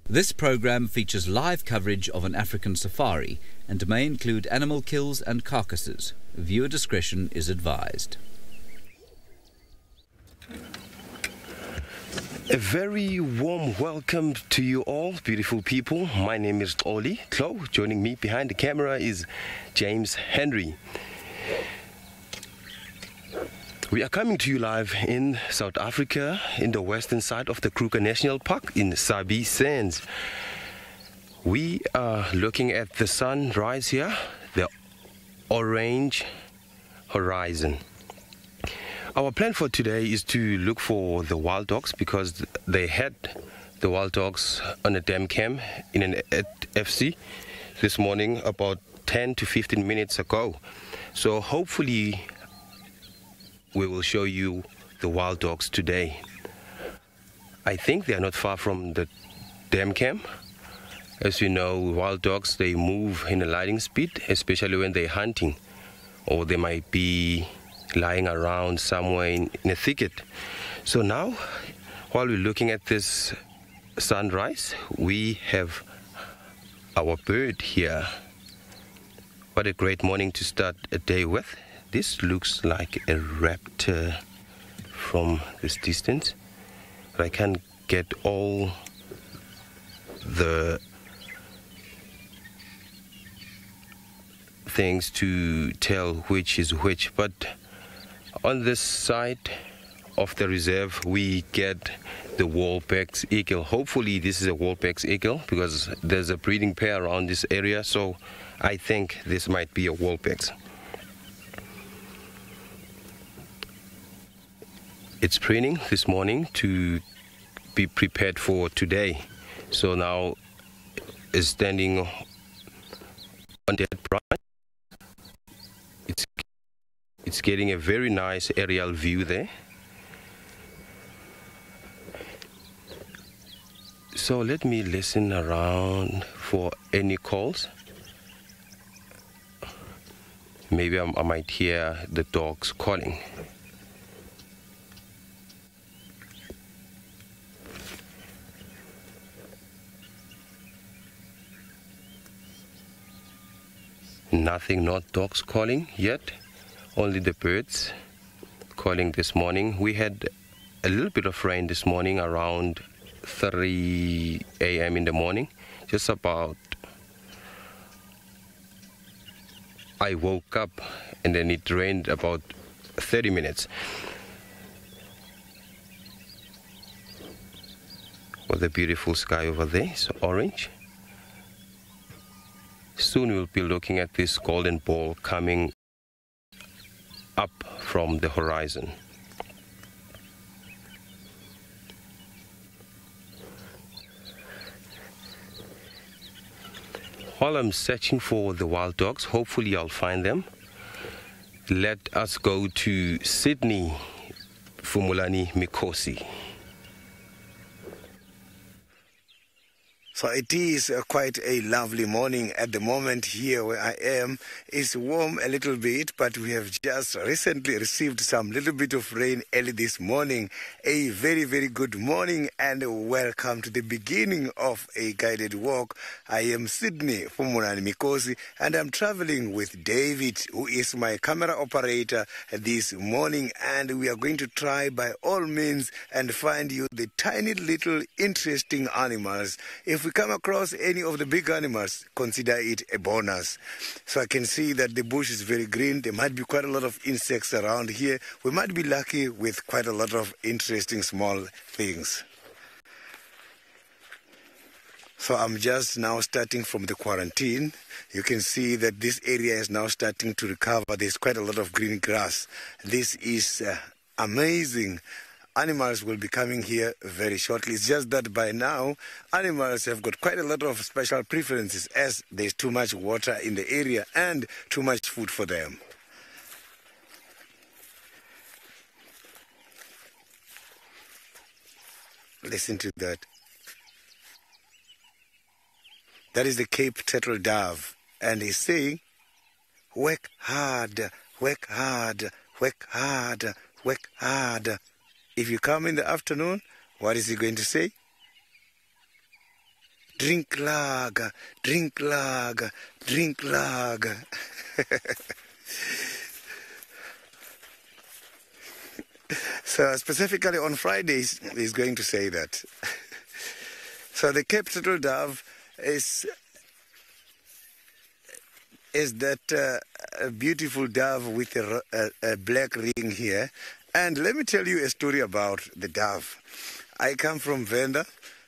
This program features live coverage of an African safari and may include animal kills and carcasses. Viewer discretion is advised. A very warm welcome to you all, beautiful people. My name is Oli Klo. Joining me behind the camera is James Henry. We are coming to you live in South Africa, in the western side of the Kruger National Park in Sabi Sands. We are looking at the sunrise here, the orange horizon. Our plan for today is to look for the wild dogs because they had the wild dogs on a dam cam in an FC this morning about 10 to 15 minutes ago. So hopefully we will show you the wild dogs today. I think they are not far from the dam cam. As you know, wild dogs, they move in a lightning speed, especially when they're hunting, or they might be lying around somewhere in a thicket. So now, while we're looking at this sunrise, we have our bird here. What a great morning to start a day with. This looks like a raptor from this distance, but I can't get all the things to tell which is which, but on this side of the reserve we get the Wolfpack's eagle. Hopefully this is a Wolfpack's eagle because there's a breeding pair around this area, so I think this might be a Wolfpack's. It's preening this morning to be prepared for today. So now it's standing on that branch. It's getting a very nice aerial view there. So let me listen around for any calls. Maybe I might hear the dogs calling. Nothing, not dogs calling yet. Only the birds calling this morning. We had a little bit of rain this morning around 3 a.m. in the morning. Just about, I woke up and then it rained about 30 minutes. What a beautiful sky over there. It's orange. Soon we'll be looking at this golden ball coming up from the horizon. While I'm searching for the wild dogs, hopefully I'll find them. Let us go to Sydney Fumulani Mikosi. So it is quite a lovely morning at the moment here where I am. It's warm a little bit, but we have just recently received some little bit of rain early this morning. A very, very good morning and welcome to the beginning of a guided walk. I am Sydney Fumulani Mikosi and I'm traveling with David, who is my camera operator this morning, and we are going to try by all means and find you the tiny little interesting animals. If we come across any of the big animals, consider it a bonus. So I can see that the bush is very green. There might be quite a lot of insects around here. We might be lucky with quite a lot of interesting small things. So I'm just now starting from the quarantine. You can see that this area is now starting to recover. There's quite a lot of green grass. This is amazing. Animals will be coming here very shortly. It's just that by now, animals have got quite a lot of special preferences as there's too much water in the area and too much food for them. Listen to that. That is the Cape turtle dove, and he's saying, work hard, work hard, work hard, work hard. If you come in the afternoon, what is he going to say? drink lager, drink lager, drink lager. So specifically on Fridays, he's going to say that. So the Cape turtle dove is that beautiful dove with a black ring here. And let me tell you a story about the dove. I come from Venda,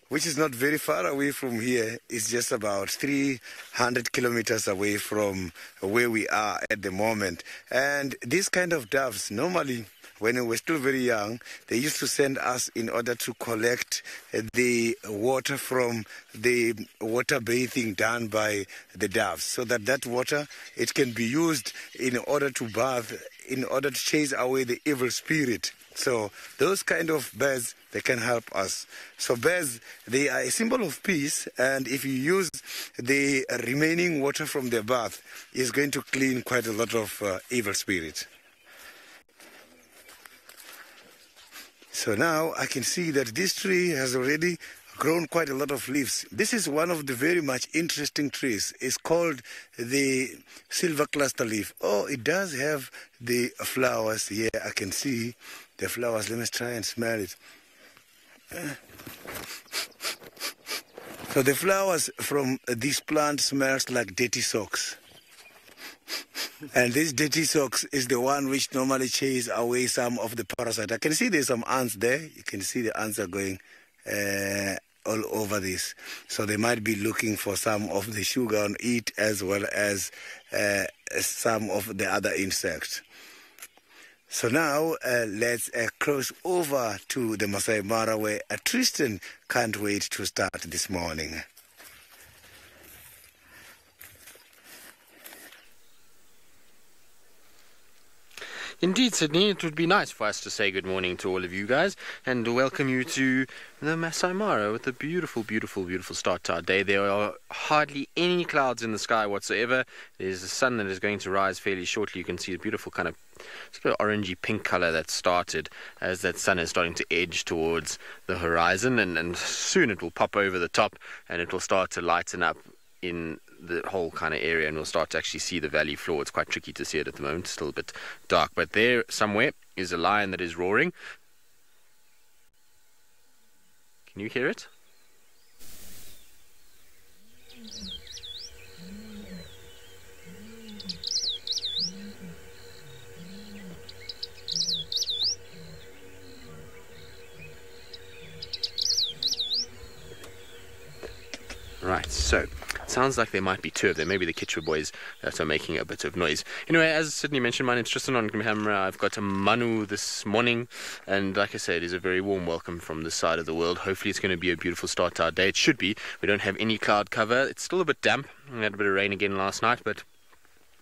which is not very far away from here. It's just about 300 kilometers away from where we are at the moment. And these kind of doves, normally, when we were still very young, they used to send us in order to collect the water from the water bathing done by the doves, so that water, it can be used in order to bath, in order to chase away the evil spirit. So those kind of birds, they can help us. So birds, they are a symbol of peace, and if you use the remaining water from their bath, it's going to clean quite a lot of evil spirit. So now I can see that this tree has already grown quite a lot of leaves. This is one of the very much interesting trees. It's called the silver cluster leaf. Oh, it does have the flowers here. I can see the flowers. Let me try and smell it. So the flowers from this plant smells like dirty socks. And this dirty socks is the one which normally chase away some of the parasite. I can see there's some ants there. You can see the ants are going all over this. So they might be looking for some of the sugar on it, as well as some of the other insects. So now let's cross over to the Masai Mara, where Tristan can't wait to start this morning. Indeed, Sydney, it would be nice for us to say good morning to all of you guys and welcome you to the Masai Mara with a beautiful, beautiful, beautiful start to our day. There are hardly any clouds in the sky whatsoever. There's a sun that is going to rise fairly shortly. You can see a beautiful kind of sort of orangey pink color that started as that sun is starting to edge towards the horizon, and soon it will pop over the top and it will start to lighten up in the whole kind of area, and we'll start to actually see the valley floor. It's quite tricky to see it at the moment, it's still a bit dark, but there somewhere is a lion that is roaring. Can you hear it? Right, so sounds like there might be two of them, maybe the Kichwa boys that are making a bit of noise. Anyway, as Sydney mentioned, my name's Tristan on camera. I've got a Manu this morning, and like I said, it is a very warm welcome from this side of the world. Hopefully it's going to be a beautiful start to our day. It should be. We don't have any cloud cover. It's still a bit damp. We had a bit of rain again last night, but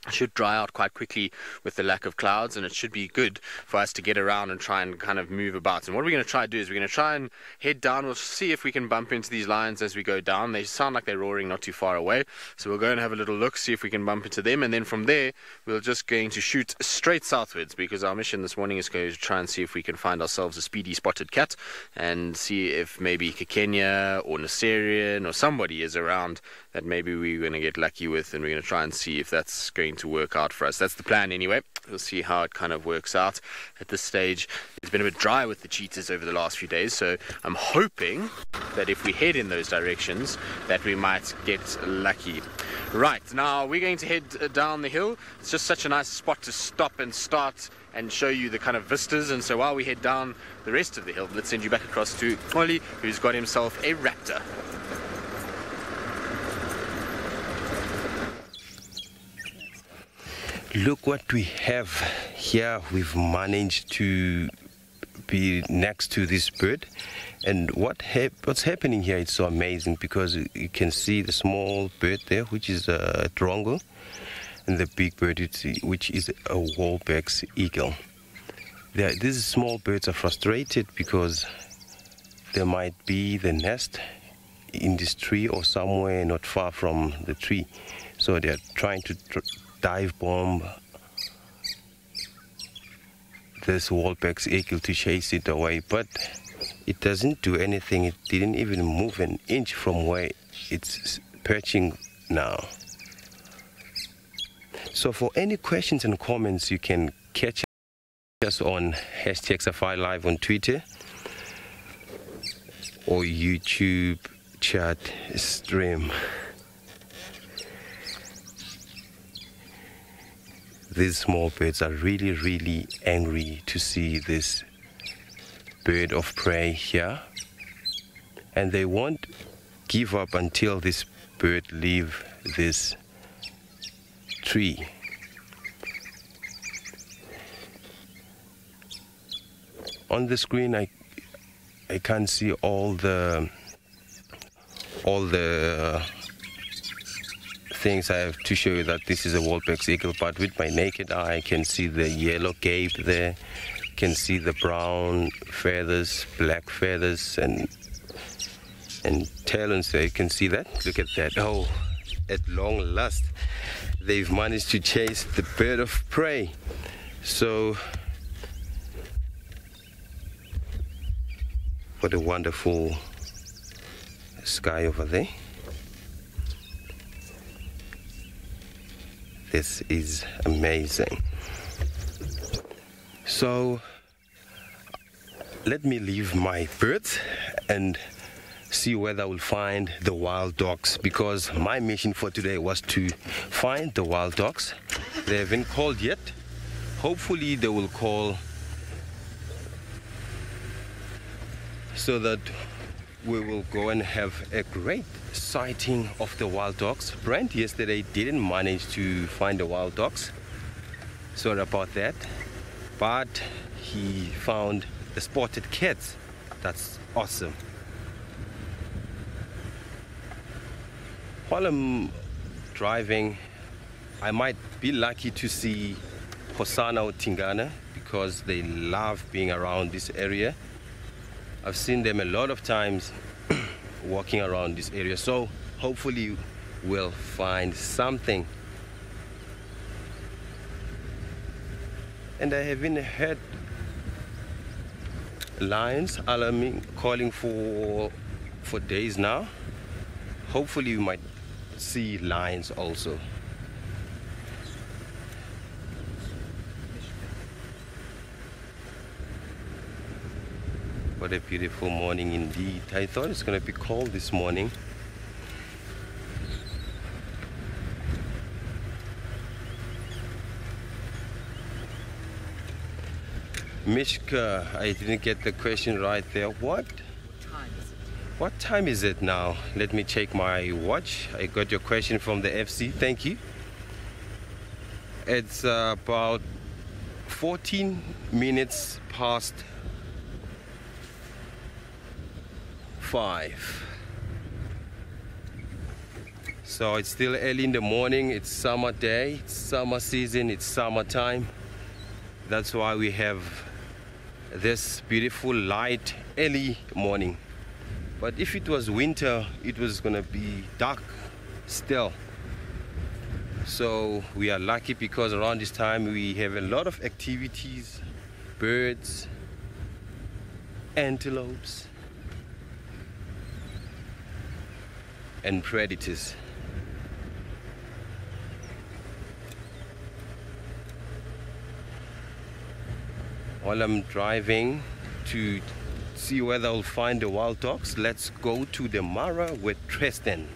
it should dry out quite quickly with the lack of clouds, and it should be good for us to get around and try and kind of move about. And what we're going to try to do is we're going to try and head down. We'll see if we can bump into these lions as we go down. They sound like they're roaring not too far away, so we'll go and have a little look, see if we can bump into them, and then from there we're just going to shoot straight southwards, because our mission this morning is going to try and see if we can find ourselves a speedy spotted cat and see if maybe Kikenya or Naserian or somebody is around that maybe we're going to get lucky with, and we're going to try and see if that's going to work out for us. That's the plan anyway. We'll see how it kind of works out. At this stage, it's been a bit dry with the cheetahs over the last few days, so I'm hoping that if we head in those directions that we might get lucky. Right, now we're going to head down the hill. It's just such a nice spot to stop and start and show you the kind of vistas, and so while we head down the rest of the hill, let's send you back across to Oli, who's got himself a raptor. Look what we have here. We've managed to be next to this bird, and what's happening here is so amazing, because you can see the small bird there, which is a drongo, and the big bird which is a Wahlberg's eagle. These small birds are frustrated because there might be the nest in this tree or somewhere not far from the tree, so they're trying to dive bomb this Wahlberg's eagle to chase it away, but it doesn't do anything. It didn't even move an inch from where it's perching now. So for any questions and comments, you can catch us on #SafariLive on Twitter or YouTube chat stream. These small birds are really, really angry to see this bird of prey here, and they won't give up until this bird leave this tree. On the screen I can't see all the things I have to show you that this is a Wahlberg's eagle, but with my naked eye I can see the yellow gape there, can see the brown feathers, black feathers, and talons there. You can see that. Look at that. Oh, at long last they've managed to chase the bird of prey. So what a wonderful sky over there. This is amazing. So let me leave my birds and see whether I will find the wild dogs, because my mission for today was to find the wild dogs. They haven't called yet. Hopefully they will call so that we will go and have a great sighting of the wild dogs. Brent yesterday didn't manage to find the wild dogs. Sorry about that. But he found the spotted cats. That's awesome. While I'm driving, I might be lucky to see Hosanna or Tingana, because they love being around this area. I've seen them a lot of times walking around this area, so hopefully we'll find something. And I haven't heard lions alarming, calling for days now. Hopefully we might see lions also. What a beautiful morning indeed. I thought it's going to be cold this morning. Mishka, I didn't get the question right there. What time is it now? Let me check my watch. I got your question from the FC. Thank you. It's about 14 minutes past 5. So it's still early in the morning. It's summer day, it's summer season, it's summertime. That's why we have this beautiful light early morning. But if it was winter, it was gonna be dark still. So we are lucky because around this time we have a lot of activities, birds, antelopes, and predators. While I'm driving to see whether I'll find the wild dogs, let's go to the Mara with Tristan.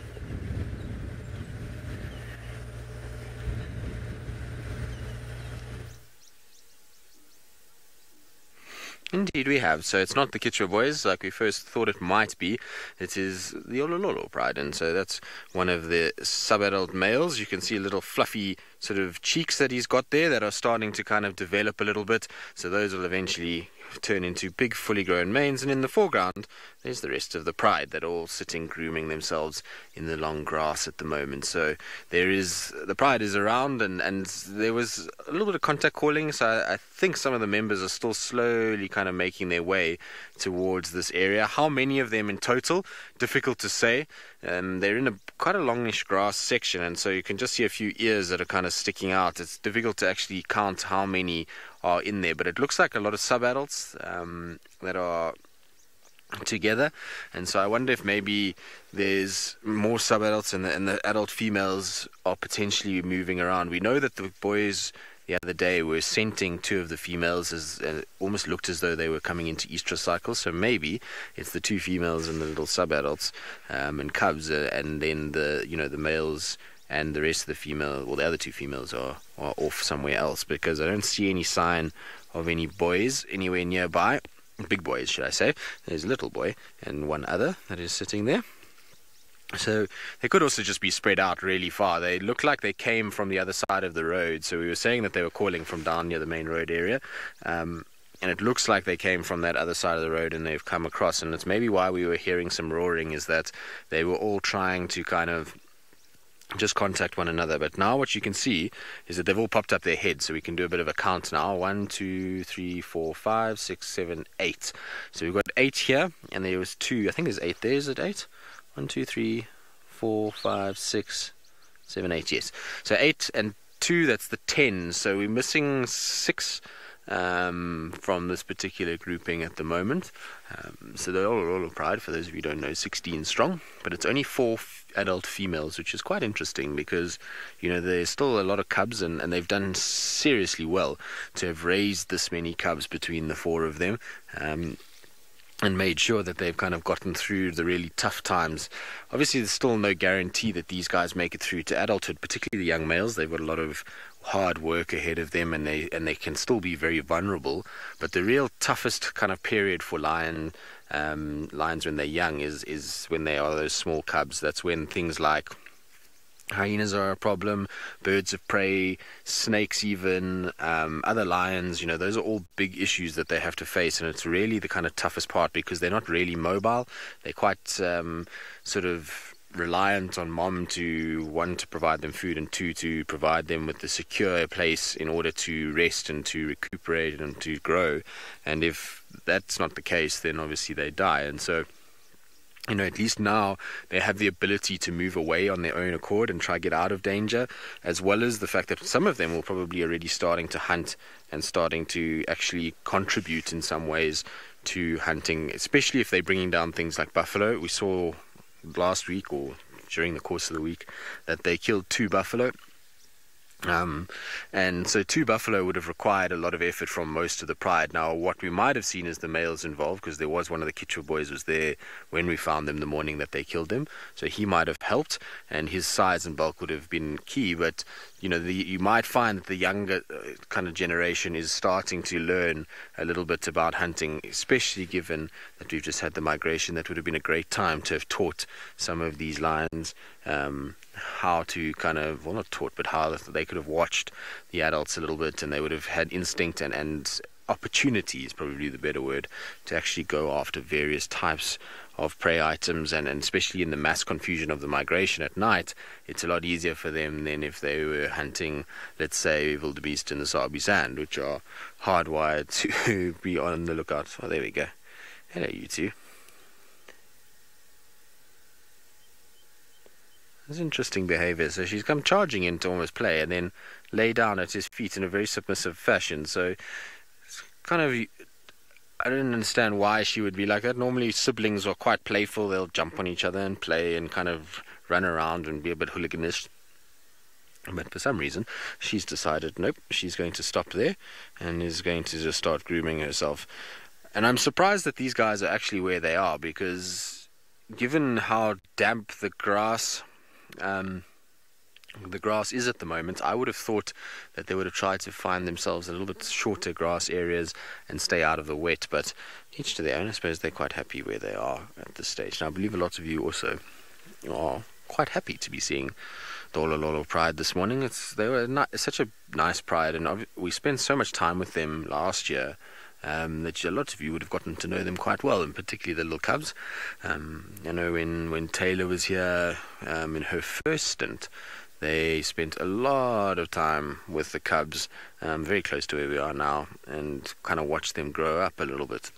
Indeed we have. So it's not the Kichwa boys like we first thought it might be. It is the Olololo pride, and so that's one of the sub-adult males. You can see little fluffy sort of cheeks that he's got there that are starting to kind of develop a little bit. So those will eventually turn into big fully grown manes, and in the foreground there's the rest of the pride that are all sitting grooming themselves in the long grass at the moment. So the pride is around, and there was a little bit of contact calling, so I think some of the members are still slowly kind of making their way towards this area. How many of them in total, difficult to say. They're in quite a longish grass section, and so you can just see a few ears that are kind of sticking out. It's difficult to actually count how many are in there, but it looks like a lot of sub-adults that are together, and so I wonder if maybe there's more sub-adults and the adult females are potentially moving around. We know that the boys the other day were scenting two of the females as almost looked as though they were coming into estrus cycles, so maybe it's the two females and the little sub-adults and cubs, and then the males and the rest of the female, well, the other two females are off somewhere else, because I don't see any sign of any boys anywhere nearby. Big boys, should I say. There's a little boy and one other that is sitting there. So they could also just be spread out really far. They look like they came from the other side of the road. So we were saying that they were calling from down near the main road area. And it looks like they came from that other side of the road and they've come across. And it's maybe why we were hearing some roaring, is that they were all trying to kind of just contact one another. But now what you can see is that they've all popped up their heads, so we can do a bit of a count now. 1, 2, 3, 4, 5, 6, 7, 8. So we've got 8 here, and there was 2. I think there's 8 there. Is it 8? 1, 2, 3, 4, 5, 6, 7, 8. Yes. So 8 and 2, that's the 10. So we're missing 6 from this particular grouping at the moment. So they're all of pride, for those of you who don't know, 16 strong, but it's only 4 adult females, which is quite interesting, because there's still a lot of cubs, and they've done seriously well to have raised this many cubs between the 4 of them, and made sure that they've kind of gotten through the really tough times. Obviously there's still no guarantee that these guys make it through to adulthood, particularly the young males. They've got a lot of hard work ahead of them, and they can still be very vulnerable. But the real toughest kind of period for lions when they're young is when they are those small cubs. That's when things like hyenas are a problem, birds of prey, snakes even, other lions, those are all big issues that they have to face, and it's really the kind of toughest part, because they're not really mobile. They're quite sort of reliant on mom to, 1, to provide them food, and 2, to provide them with a secure place in order to rest and to recuperate and to grow. And if that's not the case, then obviously they die. And so at least now they have the ability to move away on their own accord and try to get out of danger, as well as the fact that some of them will probably already starting to hunt and starting to actually contribute in some ways to hunting, especially if they're bringing down things like buffalo. We saw last week, or during the course of the week, that they killed 2 buffalo. And so 2 buffalo would have required a lot of effort from most of the pride. Now, what we might have seen is the males involved, because there was one of the Kichwa boys was there when we found them the morning that they killed them. So he might have helped, and his size and bulk would have been key. But you might find that the younger kind of generation is starting to learn a little bit about hunting, especially given that we've just had the migration. That would have been a great time to have taught some of these lions how to kind of, well, not taught, but how they could have watched the adults a little bit, and they would have had instinct and opportunity is probably the better word, to actually go after various types of prey items, and especially in the mass confusion of the migration at night, it's a lot easier for them than if they were hunting, let's say, wildebeest in the Sabi Sand, which are hardwired to be on the lookout. Oh, there we go. Hello, you two. That's interesting behavior. So she's come charging in to almost play, and then lay down at his feet in a very submissive fashion. So it's kind of, I don't understand why she would be like that. Normally siblings are quite playful. They'll jump on each other and play and kind of run around and be a bit hooliganish. But for some reason, she's decided, nope, she's going to stop there and is going to just start grooming herself. And I'm surprised that these guys are actually where they are, because given how damp the grass is at the moment, I would have thought that they would have tried to find themselves a little bit shorter grass areas and stay out of the wet. But each to their own. I suppose they're quite happy where they are at this stage. And I believe a lot of you also are quite happy to be seeing the Olololo Pride this morning. They were such a nice pride, and we spent so much time with them last year that a lot of you would have gotten to know them quite well, and particularly the little cubs. I know when Taylor was here in her first stint, they spent a lot of time with the cubs, very close to where we are now, and kind of watched them grow up a little bit.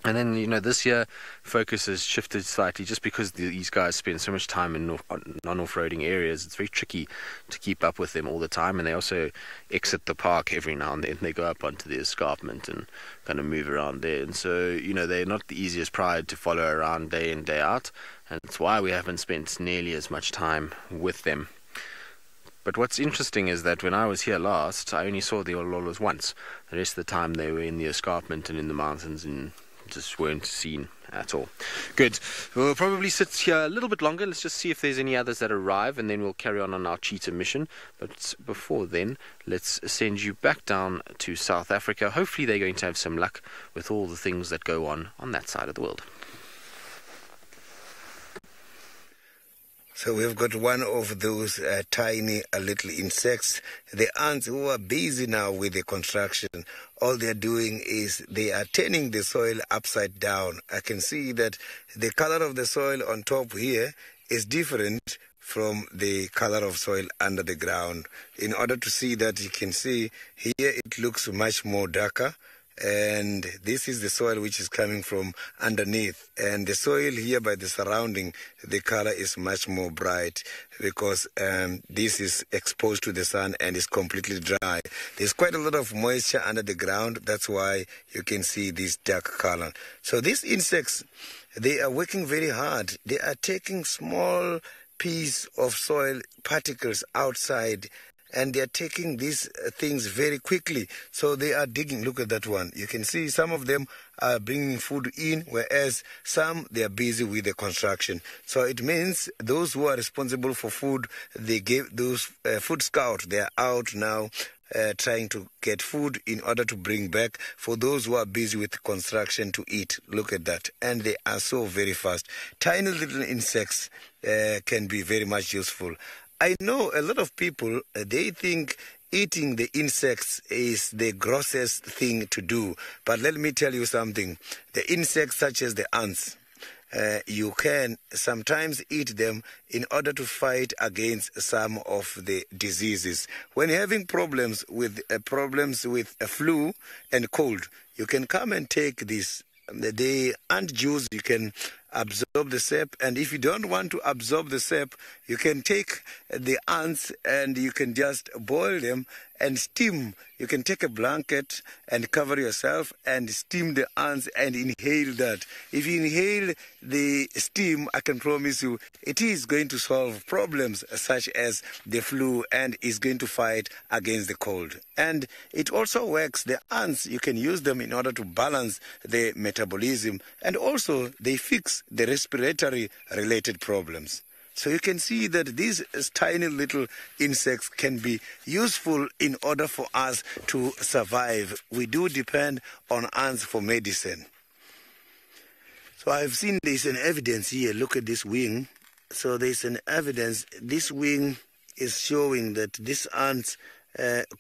And then, this year, focus has shifted slightly just because these guys spend so much time in non-off-roading areas. It's very tricky to keep up with them all the time, and they also exit the park every now and then. They go up onto the escarpment and kind of move around there. And so, they're not the easiest pride to follow around day in, day out, and that's why we haven't spent nearly as much time with them. But what's interesting is that when I was here last, I only saw the Ololos once. The rest of the time they were in the escarpment and in the mountains and just weren't seen at all. Good. We'll probably sit here a little bit longer. Let's just see if there's any others that arrive, and then we'll carry on our cheetah mission. But before then, let's send you back down to South Africa. Hopefully they're going to have some luck with all the things that go on that side of the world. So we've got one of those tiny little insects, the ants, who are busy now with the construction. All they're doing is they are turning the soil upside down. I can see that the color of the soil on top here is different from the color of soil under the ground. In order to see that, you can see here it looks much more darker. And this is the soil which is coming from underneath, and the soil here by the surrounding, the color is much more bright because this is exposed to the sun and is completely dry. There's quite a lot of moisture under the ground. That's why you can see this dark color. So these insects, they are working very hard. They are taking small piece of soil particles outside, and they are taking these things very quickly. So they are digging. Look at that one. You can see some of them are bringing food in, whereas some, they are busy with the construction. So it means those who are responsible for food, they gave those food scouts, they are out now trying to get food in order to bring back for those who are busy with construction to eat. Look at that. And they are so very fast. Tiny little insects can be very much useful. I know a lot of people, they think eating the insects is the grossest thing to do. But let me tell you something. The insects such as the ants, you can sometimes eat them in order to fight against some of the diseases. When you're having problems with a flu and cold, you can come and take this. The ant juice, you can absorb the sap, and if you don't want to absorb the sap, you can take the ants and you can just boil them and steam. You can take a blanket and cover yourself and steam the ants and inhale that. If you inhale the steam, I can promise you it is going to solve problems such as the flu and is going to fight against the cold. And it also works. The ants, you can use them in order to balance the metabolism, and also they fix the respiratory related problems. So you can see that these tiny little insects can be useful in order for us to survive. We do depend on ants for medicine. So I've seen there's an evidence here. Look at this wing. So there's an evidence. This wing is showing that this ant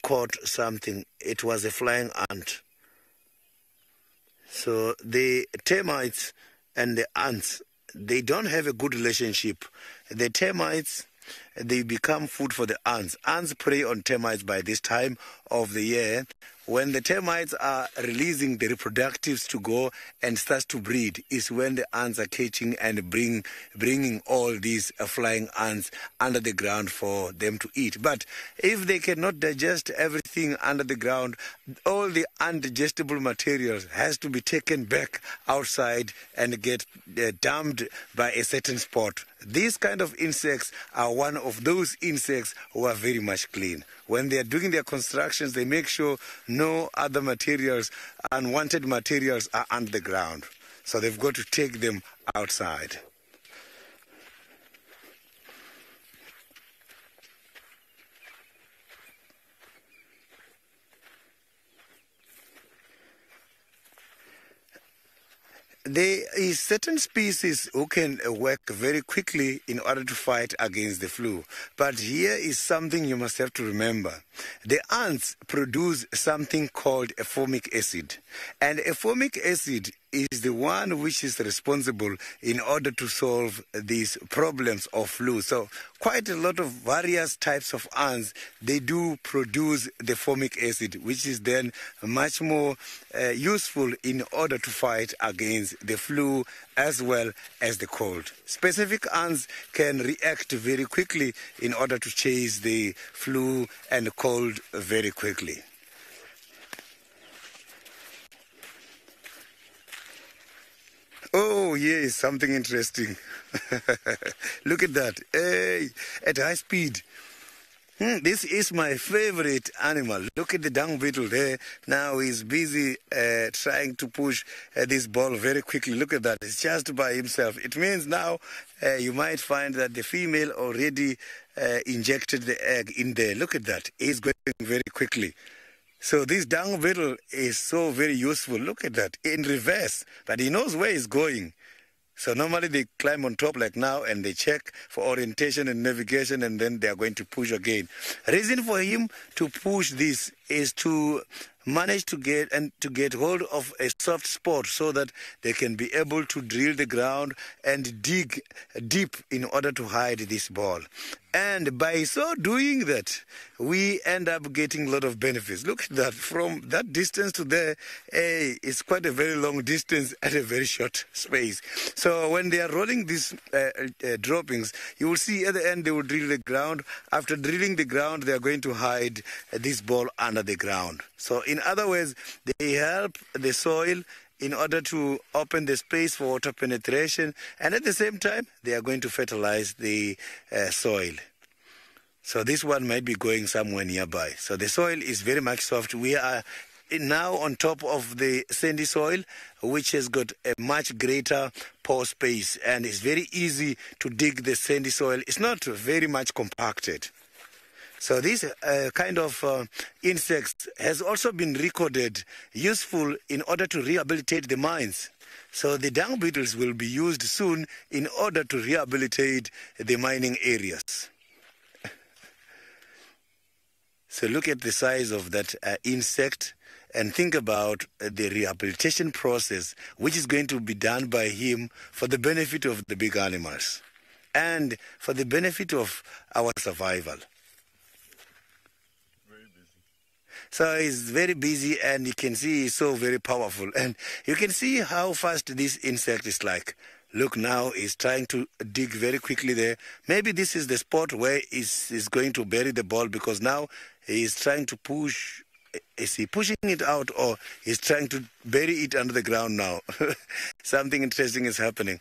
caught something. It was a flying ant. So the termites and the ants, they don't have a good relationship. The termites, they become food for the ants. Ants prey on termites by this time of the year. When the termites are releasing the reproductives to go and start to breed is when the ants are catching and bringing all these flying ants under the ground for them to eat. But if they cannot digest everything under the ground, all the undigestible materials has to be taken back outside and get dumped by a certain spot. These kind of insects are one of those insects who are very much clean. When they are doing their constructions, they make sure no other materials, unwanted materials, are under the ground. So they've got to take them outside. There is certain species who can work very quickly in order to fight against the flu. But here is something you must have to remember. the ants produce something called a formic acid. And a formic acid is the one which is responsible in order to solve these problems of flu. So quite a lot of various types of ants, they do produce the formic acid, which is then much more useful in order to fight against the flu as well as the cold. Specific ants can react very quickly in order to chase the flu and cold very quickly. Oh, yes, something interesting. Look at that. Hey, at high speed. This is my favorite animal. Look at the dung beetle there. Now he's busy trying to push this ball very quickly. Look at that. It's just by himself. It means now you might find that the female already injected the egg in there. Look at that. He's going very quickly. So this dung beetle is so very useful. Look at that, in reverse, but he knows where he's going. So normally they climb on top like now and they check for orientation and navigation, and then they are going to push again. Reason for him to push this is to manage to get hold of a soft spot so that they can be able to drill the ground and dig deep in order to hide this ball. And by so doing that, we end up getting a lot of benefits. Look at that. From that distance to there, it's quite a very long distance at a very short space. So when they are rolling these droppings, you will see at the end they will drill the ground. After drilling the ground, they are going to hide this ball under the ground. So in other words, they help the soil in order to open the space for water penetration, and at the same time, they are going to fertilize the soil. So this one might be going somewhere nearby. So the soil is very much soft. We are now on top of the sandy soil, which has got a much greater pore space, and it's very easy to dig the sandy soil. It's not very much compacted. So this kind of insects has also been recorded useful in order to rehabilitate the mines. So the dung beetles will be used soon in order to rehabilitate the mining areas. So look at the size of that insect and think about the rehabilitation process which is going to be done by him for the benefit of the big animals and for the benefit of our survival. So he's very busy, and you can see he's so very powerful. And you can see how fast this insect is like. Look, now he's trying to dig very quickly there. Maybe this is the spot where he's going to bury the ball, because now he's trying to push. Is he pushing it out, or he's trying to bury it under the ground now? Something interesting is happening.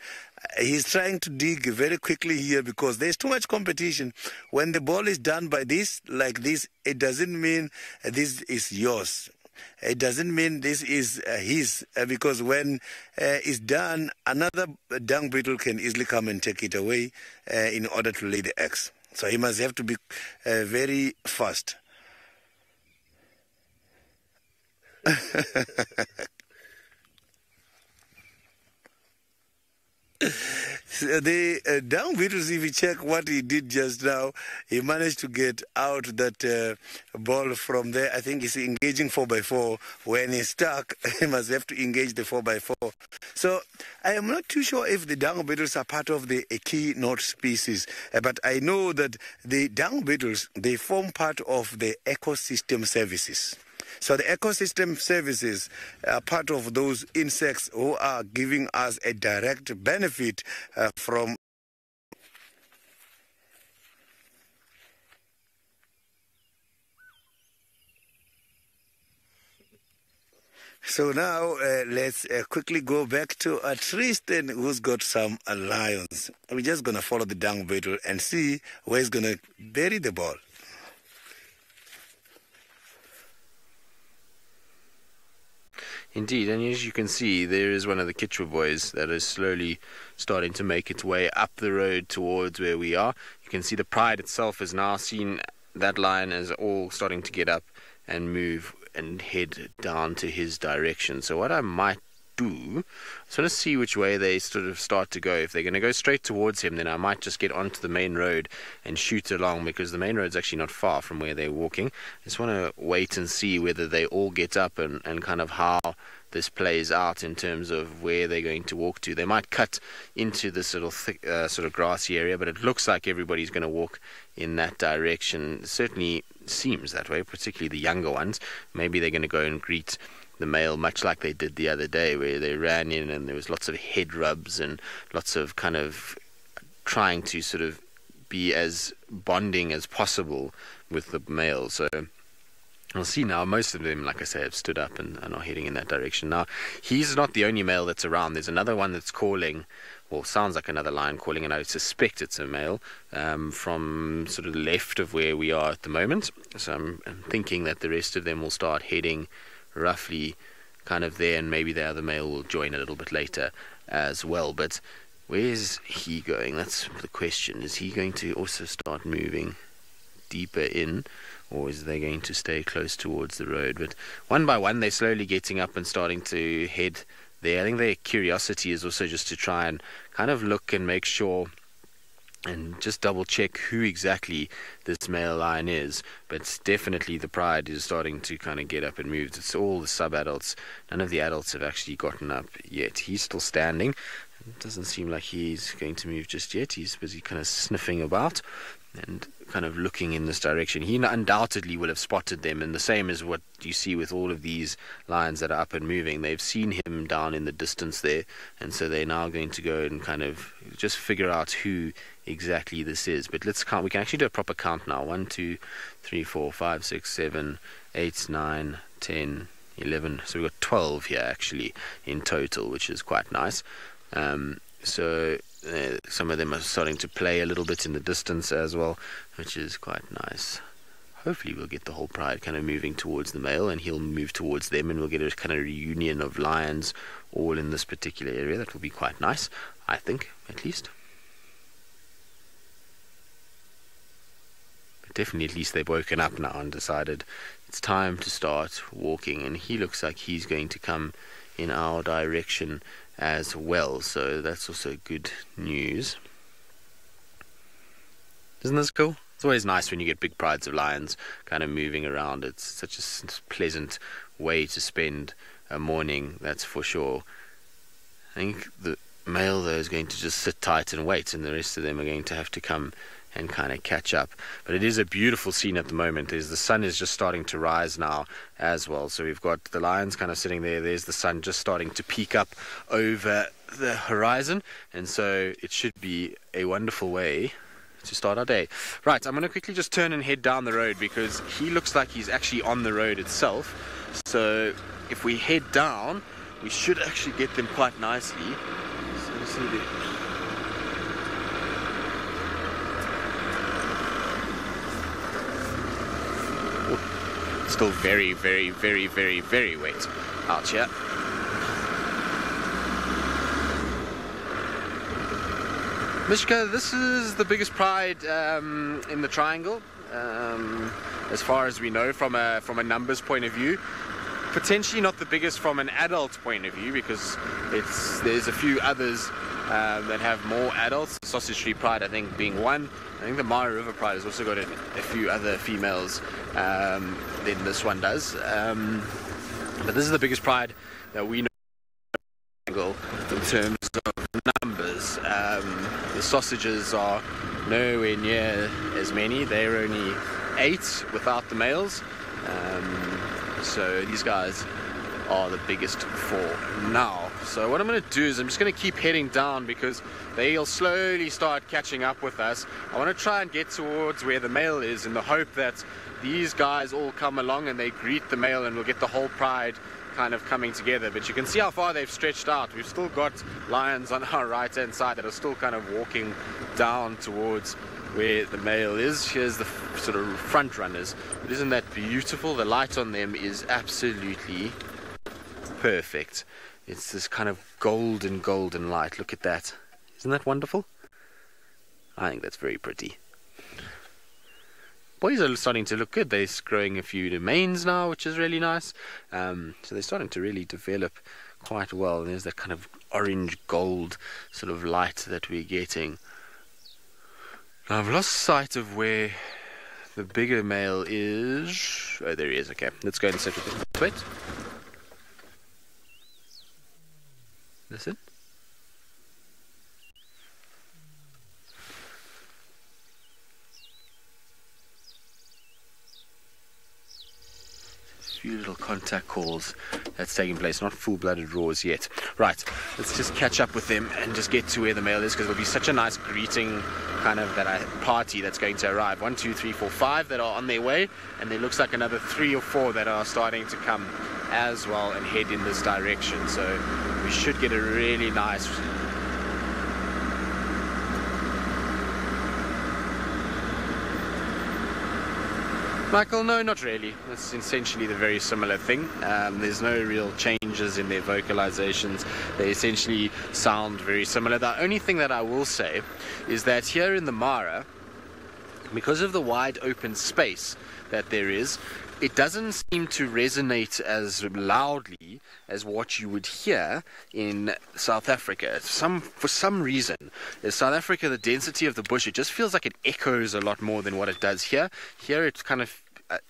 He's trying to dig very quickly here because there's too much competition. When the ball is done by this, like this, it doesn't mean this is yours. It doesn't mean this is his, because when it's done, another dung beetle can easily come and take it away in order to lay the eggs. So he must have to be very fast. The dung beetles, if you check what he did just now, he managed to get out that ball from there. I think he's engaging 4x4. When he's stuck, he must have to engage the 4x4. So I am not too sure if the dung beetles are part of the echinot species, but I know that the dung beetles, they form part of the ecosystem services. So the ecosystem services are part of those insects who are giving us a direct benefit from. So now let's quickly go back to Tristan, who's got some lions. We're just going to follow the dung beetle and see where he's going to bury the ball. Indeed, and as you can see, there is one of the Kichwa boys that is slowly starting to make its way up the road towards where we are. You can see the pride itself has now seen that lion as all starting to get up and move and head down to his direction. So what I might do. So let's see which way they sort of start to go. If they're going to go straight towards him, then I might just get onto the main road and shoot along, because the main road's actually not far from where they're walking. I just want to wait and see whether they all get up and kind of how this plays out in terms of where they're going to walk to. They might cut into this little thick, sort of grassy area, but it looks like everybody's going to walk in that direction. It certainly seems that way, particularly the younger ones. Maybe they're going to go and greet the male much like they did the other day, where they ran in and there was lots of head rubs and lots of kind of trying to sort of be as bonding as possible with the male. So I'll see now, most of them, like I say, have stood up and are heading in that direction. Now, he's not the only male that's around. There's another one that's calling, well, sounds like another lion calling, and I suspect it's a male from sort of left of where we are at the moment. So I'm thinking that the rest of them will start heading roughly kind of there, and maybe the other male will join a little bit later as well. But where's he going? That's the question. Is he going to also start moving deeper in, or is they going to stay close towards the road? But one by one, they're slowly getting up and starting to head there. I think their curiosity is also just to try and kind of look and make sure and just double check who exactly this male lion is. But definitely the pride is starting to kind of get up and move. It's all the sub-adults. None of the adults have actually gotten up yet. He's still standing. It doesn't seem like he's going to move just yet. He's busy kind of sniffing about and kind of looking in this direction. He undoubtedly will have spotted them, and the same as what you see with all of these lions that are up and moving. They've seen him down in the distance there, and so they're now going to go and kind of just figure out who exactly this is. But let's count. We can actually do a proper count now. 1, 2, 3, 4, 5, 6, 7, 8, 9, 10, 11. So we've got 12 here actually in total, which is quite nice. So some of them are starting to play a little bit in the distance as well, which is quite nice. Hopefully we'll get the whole pride kind of moving towards the male, and he'll move towards them, and we'll get a kind of reunion of lions all in this particular area. That will be quite nice, I think, at least. But definitely at least they've woken up now and decided it's time to start walking, and he looks like he's going to come in our direction as well, so that's also good news. Isn't this cool? It's always nice when you get big prides of lions kind of moving around. It's such a pleasant way to spend a morning, that's for sure. I think the male though is going to just sit tight and wait, and the rest of them are going to have to come and kind of catch up. But it is a beautiful scene at the moment. The sun is just starting to rise now as well. So we've got the lions kind of sitting there. There's the sun just starting to peek up over the horizon. And so it should be a wonderful way to start our day. Right, I'm going to quickly just turn and head down the road, because he looks like he's actually on the road itself. So if we head down, we should actually get them quite nicely. So let's see there. Still very, very, very, very, very wet out here. Mishka, this is the biggest pride in the triangle, as far as we know, from a numbers point of view. Potentially not the biggest from an adult point of view, because there's a few others that have more adults. The Sausage Tree Pride, I think, being one. I think the Mara River Pride has also got a few other females than this one does. But this is the biggest pride that we know in terms of numbers. The sausages are nowhere near as many. They're only 8 without the males. So these guys are the biggest for now. So what I'm going to do is I'm just going to keep heading down, because they'll slowly start catching up with us. I want to try and get towards where the male is, in the hope that these guys all come along and they greet the male, and we'll get the whole pride kind of coming together. But you can see how far they've stretched out. We've still got lions on our right hand side that are still kind of walking down towards where the male is. Here's the sort of front runners. But isn't that beautiful? The light on them is absolutely perfect. It's this kind of golden light. Look at that. Isn't that wonderful? I think that's very pretty. Boys are starting to look good. They're growing a few domains now, which is really nice. So they're starting to really develop quite well. There's that kind of orange gold sort of light that we're getting. Now I've lost sight of where the bigger male is. Oh, there he is. Okay, let's go and sit with him. Wait. Listen. Few little contact calls that's taking place, not full-blooded roars yet. Right, let's just catch up with them and just get to where the male is, because it'll be such a nice greeting kind of party that's going to arrive. 1, 2, 3, 4, 5 that are on their way, and there looks like another 3 or 4 that are starting to come as well and head in this direction. So we should get a really nice Michael, no, not really. It's essentially the very similar thing. There's no real changes in their vocalizations. They essentially sound very similar. The only thing that I will say is that here in the Mara, because of the wide open space that there is, it doesn't seem to resonate as loudly as what you would hear in South Africa. For some reason, in South Africa, the density of the bush, it just feels like it echoes a lot more than what it does here. Here, it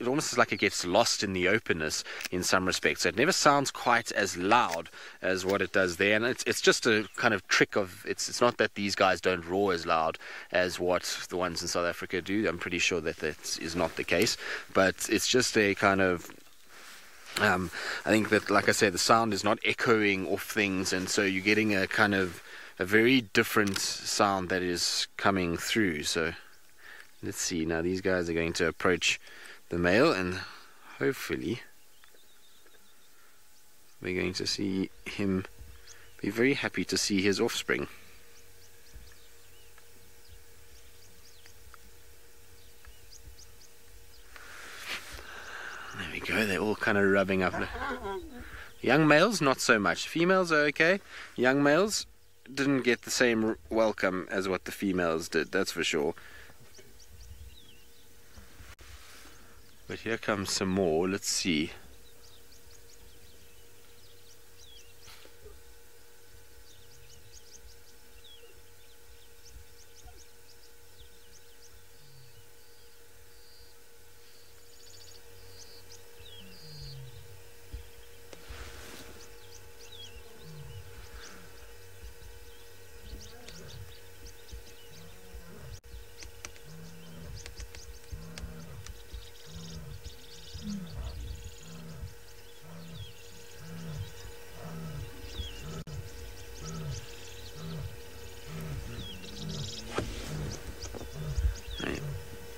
almost is like it gets lost in the openness in some respects. So it never sounds quite as loud as what it does there. And it's just a kind of trick of, it's not that these guys don't roar as loud as what the ones in South Africa do. I'm pretty sure that is not the case. But it's just a kind of, I think that, like I said, the sound is not echoing off things. And so you're getting a kind of a very different sound that is coming through. So let's see. Now these guys are going to approach the male, and hopefully we're going to see him be very happy to see his offspring. There we go, they're all kind of rubbing up. Young males, not so much. Females are okay. Young males didn't get the same welcome as what the females did, that's for sure. But here comes some more. Let's see.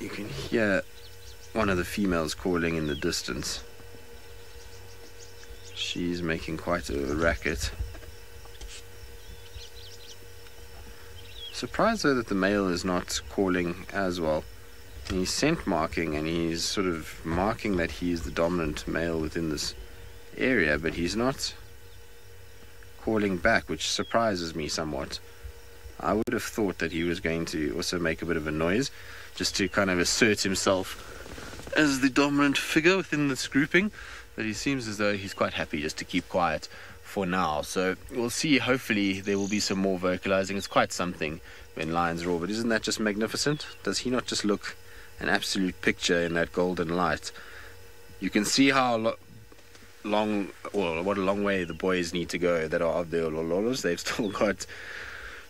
You can hear one of the females calling in the distance. She's making quite a racket. Surprised though that the male is not calling as well. He's scent marking and he's sort of marking that he's the dominant male within this area, but he's not calling back, which surprises me somewhat. I would have thought that he was going to also make a bit of a noise, just to kind of assert himself as the dominant figure within this grouping, but he seems as though he's quite happy just to keep quiet for now. So we'll see, hopefully there will be some more vocalizing. It's quite something when lions roar, but isn't that just magnificent? Does he not just look an absolute picture in that golden light? You can see how long, well, what a long way the boys need to go that are of the Olololos. They've still got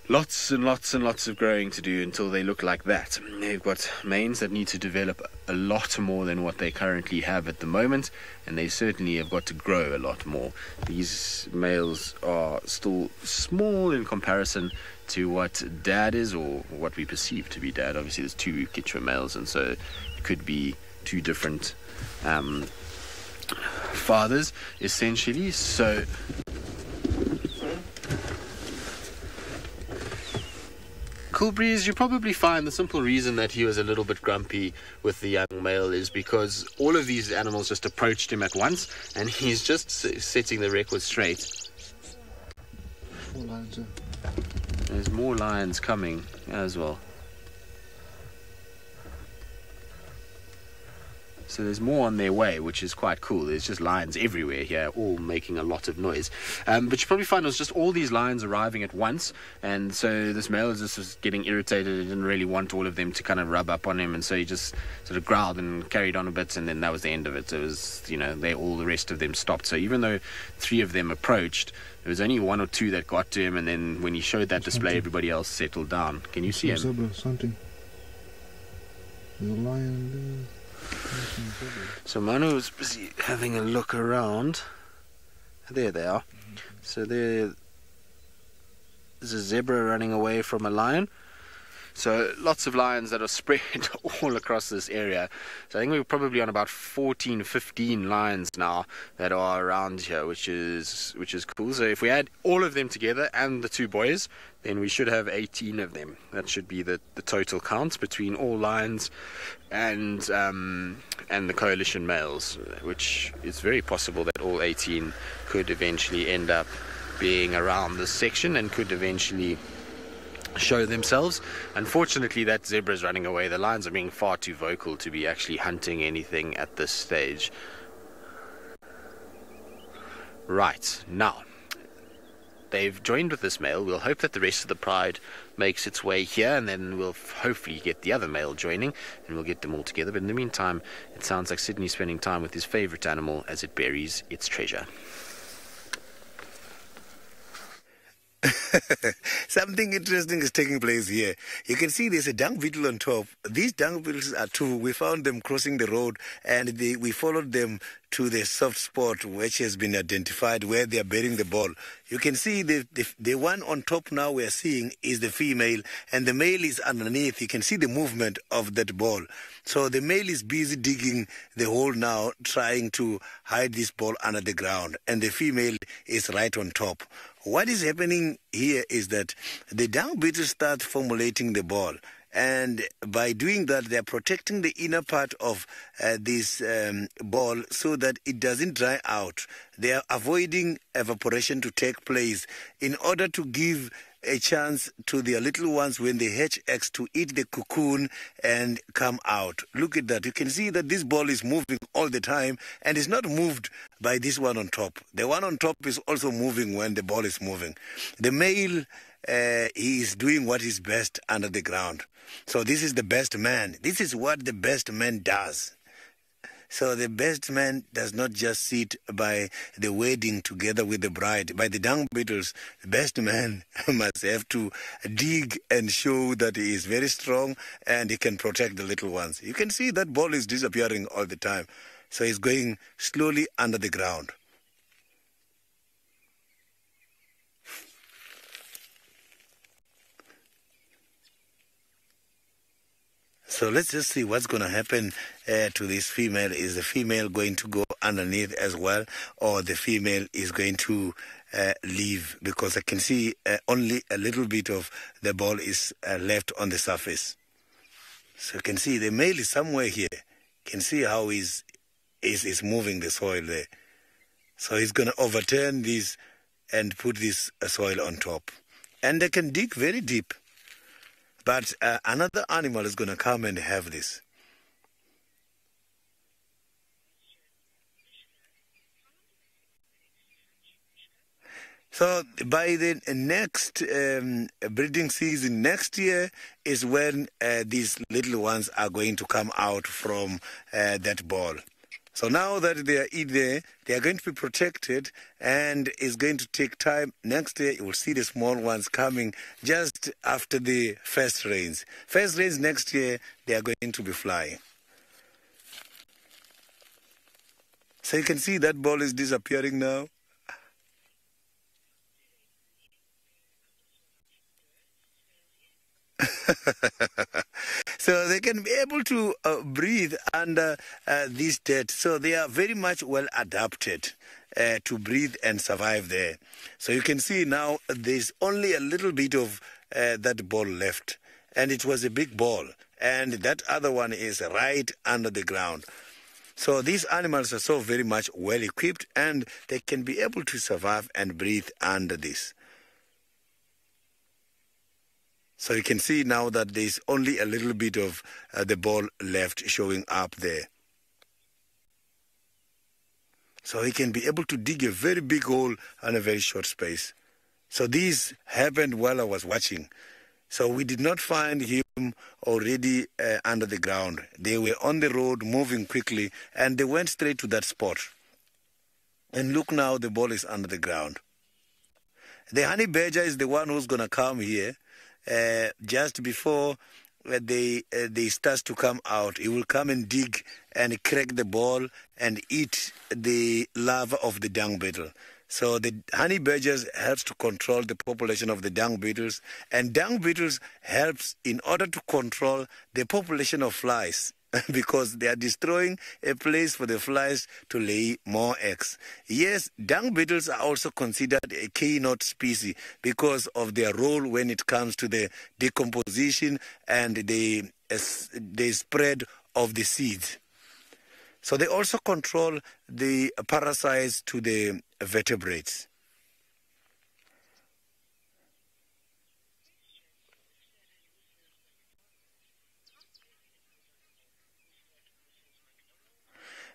lots and lots and lots of growing to do until they look like that. They've got manes that need to develop a lot more than what they currently have at the moment, and they certainly have got to grow a lot more. These males are still small in comparison to what dad is, or what we perceive to be dad. Obviously there's 2 Kichwa males, and so it could be 2 different fathers essentially. So Cool Breeze, you probably find the simple reason that he was a little bit grumpy with the young male is because all of these animals just approached him at once, and he's just setting the record straight. 4 lions. There's more lions coming as well. So there's more on their way, which is quite cool. There's just lions everywhere here, all making a lot of noise. But you probably find it was just all these lions arriving at once, and so this male is just getting irritated. He didn't really want all of them to kind of rub up on him, and so he just sort of growled and carried on a bit, and then that was the end of it. So it was, all the rest of them stopped. So even though 3 of them approached, there was only 1 or 2 that got to him, and then when he showed that display, everybody else settled down. Can you see him? Zebra, something. There's a lion there. So Manu was busy having a look around. There they are. So there's a zebra running away from a lion. So lots of lions that are spread all across this area. So I think we're probably on about 14, 15 lions now that are around here, which is cool. So if we add all of them together and the 2 boys, then we should have 18 of them. That should be the total count between all lions and the coalition males, which is very possible that all 18 could eventually end up being around this section and could eventually show themselves. Unfortunately, that zebra is running away. The lions are being far too vocal to be actually hunting anything at this stage. Right, now they've joined with this male. We'll hope that the rest of the pride makes its way here, and then we'll hopefully get the other male joining, and we'll get them all together. But in the meantime, it sounds like Sydney's spending time with his favorite animal as it buries its treasure. Something interesting is taking place here. You can see there's a dung beetle on top. These dung beetles are 2. We found them crossing the road, and we followed them to the soft spot which has been identified where they are burying the ball. You can see the one on top now we are seeing is the female, and the male is underneath. You can see the movement of that ball. So the male is busy digging the hole now, trying to hide this ball under the ground, and the female is right on top. What is happening here is that the dung beetles start formulating the ball, and by doing that, they are protecting the inner part of this ball so that it doesn't dry out. They are avoiding evaporation to take place in order to give a chance to their little ones when they hatch eggs to eat the cocoon and come out. Look at that. You can see that this ball is moving all the time, and it's not moved by this one on top. The one on top is also moving when the ball is moving. The male, he is doing what is best under the ground. So this is the best man. This is what the best man does. So the best man does not just sit by the wedding together with the bride. By the dung beetles, the best man must have to dig and show that he is very strong and he can protect the little ones. You can see that ball is disappearing all the time. So he's going slowly under the ground. So let's just see what's going to happen to this female. Is the female going to go underneath as well, or the female is going to leave? Because I can see only a little bit of the ball is left on the surface. So you can see the male is somewhere here. You can see how he's moving the soil there. So he's going to overturn this and put this soil on top. And they can dig very deep. But another animal is going to come and have this. So by the next breeding season next year is when these little ones are going to come out from that ball. So now that they are in there, they are going to be protected, and it's going to take time. Next year, you will see the small ones coming just after the first rains. First rains next year, they are going to be flying. So you can see that ball is disappearing now. So they can be able to breathe under this dirt. So they are very much well adapted to breathe and survive there. So you can see now there's only a little bit of that ball left. And it was a big ball. And that other one is right under the ground. So these animals are so very much well equipped, and they can be able to survive and breathe under this. So you can see now that there's only a little bit of the ball left showing up there. So he can be able to dig a very big hole on a very short space. So this happened while I was watching. So we did not find him already under the ground. They were on the road moving quickly and they went straight to that spot. And look now, the ball is under the ground. The honey badger is the one who's going to come here just before they start to come out. He will come and dig and crack the ball and eat the larva of the dung beetle. So the honey badgers helps to control the population of the dung beetles, and dung beetles helps in order to control the population of flies because they are destroying a place for the flies to lay more eggs. Yes, dung beetles are also considered a keynote species because of their role when it comes to the decomposition and the spread of the seeds. So they also control the parasites to the vertebrates.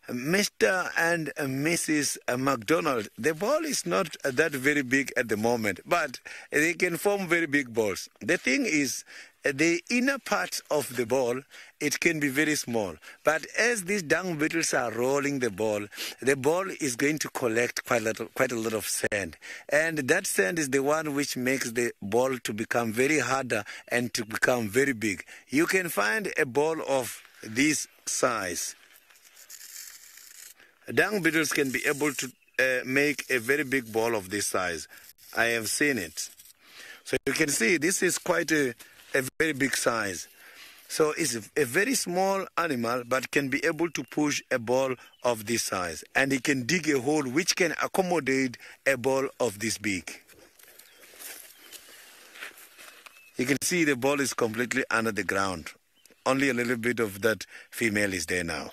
Mr. and Mrs. McDonald, the ball is not that very big at the moment, but they can form very big balls. The thing is, the inner part of the ball, it can be very small. But as these dung beetles are rolling the ball is going to collect quite a lot of sand. And that sand is the one which makes the ball to become very harder and to become very big. You can find a ball of this size. Dung beetles can be able to make a very big ball of this size. I have seen it. So you can see this is quite a very big size. So it's a very small animal but can be able to push a ball of this size. And it can dig a hole which can accommodate a ball of this big. You can see the ball is completely under the ground. Only a little bit of that female is there now.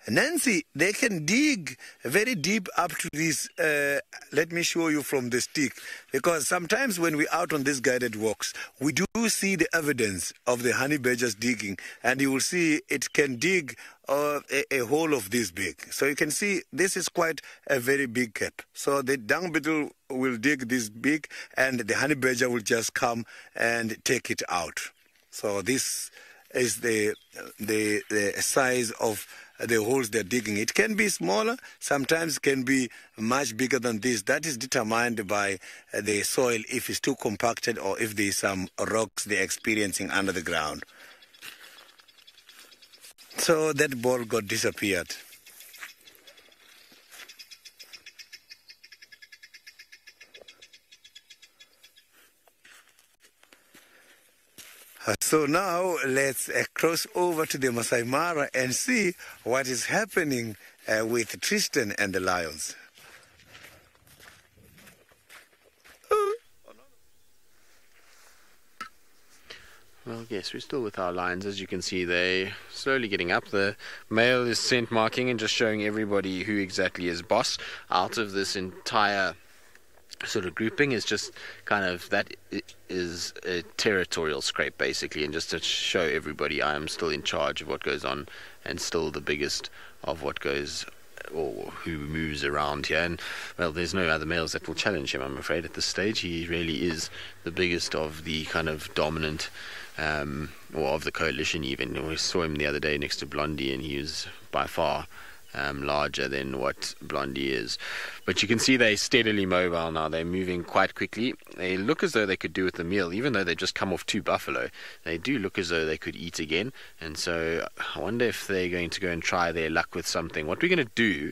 Nancy, they can dig very deep up to this. Let me show you from the stick. Because sometimes when we're out on these guided walks, we do see the evidence of the honey badgers digging. And you will see it can dig a hole of this big. So you can see this is quite a very big gap. So the dung beetle will dig this big and the honey badger will just come and take it out. So this is the size of the holes they're digging. It can be smaller, sometimes can be much bigger than this. That is determined by the soil, if it's too compacted or if there's some rocks they're experiencing under the ground. So that ball got disappeared. So now let's cross over to the Masai Mara and see what is happening with Tristan and the lions. Well, yes, we're still with our lions. As you can see, they're slowly getting up. The male is scent marking and just showing everybody who exactly is boss out of this entire sort of grouping. Is just kind of, that is a territorial scrape basically, and just to show everybody I am still in charge of what goes on and still the biggest of what goes or who moves around here. And well, there's no other males that will challenge him, I'm afraid, at this stage. He really is the biggest of the kind of dominant or of the coalition even. We saw him the other day next to Blondie and he was by far larger than what Blondie is. But you can see they're steadily mobile now. They're moving quite quickly. They look as though they could do with the meal, even though they just come off 2 buffalo. They do look as though they could eat again. And so I wonder if they're going to go and try their luck with something. What we're going to do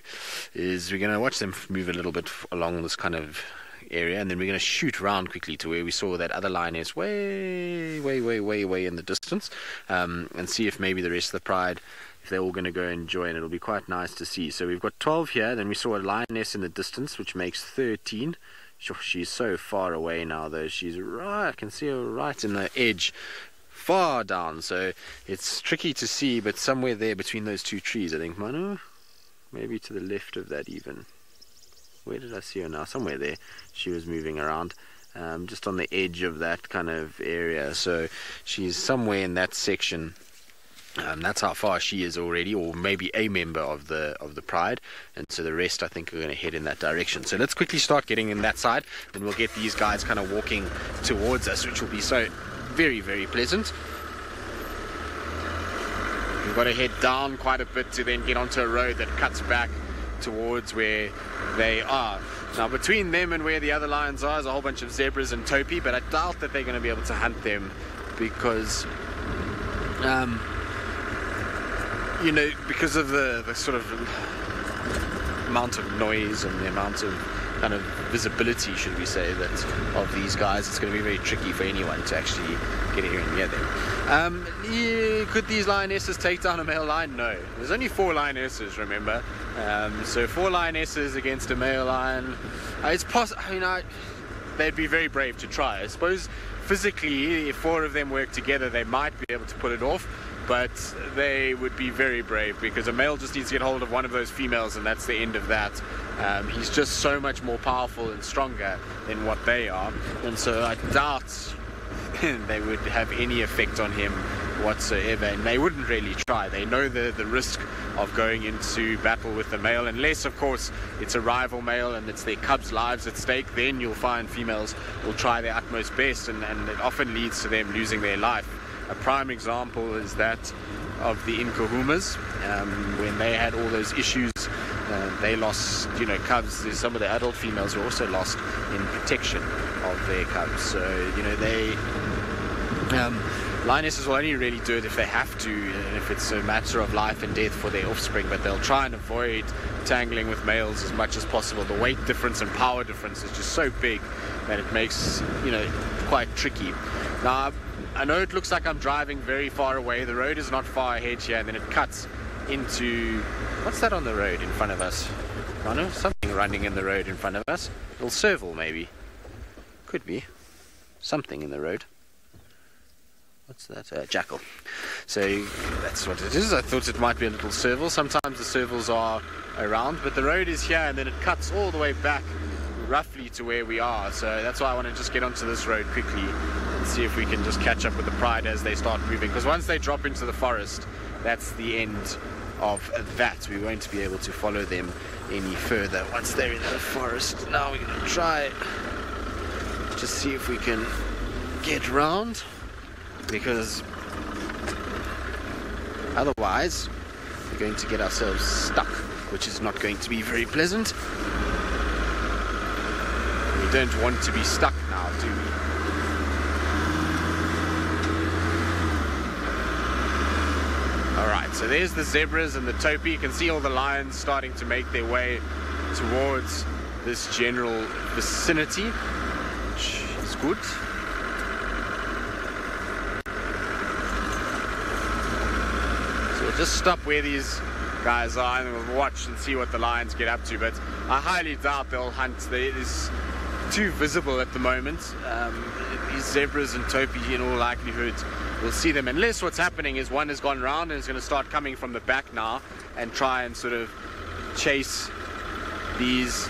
is we're going to watch them move a little bit along this kind of area, and then we're going to shoot round quickly to where we saw that other lioness way in the distance, and see if maybe the rest of the pride, if they're all going to go and join. It'll be quite nice to see. So we've got 12 here, then we saw a lioness in the distance, which makes 13. She's so far away now though. She's right, I can see her right in the edge, far down, so it's tricky to see, but somewhere there between those 2 trees, I think, Manu, maybe to the left of that even. Where did I see her now? Somewhere there she was moving around, just on the edge of that kind of area. So she's somewhere in that section That's how far she is already, or maybe a member of the pride, and so the rest I think are going to head in that direction. So let's quickly start getting in that side, then we'll get these guys kind of walking towards us, which will be so very, very pleasant. We've got to head down quite a bit to then get onto a road that cuts back towards where they are. Now between them and where the other lions are is a whole bunch of zebras and topi, but I doubt that they're going to be able to hunt them because you know, because of the sort of amount of noise and the amount of kind of visibility, should we say, that of these guys, it's going to be very tricky for anyone to actually get here near them. Could these lionesses take down a male lion? No. There's only 4 lionesses, remember. So 4 lionesses against a male lion. It's possible. I mean, they'd be very brave to try. I suppose physically, if 4 of them work together, they might be able to pull it off. But they would be very brave because a male just needs to get hold of one of those females and that's the end of that. He's just so much more powerful and stronger than what they are, and so I doubt they would have any effect on him whatsoever, and they wouldn't really try. They know the risk of going into battle with the male, unless of course it's a rival male and it's their cubs' lives at stake. Then you'll find females will try their utmost best, and it often leads to them losing their life. A prime example is that of the Nkuhumas, when they had all those issues. They lost, you know, cubs. Some of the adult females were also lost in protection of their cubs. So, you know, they lionesses will only really do it if they have to, and if it's a matter of life and death for their offspring, but they'll try and avoid tangling with males as much as possible. The weight difference and power difference is just so big that it makes, you know, quite tricky. Now, I know it looks like I'm driving very far away. The road is not far ahead here, and then it cuts into... What's that on the road in front of us? I know something running in the road in front of us. A little serval, maybe. Could be. Something in the road. What's that? Jackal. So that's what it is. I thought it might be a little serval. Sometimes the servals are around, but the road is here, and then it cuts all the way back roughly to where we are. So that's why I want to just get onto this road quickly and see if we can just catch up with the pride as they start moving, because once they drop into the forest, that's the end of that. We won't be able to follow them any further once they're in the forest. Now we're going to try just see if we can get round, because otherwise we're going to get ourselves stuck, which is not going to be very pleasant. We don't want to be stuck now, do we? Alright, so there's the zebras and the topi. You can see all the lions starting to make their way towards this general vicinity, which is good. So we'll just stop where these guys are and we'll watch and see what the lions get up to, but I highly doubt they'll hunt. It is too visible at the moment. These zebras and topi, in all likelihood, we'll see them, unless what's happening is one has gone round and is going to start coming from the back now and try and sort of chase these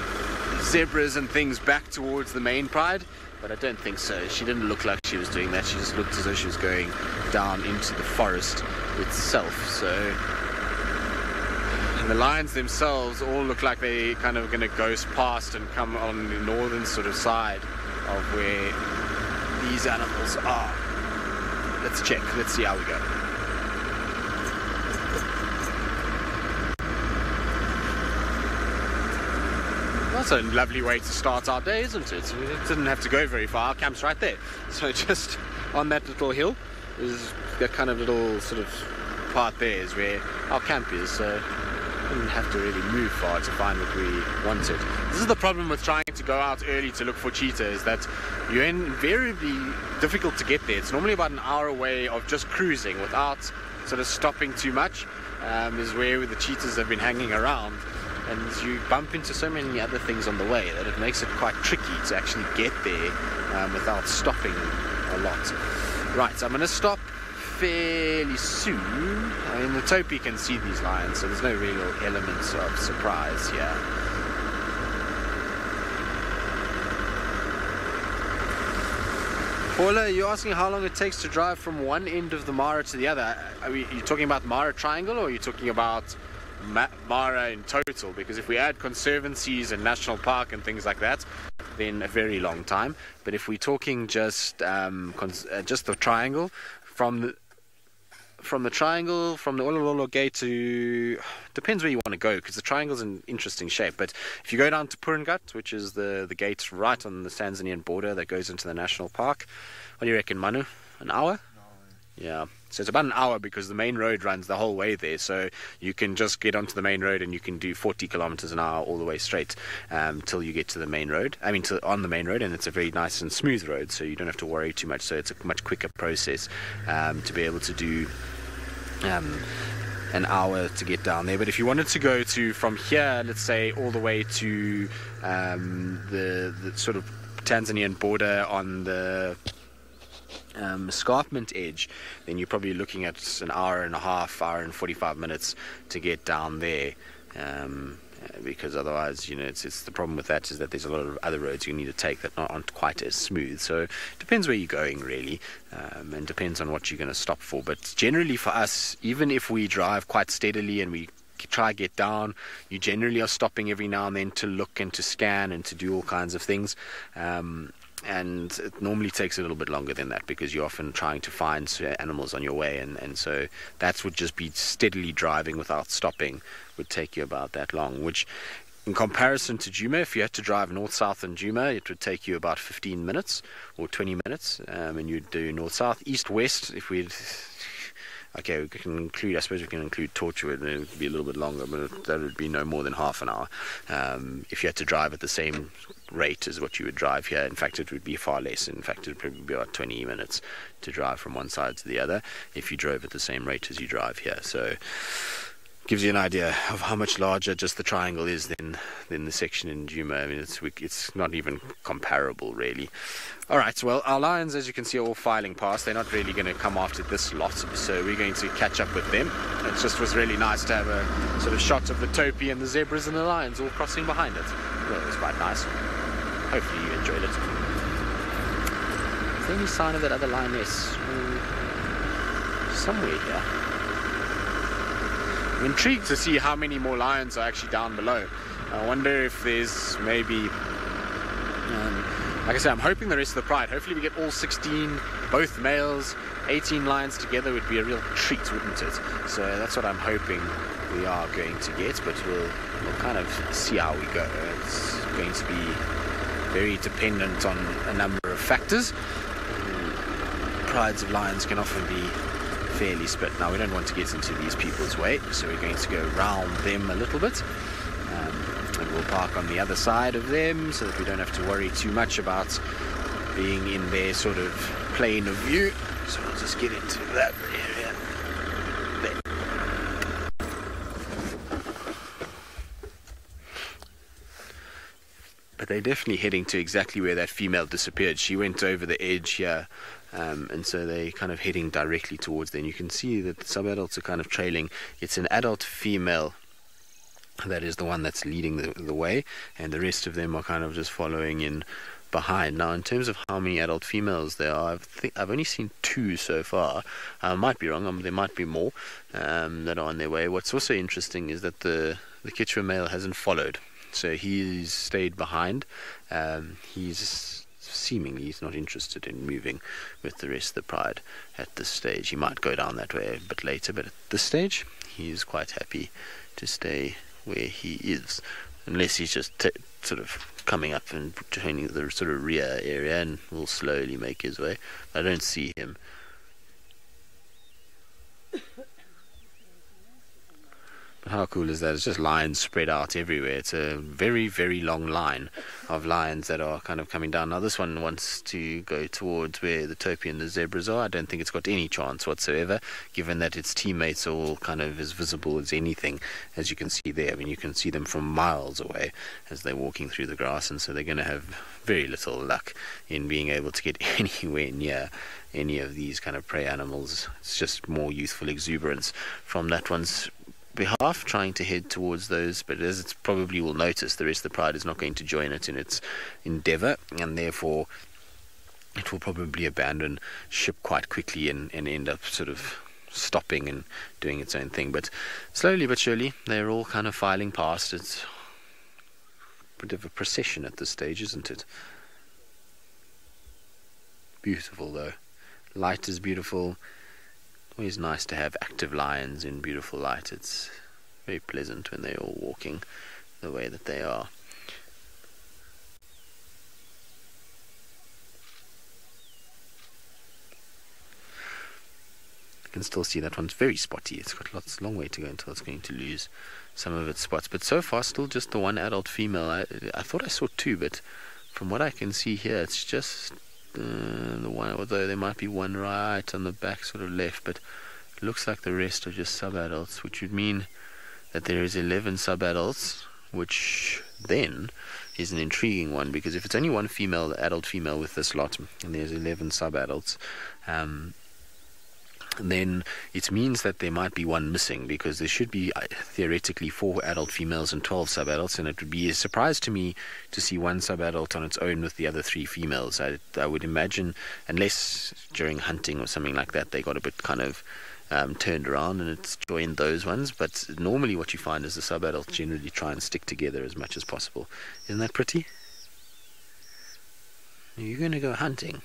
zebras and things back towards the main pride, but I don't think so. She didn't look like she was doing that. She just looked as though she was going down into the forest itself. So, and the lions themselves all look like they kind of going to ghost past and come on the northern sort of side of where these animals are. Let's check. Let's see how we go. That's a lovely way to start our day, isn't it? It didn't have to go very far. Our camp's right there. So just on that little hill is that kind of little sort of part there is where our camp is. So we didn't have to really move far to find what we wanted. This is the problem with trying to go out early to look for cheetah, is that you're invariably difficult to get there. It's normally about an hour away of just cruising without sort of stopping too much, is where the cheetahs have been hanging around, and you bump into so many other things on the way that it makes it quite tricky to actually get there without stopping a lot. Right, so I'm going to stop fairly soon. I mean, the topi can see these lions, so there's no real elements of surprise here. Paula, you're asking how long it takes to drive from one end of the Mara to the other. Are you talking about Mara Triangle, or are you talking about Mara in total? Because if we add conservancies and national park and things like that, then a very long time. But if we're talking just the triangle, from the triangle, from the Olololo gate to, depends where you want to go, because the triangle's an interesting shape. But if you go down to Puringat, which is the gate right on the Tanzanian border that goes into the national park, what do you reckon, Manu? An hour? Yeah, so it's about an hour, because the main road runs the whole way there, so you can just get onto the main road and you can do 40 kilometers an hour all the way straight till you get to the main road. On the main road, and it's a very nice and smooth road, so you don't have to worry too much. So it's a much quicker process to be able to do an hour to get down there. But if you wanted to go from here, let's say, all the way to the sort of Tanzanian border on the escarpment edge, then you're probably looking at an hour and a half, hour and 45 minutes to get down there, because otherwise, it's the problem with that is that there's a lot of other roads you need to take that aren't quite as smooth. So it depends where you're going, really, and depends on what you're going to stop for. But generally for us, even if we drive quite steadily and we try get down, you generally are stopping every now and then to look and to scan and to do all kinds of things. And it normally takes a little bit longer than that, because you're often trying to find animals on your way, and so that would just be steadily driving without stopping would take you about that long, which in comparison to Djuma, if you had to drive north-south in Djuma, it would take you about 15 minutes or 20 minutes, and you'd do north-south. East-west, if we'd... Okay, we can include, I suppose we can include Torchwood, and it would be a little bit longer, but that would be no more than half an hour. If you had to drive at the same rate as what you would drive here, in fact, it would be far less. In fact, it would probably be about 20 minutes to drive from one side to the other if you drove at the same rate as you drive here. So gives you an idea of how much larger just the triangle is than the section in Djuma. I mean, it's not even comparable, really. All right, well, our lions, as you can see, are all filing past. They're not really going to come after this lot, so we're going to catch up with them. It just was really nice to have a sort of shot of the topi and the zebras and the lions all crossing behind it. Well, it was quite nice. Hopefully you enjoyed it. Is there any sign of that other lioness? Somewhere here. I'm intrigued to see how many more lions are actually down below. I wonder if there's maybe... like I said, I'm hoping the rest of the pride. Hopefully we get all 16, both males, 18 lions together would be a real treat, wouldn't it? So that's what I'm hoping we are going to get, but we'll kind of see how we go. It's going to be very dependent on a number of factors. Prides of lions can often be fairly split. Now, we don't want to get into these people's way, so we're going to go round them a little bit. And we'll park on the other side of them so that we don't have to worry too much about being in their sort of plane of view. So we'll just get into that area there. But they're definitely heading to exactly where that female disappeared. She went over the edge here, and so they're kind of heading directly towards them. You can see that the sub-adults are kind of trailing. It's an adult female that is the one that's leading the way, and the rest of them are kind of just following in behind. Now, in terms of how many adult females there are, I've only seen 2 so far. I might be wrong. There might be more that are on their way. What's also interesting is that the Quechua male hasn't followed, so he's stayed behind. He's not interested in moving with the rest of the pride at this stage. He might go down that way a bit later, but at this stage he's quite happy to stay where he is, unless he's just sort of coming up and joining the sort of rear area and will slowly make his way. I don't see him. But how cool is that? It's just lions spread out everywhere. It's a very, very long line of lions that are kind of coming down. Now, this one wants to go towards where the topi and the zebras are. I don't think it's got any chance whatsoever, given that its teammates are all kind of as visible as anything, as you can see there. I mean, you can see them from miles away as they're walking through the grass, and so they're going to have very little luck in being able to get anywhere near any of these kind of prey animals. It's just more youthful exuberance from that one's behalf, trying to head towards those, but as it's probably will notice, the rest of the pride is not going to join it in its endeavour, and therefore it will probably abandon ship quite quickly and end up sort of stopping and doing its own thing. But slowly but surely, they're all kind of filing past. It's a bit of a procession at this stage, isn't it? Beautiful though. Light is beautiful. Always nice to have active lions in beautiful light. It's very pleasant when they're all walking the way that they are. You can still see that one's very spotty. It's got long way to go until it's going to lose some of its spots. But so far, still just the one adult female. I thought I saw two, but from what I can see here, it's just the one, although there might be one right on the back, sort of left, but it looks like the rest are just sub-adults, which would mean that there is 11 sub-adults, which then is an intriguing one, because if it's only one female, adult female with this lot, and there's 11 sub-adults, then it means that there might be one missing, because there should be theoretically 4 adult females and 12 sub-adults, and it would be a surprise to me to see one sub-adult on its own with the other 3 females. I would imagine, unless during hunting or something like that they got a bit kind of turned around and it's joined those ones, but normally what you find is the sub-adults generally try and stick together as much as possible. Isn't that pretty? Are you going to go hunting?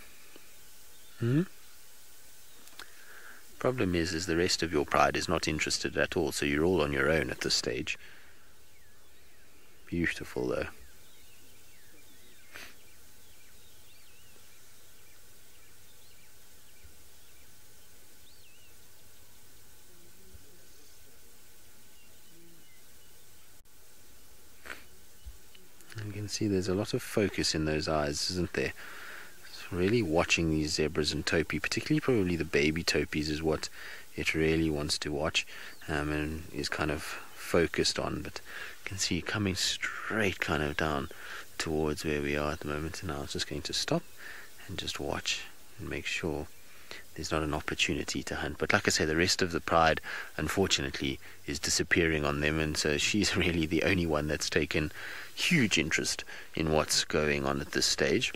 Problem is the rest of your pride is not interested at all, so you're all on your own at this stage. Beautiful though. You can see there's a lot of focus in those eyes, isn't there? Really watching these zebras and topi, particularly probably the baby topis, is what it really wants to watch, and is kind of focused on. But you can see coming straight kind of down towards where we are at the moment, and now it's just going to stop and just watch and make sure there's not an opportunity to hunt. But like I say, the rest of the pride unfortunately is disappearing on them, and so she's really the only one that's taken huge interest in what's going on at this stage,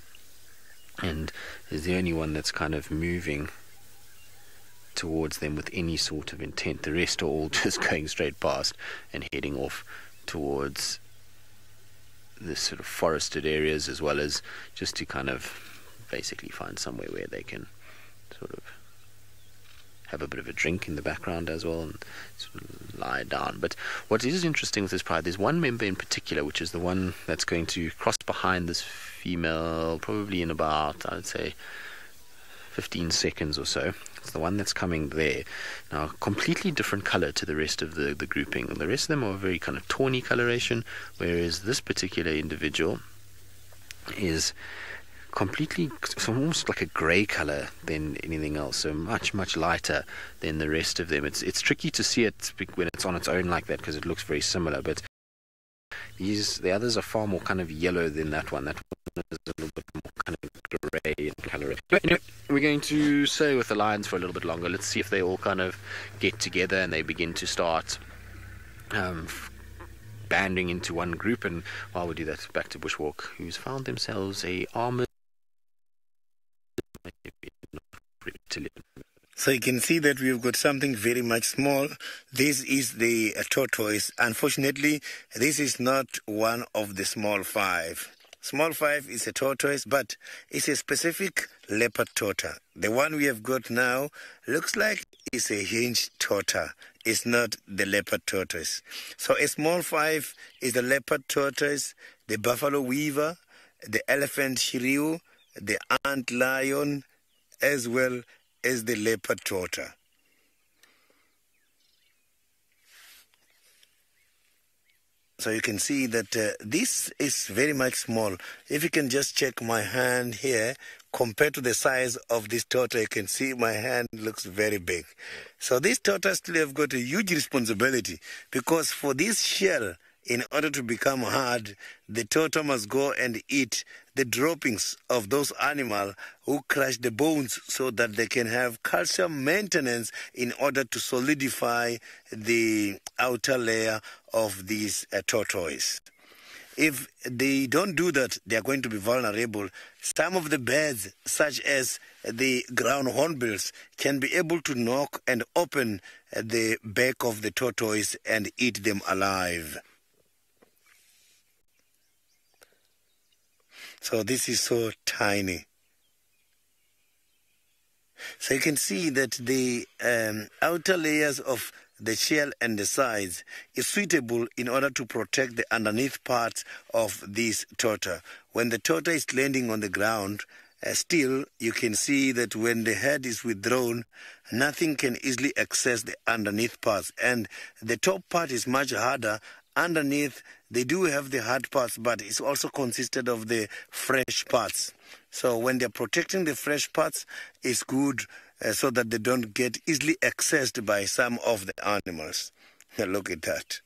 and is the only one that's kind of moving towards them with any sort of intent. The rest are all just going straight past and heading off towards this sort of forested areas, as well as just to kind of basically find somewhere where they can sort of have a bit of a drink in the background as well and sort of lie down. But what is interesting with this pride, there's one member in particular, which is the one that's going to cross behind this female probably in about, I would say, 15 seconds or so. It's the one that's coming there. Now, completely different color to the rest of the grouping. The rest of them are very kind of tawny coloration, whereas this particular individual is completely, it's almost like a grey color than anything else, so much lighter than the rest of them. It's tricky to see it when it's on its own like that, because it looks very similar, but the others are far more kind of yellow than that one. That one is a little bit more kind of grey in color. Anyway, we're going to stay with the lions for a little bit longer. Let's see if they all kind of get together and they begin to start banding into one group. And while we do that, back to Bushwalk, who's found themselves a armored reptilian. So you can see that we've got something very much small. This is the tortoise. Unfortunately, this is not one of the small 5. Small 5 is a tortoise, but it's a specific leopard tortoise. The one we have got now looks like it's a hinged tortoise. It's not the leopard tortoise. So a small 5 is the leopard tortoise, the buffalo weaver, the elephant shrew, the ant lion, as well as the leopard tortoise. So you can see that this is very much small. If you can just check my hand here, compared to the size of this tortoise, you can see my hand looks very big. So this tortoise still have got a huge responsibility, because for this shell, in order to become hard, the tortoise must go and eat the droppings of those animals who crush the bones, so that they can have calcium maintenance in order to solidify the outer layer of these tortoise. if they don't do that, they are going to be vulnerable. Some of the birds, such as the ground hornbills, can be able to knock and open the back of the tortoise and eat them alive. So this is so tiny. So you can see that the outer layers of the shell and the sides is suitable in order to protect the underneath parts of this tortoise. When the tortoise is landing on the ground, still you can see that when the head is withdrawn, nothing can easily access the underneath parts. And the top part is much harder. Underneath, they do have the hard parts, but it's also consisted of the fresh parts. So when they're protecting the fresh parts, it's good so that they don't get easily accessed by some of the animals. Now look at that.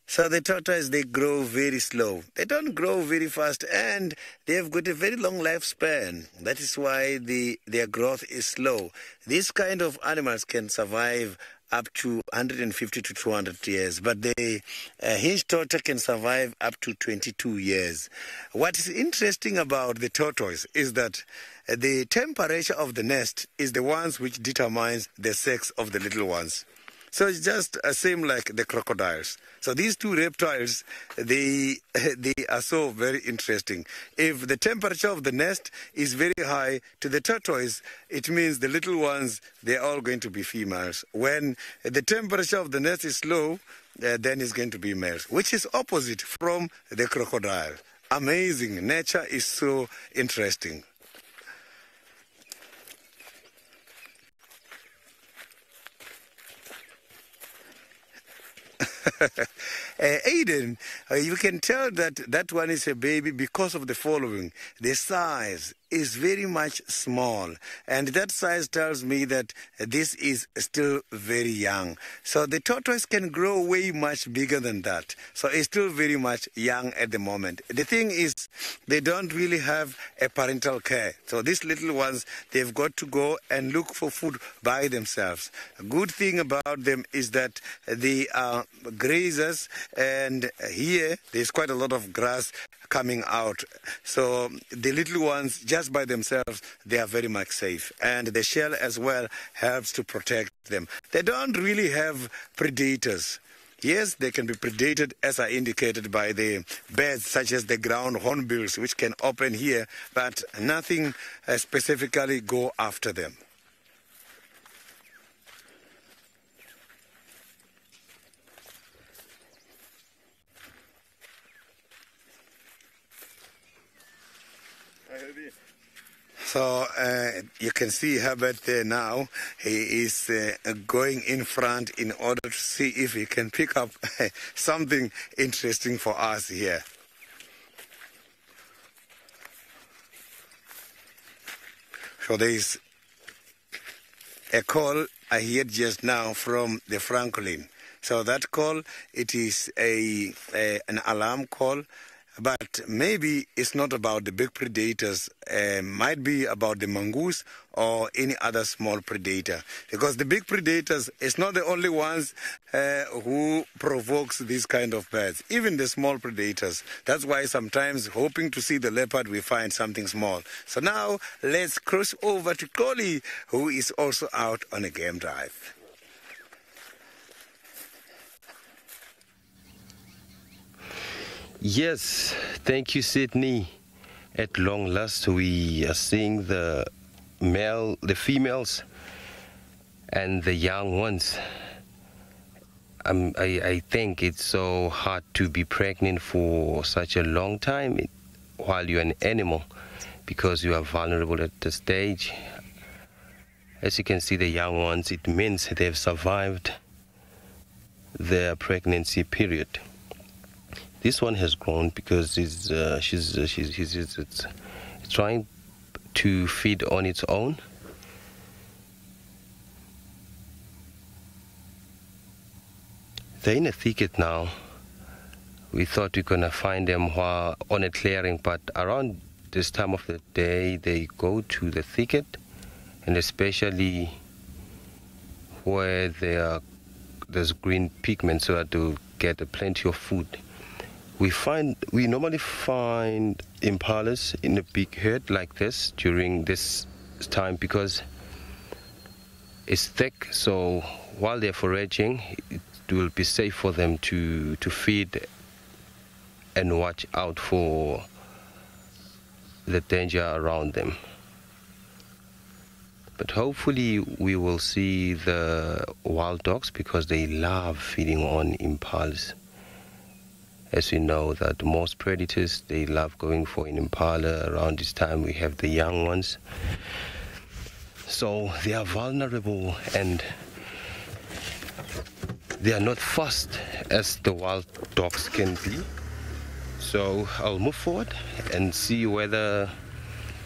So the tortoise, they grow very slow. They don't grow very fast, and they have got a very long lifespan. That is why their growth is slow. These kind of animals can survive up to 150 to 200 years, but the hinge tortoise can survive up to 22 years. What is interesting about the tortoise is that the temperature of the nest is the ones which determines the sex of the little ones. So it's just same like the crocodiles. So these two reptiles, they are so very interesting. If the temperature of the nest is very high to the tortoise, it means the little ones, they're all going to be females. When the temperature of the nest is low, then it's going to be males, which is opposite from the crocodile. Amazing. Nature is so interesting. Aiden, you can tell that that one is a baby because of the following. The size is very much small, and that size tells me that this is still very young. So the tortoise can grow way much bigger than that. So it's still very much young at the moment. The thing is, they don't really have a parental care. So these little ones, they've got to go and look for food by themselves. A good thing about them is that they are grazers, and here there's quite a lot of grass coming out. So the little ones, just by themselves, they are very much safe. And the shell as well helps to protect them. They don't really have predators. Yes, they can be predated, as I indicated, by the birds such as the ground hornbills, which can open here, but nothing specifically go after them. So you can see Herbert there now. He is going in front in order to see if he can pick up something interesting for us here. So there is a call I heard just now from the Franklin. So that call, it is an alarm call. But maybe it's not about the big predators, might be about the mongoose or any other small predator. Because the big predators is not the only ones who provokes these kind of birds, even the small predators. That's why sometimes hoping to see the leopard, we find something small. So now let's cross over to Collie, who is also out on a game drive. Yes, thank you, Sydney. At long last, we are seeing the females and the young ones. I think it's so hard to be pregnant for such a long time while you're an animal, because you are vulnerable at the stage. As you can see, the young ones, it means they've survived their pregnancy period. This one has grown because she's trying to feed on its own. They're in a thicket now. We thought we're gonna find them on a clearing, but around this time of the day they go to the thicket, and especially where there are this green pigment so that to get plenty of food. We normally find impalas in a big herd like this during this time because it's thick, so while they're foraging it will be safe for them to feed and watch out for the danger around them. But hopefully we will see the wild dogs because they love feeding on impalas. As we know that most predators, they love going for an impala. Around this time we have the young ones. So they are vulnerable and they are not fast as the wild dogs can be. So I'll move forward and see whether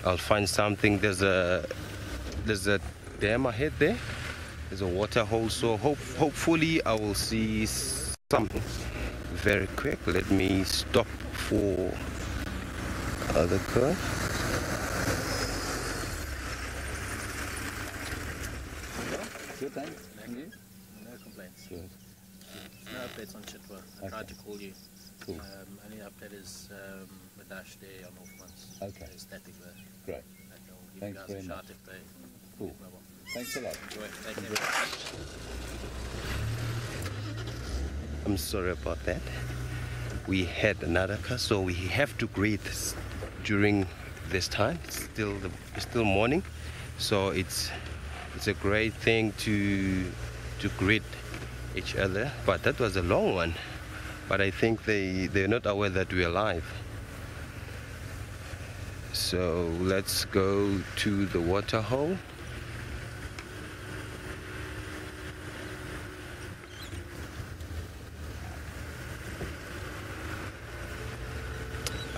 I'll find something. There's a dam ahead there. There's a water hole, so hopefully I will see something very quick. Let me stop for other car. Good, thanks. Thank you. No complaints. Good. No updates on Chitwa. I tried to call you. Cool. Only update is the dash there on off months. Okay. It's static there. Great. I'll give Thanks you guys very a shout much. if they Cool. mobile. Thanks a lot. Enjoy. Take care. I'm sorry about that. We had another car, so we have to greet during this time. It's still morning, so it's a great thing to greet each other. But that was a long one. But I think they're not aware that we're live. So let's go to the water hole.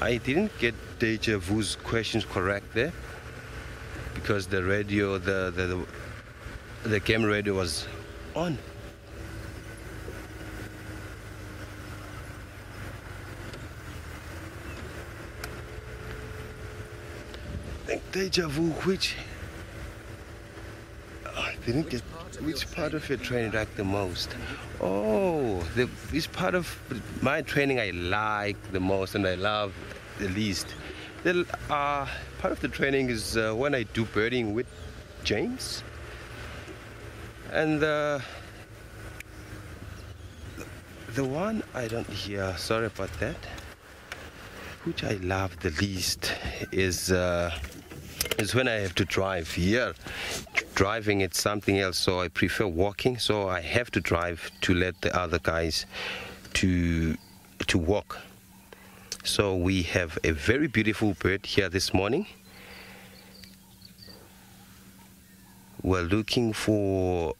I didn't get Deja Vu's questions correct there because the radio, the camera radio was on. Deja Vu, I didn't get which part of your training like the most. Oh, this part of my training I like the most and I love the least. The part of the training is when I do birding with James, and the one I don't hear. Sorry about that. Which I love the least is when I have to drive. Here, driving it's something else, so I prefer walking. So I have to drive to let the other guys to walk. So we have a very beautiful bird here this morning. We're looking for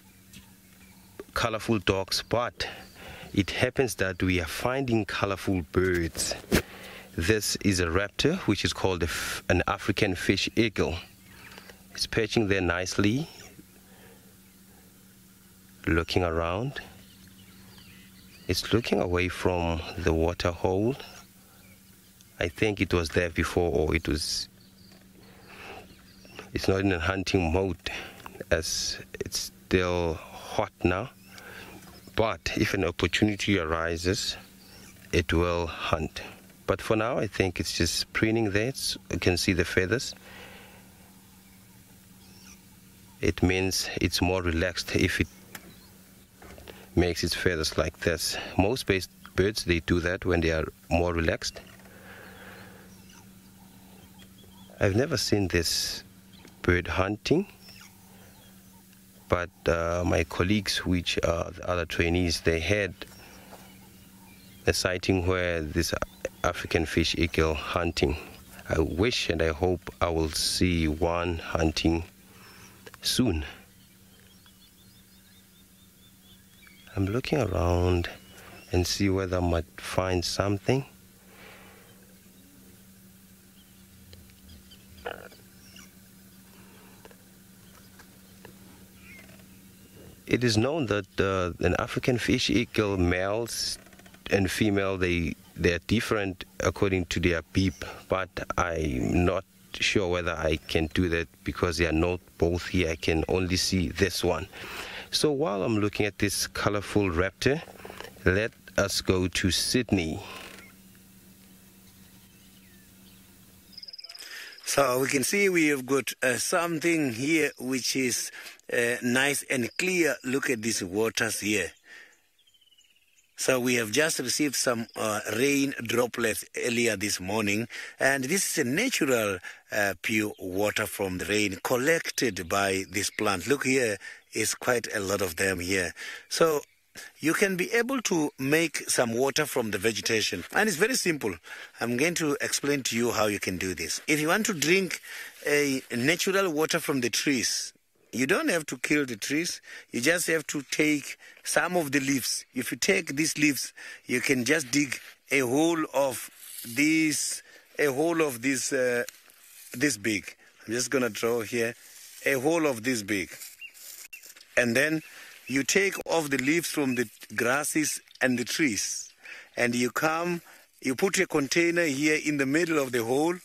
colorful dogs, but it happens that we are finding colorful birds. This is a raptor, which is called an African fish eagle. It's perching there nicely, looking around. It's looking away from the water hole. I think it was there before, or it's not in a hunting mode as it's still hot now. But if an opportunity arises, it will hunt. But for now, I think it's just preening there. You can see the feathers. It means it's more relaxed if it makes its feathers like this. Most birds, they do that when they are more relaxed. I've never seen this bird hunting, but my colleagues, which are the other trainees, they had a sighting where this African fish eagle hunting. I wish and I hope I will see one hunting soon. I'm looking around and see whether I might find something. It is known that an African fish eagle, males and female, they are different according to their beep, but I'm not sure whether I can do that because they are not both here. I can only see this one. So while I'm looking at this colorful raptor, let us go to Sydney. So we can see we have got something here which is nice and clear. Look at these waters here. So we have just received some rain droplets earlier this morning, and this is a natural pure water from the rain collected by this plant. Look, here is quite a lot of them here. So you can be able to make some water from the vegetation, and it's very simple. I'm going to explain to you how you can do this. If you want to drink a natural water from the trees, you don't have to kill the trees. You just have to take some of the leaves. If you take these leaves, you can just dig a hole of this big. I'm just going to draw here a hole of this big. And then you take off the leaves from the grasses and the trees. And you put a container here in the middle of the hole.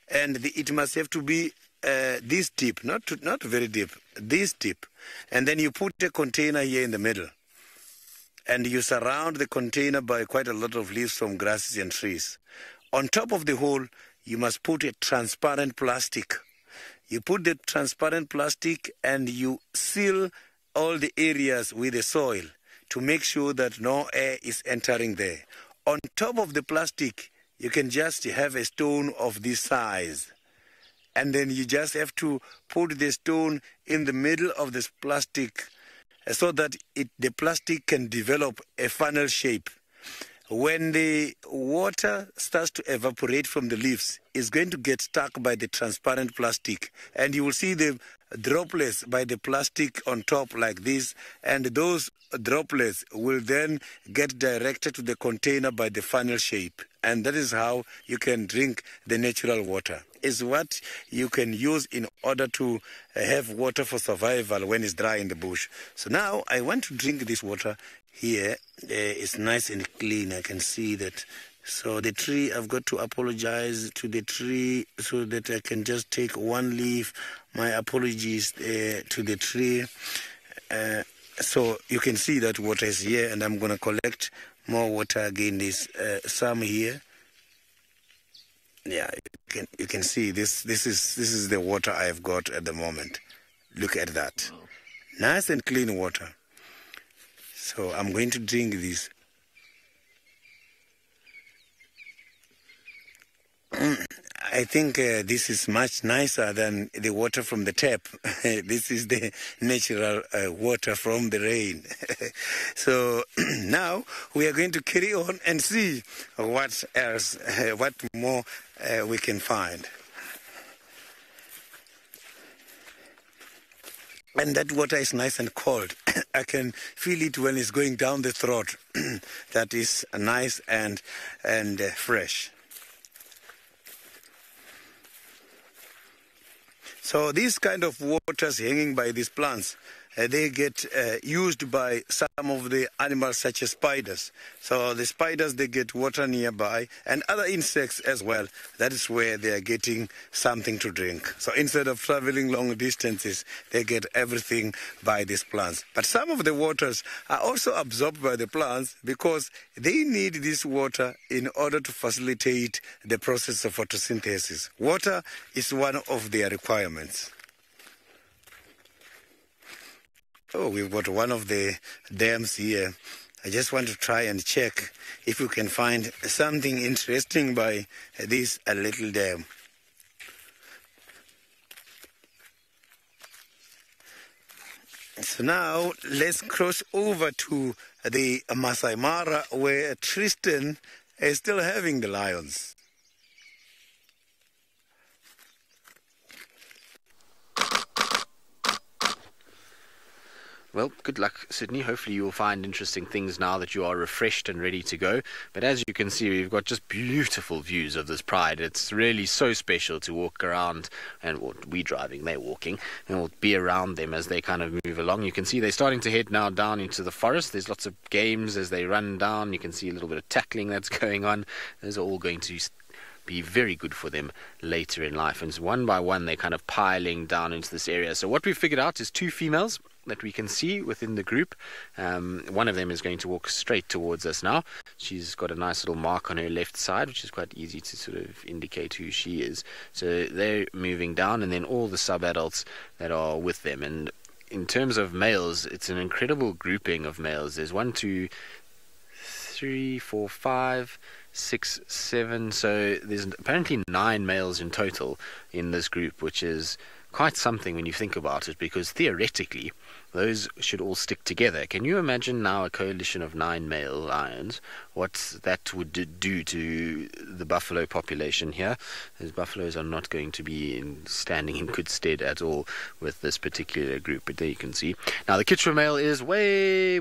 And it must have to be this deep, not very deep, this deep. And then you put a container here in the middle. And you surround the container by quite a lot of leaves from grasses and trees. On top of the hole, you must put a transparent plastic. You put the transparent plastic and you seal all the areas with the soil to make sure that no air is entering there. On top of the plastic, you can just have a stone of this size. And then you just have to put the stone in the middle of this plastic so that the plastic can develop a funnel shape. When the water starts to evaporate from the leaves, it's going to get stuck by the transparent plastic. And you will see the droplets by the plastic on top like this. And those droplets will then get directed to the container by the funnel shape. And that is how you can drink the natural water. It's what you can use in order to have water for survival when it's dry in the bush. So now I want to drink this water here. It's nice and clean. I can see that. So the tree, I've got to apologize to the tree so that I can just take one leaf. My apologies to the tree. So you can see that water is here, and I'm going to collect more water again. There's some here. Yeah, you can see this is the water I've got at the moment. Look at that. Nice and clean water. So I'm going to drink this. I think this is much nicer than the water from the tap. This is the natural water from the rain. So now we are going to carry on and see what else, what more we can find. And that water is nice and cold. I can feel it when it's going down the throat. That is nice and fresh. So these kind of waters hanging by these plants, they get used by some of the animals such as spiders. So the spiders, they get water nearby, and other insects as well. That is where they are getting something to drink. So instead of traveling long distances, they get everything by these plants. But some of the waters are also absorbed by the plants because they need this water in order to facilitate the process of photosynthesis. Water is one of their requirements. Oh, we've got one of the dams here. I just want to try and check if we can find something interesting by this little dam. So now let's cross over to the Masai Mara where Tristan is still having the lions. Well, good luck, Sydney. Hopefully you will find interesting things now that you are refreshed and ready to go. But as you can see, we've got just beautiful views of this pride. It's really so special to walk around, and we're driving, they're walking, and we'll be around them as they kind of move along. You can see they're starting to head now down into the forest. There's lots of games as they run down. You can see a little bit of tackling that's going on. Those are all going to be very good for them later in life. And one by one, they're kind of piling down into this area. So what we've figured out is 2 females that we can see within the group. One of them is going to walk straight towards us now. She's got a nice little mark on her left side, which is quite easy to sort of indicate who she is. So they're moving down, and then all the sub-adults that are with them. And in terms of males, it's an incredible grouping of males. There's 1, 2, 3, 4, 5, 6, 7. So there's apparently 9 males in total in this group, which is quite something when you think about it, because theoretically those should all stick together. Can you imagine now a coalition of 9 male lions, what that would do to the buffalo population here? Those buffaloes are not going to be standing in good stead at all with this particular group. But there you can see. Now the Kichwa male is way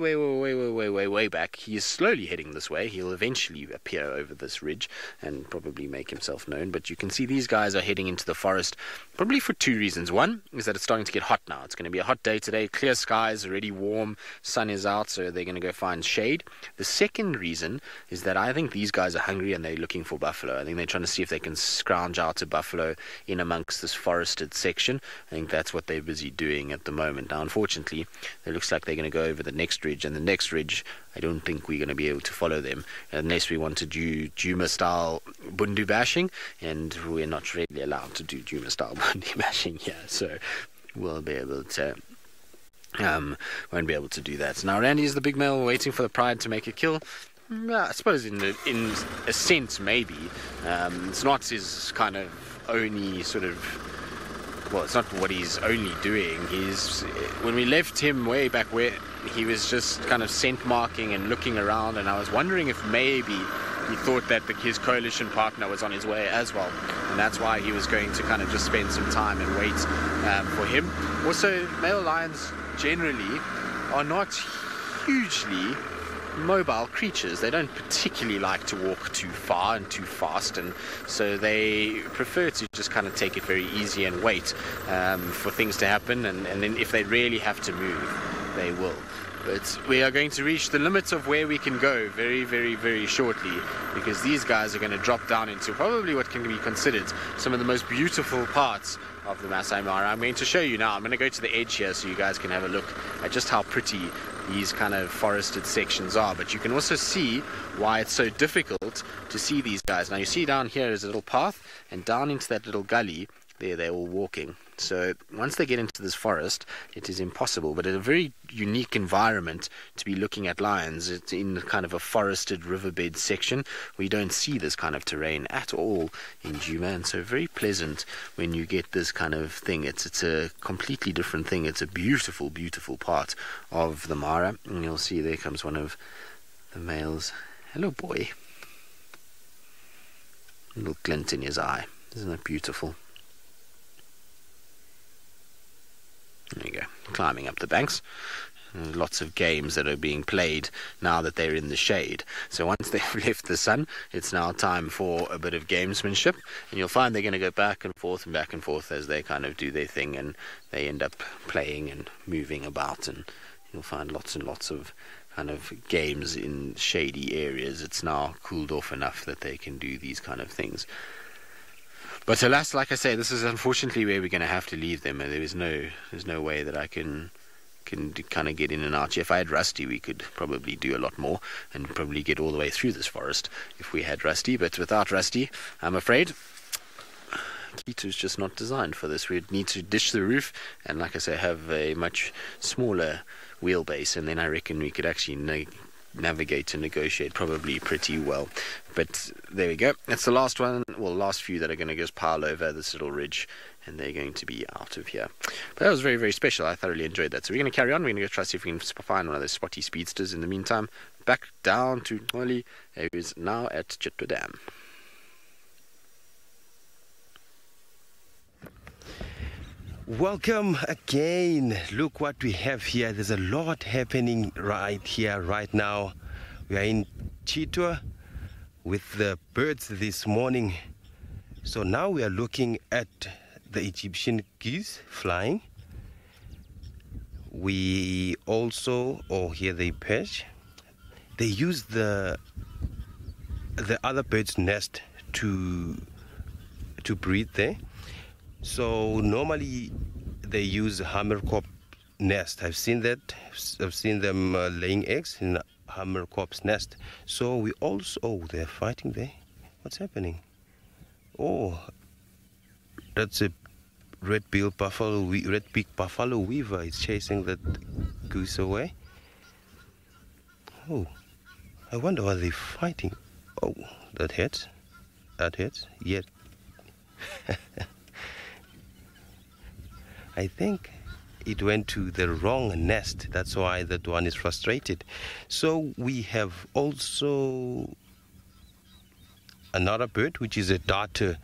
back. He is slowly heading this way. He'll eventually appear over this ridge and probably make himself known. But you can see these guys are heading into the forest probably for 2 reasons. One is that it's starting to get hot now. It's going to be a hot day today. Clear skies, already warm, sun is out, so they're going to go find shade. The second reason is that I think these guys are hungry and they're looking for buffalo. I think they're trying to see if they can scrounge out a buffalo in amongst this forested section. I think that's what they're busy doing at the moment. Now, unfortunately, it looks like they're going to go over the next ridge, and the next ridge, I don't think we're going to be able to follow them unless we want to do Djuma-style bundu bashing, and we're not really allowed to do Djuma-style bundu bashing here, so we'll be able to won't be able to do that. Now Randy is the big male waiting for the pride to make a kill. I suppose in a sense maybe. It's not his kind of only sort of, well, it's not what he's only doing. When we left him way back where he was just kind of scent marking and looking around, and I was wondering if maybe he thought that his coalition partner was on his way as well, and that's why he was going to kind of just spend some time and wait for him. Also, male lions generally are not hugely mobile creatures. They don't particularly like to walk too far and too fast, and so they prefer to just kind of take it very easy and wait for things to happen, and then if they really have to move, they will. But we are going to reach the limits of where we can go very, very, very shortly, because these guys are going to drop down into probably what can be considered some of the most beautiful parts of the Masai Mara. I'm going to show you now. I'm going to go to the edge here so you guys can have a look at just how pretty these kind of forested sections are. But you can also see why it's so difficult to see these guys. Now you see down here is a little path, and down into that little gully there they're all walking. So once they get into this forest, it is impossible, but it's a very unique environment to be looking at lions. It's in kind of a forested riverbed section. We don't see this kind of terrain at all in Djuma, and so very pleasant when you get this kind of thing. It's a completely different thing. It's a beautiful, beautiful part of the Mara, and you'll see there comes one of the males. Hello, boy. A little glint in his eye. Isn't that beautiful? There you go, climbing up the banks. Lots of games that are being played now that they're in the shade. So once they've left the sun, it's now time for a bit of gamesmanship, and you'll find they're going to go back and forth as they kind of do their thing, and they end up playing and moving about, and you'll find lots and lots of kind of games in shady areas. It's now cooled off enough that they can do these kind of things. But alas, like I say, this is unfortunately where we're going to have to leave them. There's no way that I can kind of get in and out. If I had Rusty, we could probably do a lot more and probably get all the way through this forest if we had Rusty. But without Rusty, I'm afraid Kitu's just not designed for this. We'd need to ditch the roof and, like I say, have a much smaller wheelbase, and then I reckon we could actually navigate and negotiate probably pretty well. But there we go. That's the last one, well, last few that are going to just pile over this little ridge, and they're going to be out of here. But that was very, very special. I thoroughly enjoyed that. So we're going to carry on. We're going to go try to see if we can find one of those spotty speedsters. In the meantime, back down to Oli, who is now at Chitwa Dam. Welcome again. Look what we have here. There's a lot happening right here, right now. We are in Chitwa with the birds this morning. So now we are looking at the Egyptian geese flying. We also, here they perch. They use the other bird's nest to to breed there. So normally they use a hammerkop nest. I've seen that. I've seen them laying eggs in a hammerkop's nest. So we also, oh, they're fighting there. What's happening? Oh, that's a red-beaked buffalo weaver. It's chasing that goose away. Oh, I wonder why they're fighting. Oh, that hits. That hits. Yet, I think it went to the wrong nest. That's why that one is frustrated. So we have also another bird, which is a darter.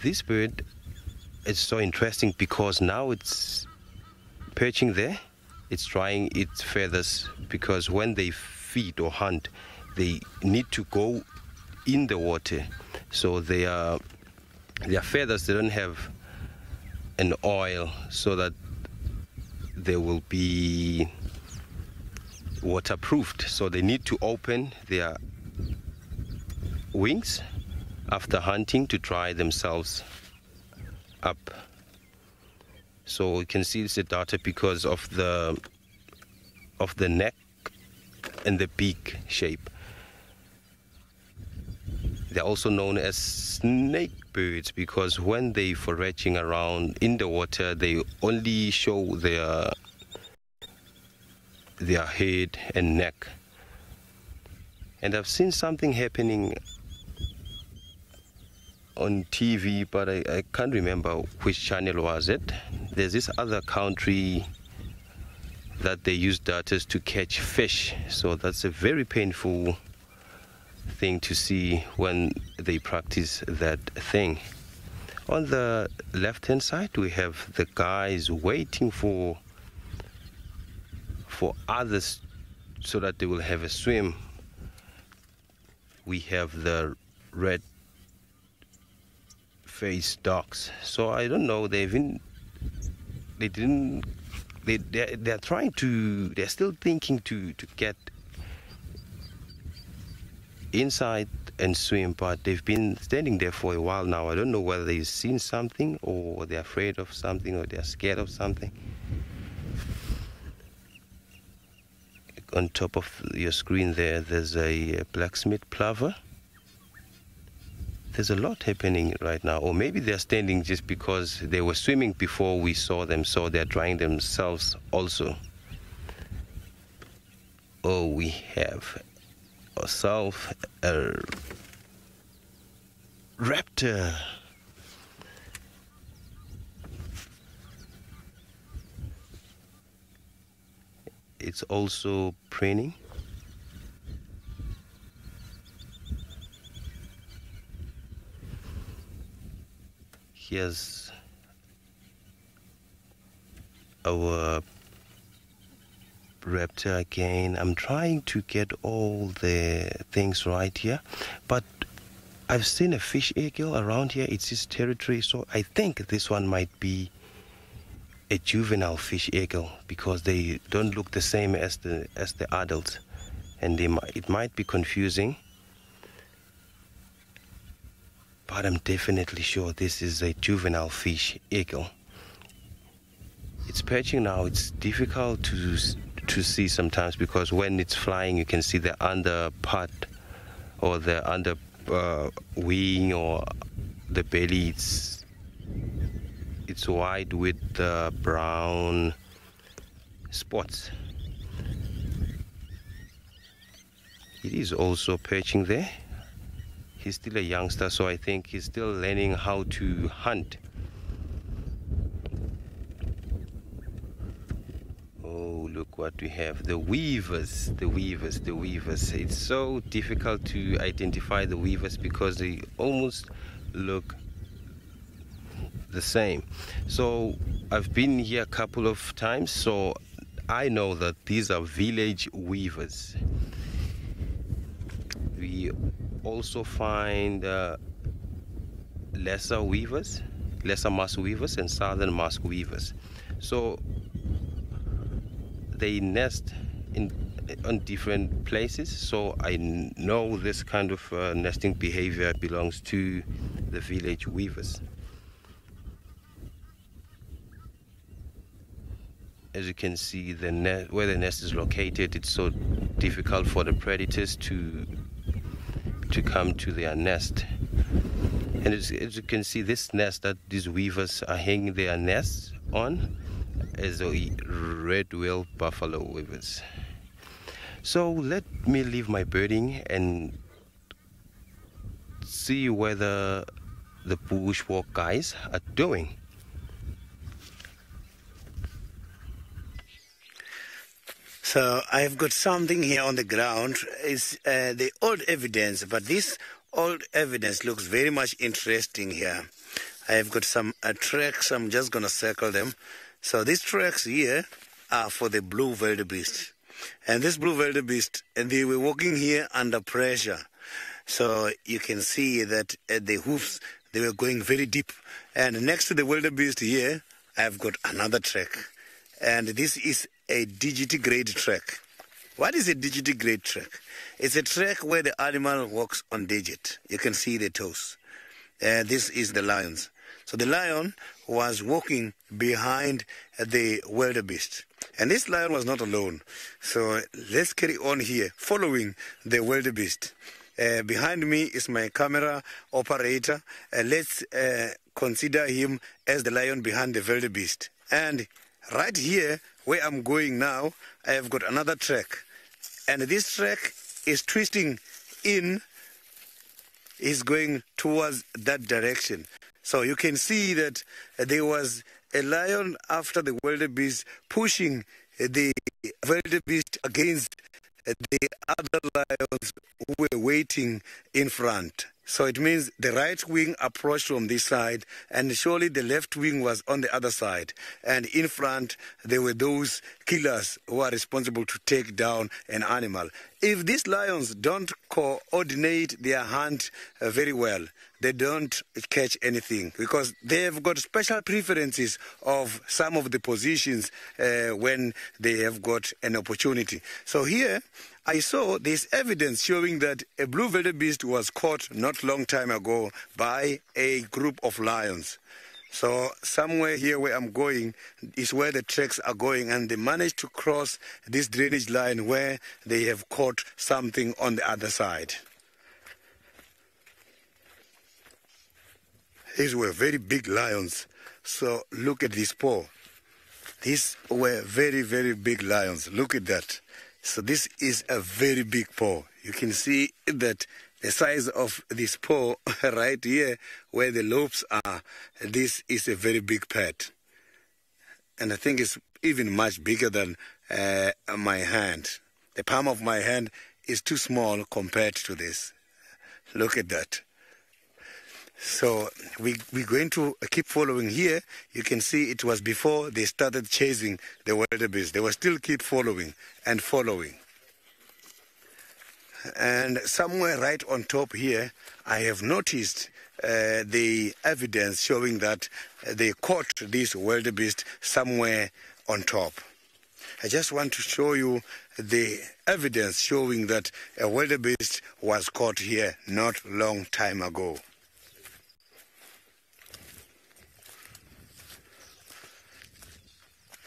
This bird is so interesting because now it's perching there. It's trying its feathers because when they feed or hunt, they need to go in the water. So their feathers, they don't have an oil so that they will be waterproofed. So they need to open their wings after hunting to dry themselves up. So you can see it's a darter because of the neck and the beak shape. They're also known as snake birds because when they're foraging around in the water, they only show their head and neck. And I've seen something happening on TV, but I can't remember which channel was it. There's this other country that they use darters to catch fish. So that's a very painful thing to see when they practice that thing. On the left hand side we have the guys waiting for others so that they will have a swim. We have the red faced ducks. So I don't know, they're still thinking to get inside and swim, but they've been standing there for a while now. I don't know whether they've seen something or they're afraid of something or they're scared of something. On top of your screen there's a blacksmith plover. There's a lot happening right now, or maybe they're standing just because they were swimming before we saw them, so they're drying themselves also. Oh, we have ourselves a raptor. It's also preening. Here's our raptor again. I'm trying to get all the things right here, but I've seen a fish eagle around here. It's his territory, so I think this one might be a juvenile fish eagle because they don't look the same as the adults, and it might be confusing, but I'm definitely sure this is a juvenile fish eagle. It's perching now. It's difficult to see sometimes because when it's flying you can see the under part or the under wing or the belly. It's white with brown spots. It is also perching there. He's still a youngster, so I think he's still learning how to hunt. Oh, look what we have. The weavers. It's so difficult to identify the weavers because they almost look the same. So I've been here a couple of times, so I know that these are village weavers. We also find lesser mask weavers and southern mask weavers. So they nest on different places, so I know this kind of nesting behavior belongs to the village weavers. As you can see, where the nest is located, it's so difficult for the predators to come to their nest. And as you can see, this nest that these weavers are hanging their nests on is the red-wheel buffalo weavers. So let me leave my birding and see whether the bushwalk guys are doing. So I've got something here on the ground. It's the old evidence, but this old evidence looks very much interesting here. I've got some tracks. I'm just going to circle them. So these tracks here are for the blue wildebeest. And this blue wildebeest, they were walking here under pressure. So you can see that the hoofs, they were going very deep. And next to the wildebeest here, I've got another track. And this is a digitigrade track. What is a digitigrade track? It's a track where the animal walks on digit. You can see the toes. This is the lions. So the lion was walking behind the wildebeest. And this lion was not alone. So let's carry on here, following the wildebeest. Behind me is my camera operator. Let's consider him as the lion behind the wildebeest. And right here, where I'm going now, I have got another track. And this track is twisting in, is going towards that direction. So you can see that there was a lion after the wildebeest pushing the wildebeest against the other lions who were waiting in front. So it means the right wing approached from this side, and surely the left wing was on the other side. And in front, there were those killers who are responsible to take down an animal. If these lions don't coordinate their hunt very well, they don't catch anything, because they have got special preferences of some of the positions when they have got an opportunity. So here, I saw this evidence showing that a blue wildebeest was caught not long time ago by a group of lions. So somewhere here where I'm going is where the tracks are going, and they managed to cross this drainage line where they have caught something on the other side. These were very big lions. So look at this paw. These were very, very big lions. Look at that. So this is a very big paw. You can see that the size of this paw right here where the lobes are, this is a very big pet. And I think it's even much bigger than my hand. The palm of my hand is too small compared to this. Look at that. So we're going to keep following here. You can see it was before they started chasing the wildebeest. They will still keep following and following. And somewhere right on top here, I have noticed the evidence showing that they caught this wildebeest somewhere on top. I just want to show you the evidence showing that a wildebeest was caught here not long time ago.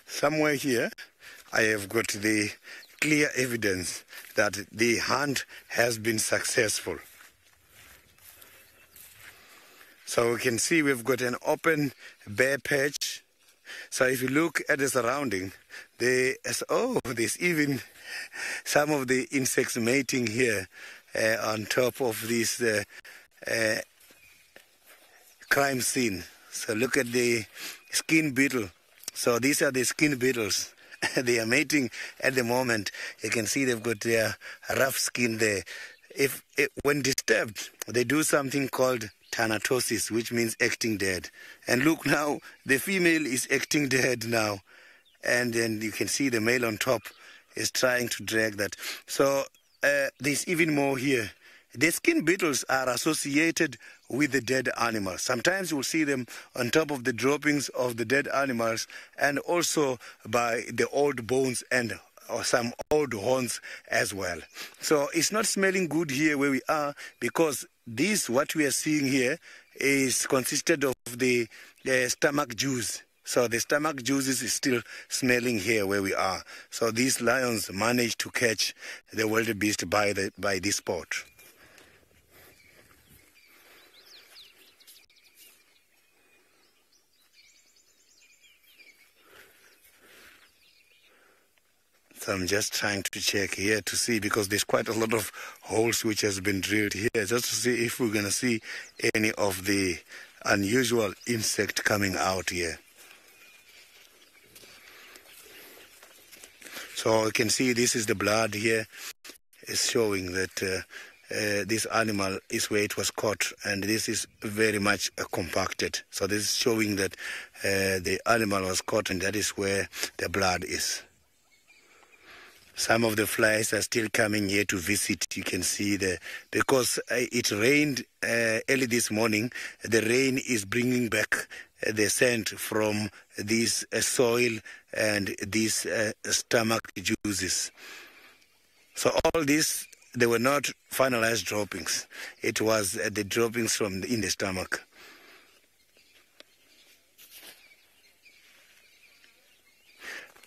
Somewhere here, I have got the clear evidence that the hunt has been successful. So we can see we've got an open bare patch. So if you look at the surrounding, there's even some of the insects mating here on top of this crime scene. So look at the skin beetle. So these are the skin beetles. They are mating at the moment. You can see they've got their rough skin there. When disturbed, they do something called thanatosis, which means acting dead. And look now, the female is acting dead now. And then you can see the male on top is trying to drag that. So there's even more here. The skin beetles are associated with the dead animals. Sometimes you'll see them on top of the droppings of the dead animals, and also by the old bones and or some old horns as well. So it's not smelling good here where we are, because this, what we are seeing here, is consisted of the stomach juice. So the stomach juices is still smelling here where we are. So these lions managed to catch the wildebeest by this spot. So I'm just trying to check here to see, because there's quite a lot of holes which has been drilled here, just to see if we're going to see any of the unusual insect coming out here. So you can see this is the blood here. It's showing that this animal is where it was caught, and this is very much compacted. So this is showing that the animal was caught, and that is where the blood is. Some of the flies are still coming here to visit. You can see because it rained early this morning, the rain is bringing back the scent from this soil and these stomach juices. So all this, they were not finalized droppings. It was the droppings from in the stomach.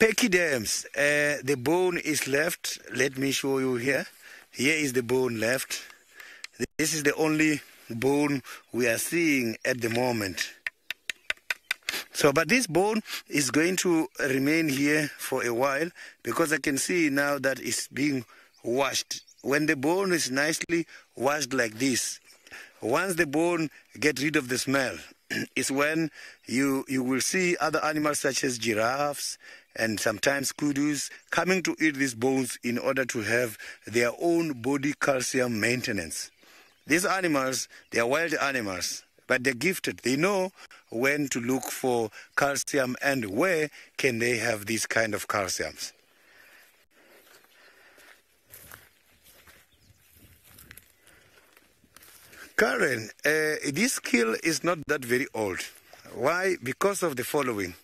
Pachyderms, the bone is left. Let me show you here. Here is the bone left. This is the only bone we are seeing at the moment. So, but this bone is going to remain here for a while, because I can see now that it's being washed. When the bone is nicely washed like this, once the bone gets rid of the smell, is when you will see other animals such as giraffes and sometimes kudus coming to eat these bones in order to have their own body calcium maintenance. These animals, they are wild animals, but they're gifted. They know when to look for calcium and where can they have these kind of calciums. Karen, this kill is not that very old. Why? Because of the following.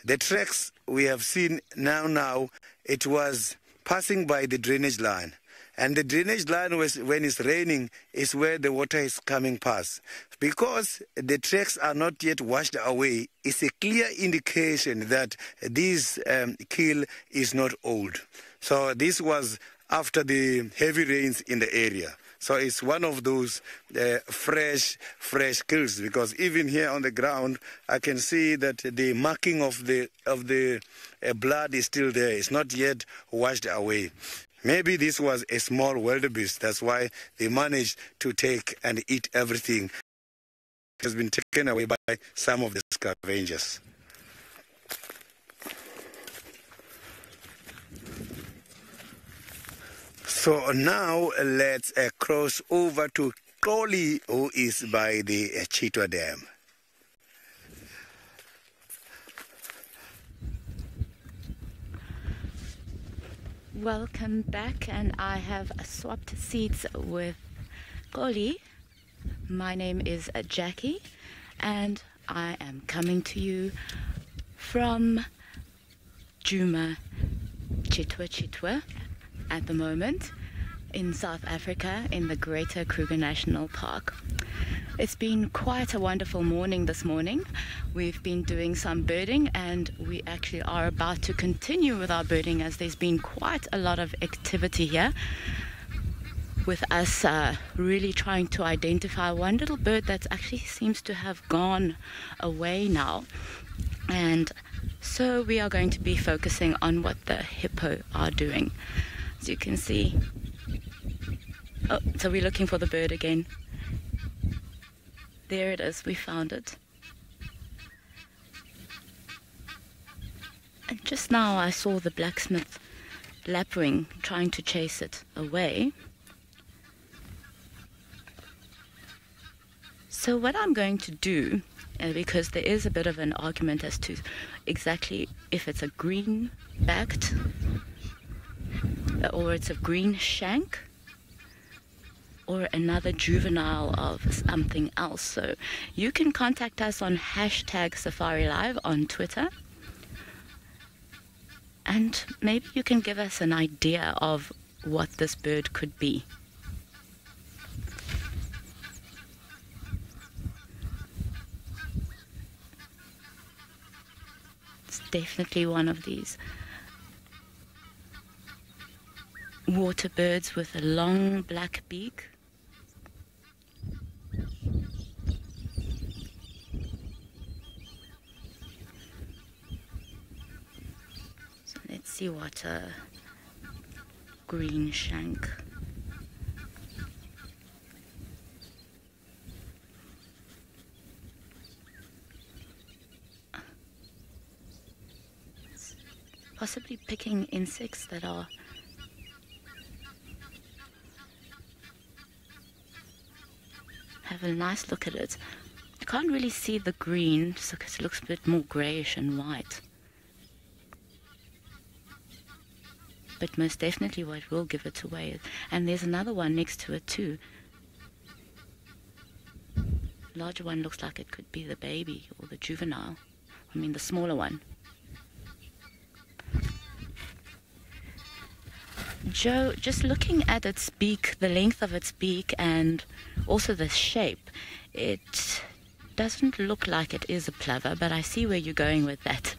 The tracks we have seen now, it was passing by the drainage line. And the drainage line, was, when it's raining, is where the water is coming past. Because the tracks are not yet washed away, it's a clear indication that this kill is not old. So this was after the heavy rains in the area. So it's one of those fresh kills, because even here on the ground, I can see that the marking of the blood is still there. It's not yet washed away. Maybe this was a small wildebeest. That's why they managed to take and eat everything. It has been taken away by some of the scavengers. So now let's cross over to Koli, who is by the Chitwa Dam. Welcome back, and I have swapped seats with Koli. My name is Jackie, and I am coming to you from Djuma, Chitwa at the moment in South Africa, in the Greater Kruger National Park. It's been quite a wonderful morning this morning. We've been doing some birding, and we actually are about to continue with our birding, as there's been quite a lot of activity here with us really trying to identify one little bird that actually seems to have gone away now. And so we are going to be focusing on what the hippo are doing. As you can see, oh, so we're looking for the bird again. There it is, we found it. And just now I saw the blacksmith lapwing trying to chase it away. So what I'm going to do, because there is a bit of an argument as to exactly if it's a green-backed or it's a green shank or another juvenile of something else. So you can contact us on #SafariLive on Twitter. And maybe you can give us an idea of what this bird could be. It's definitely one of these water birds with a long black beak. So let's see what a green shank. Possibly picking insects that are have a nice look at it. You can't really see the green because it looks a bit more greyish and white. But most definitely what will give it away. And there's another one next to it too. The larger one looks like it could be the baby or the juvenile. I mean the smaller one. Joe, just looking at its beak, the length of its beak and also the shape, it doesn't look like it is a plover, but I see where you're going with that.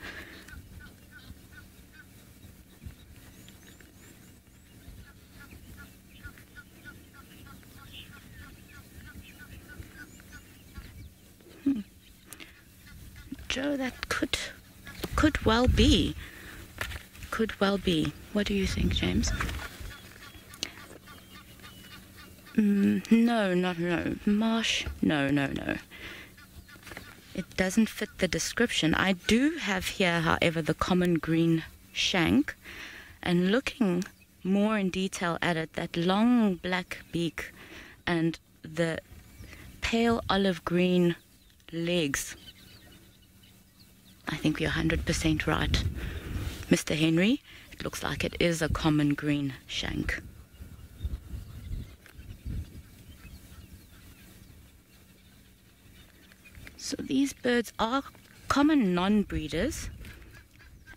Joe, that could well be. Could well be. What do you think, James? No. Marsh, no. It doesn't fit the description. I do have here, however, the common green shank. And looking more in detail at it, that long black beak and the pale olive green legs. I think you're 100% right. Mr. Henry, it looks like it is a common green shank. So these birds are common non-breeders,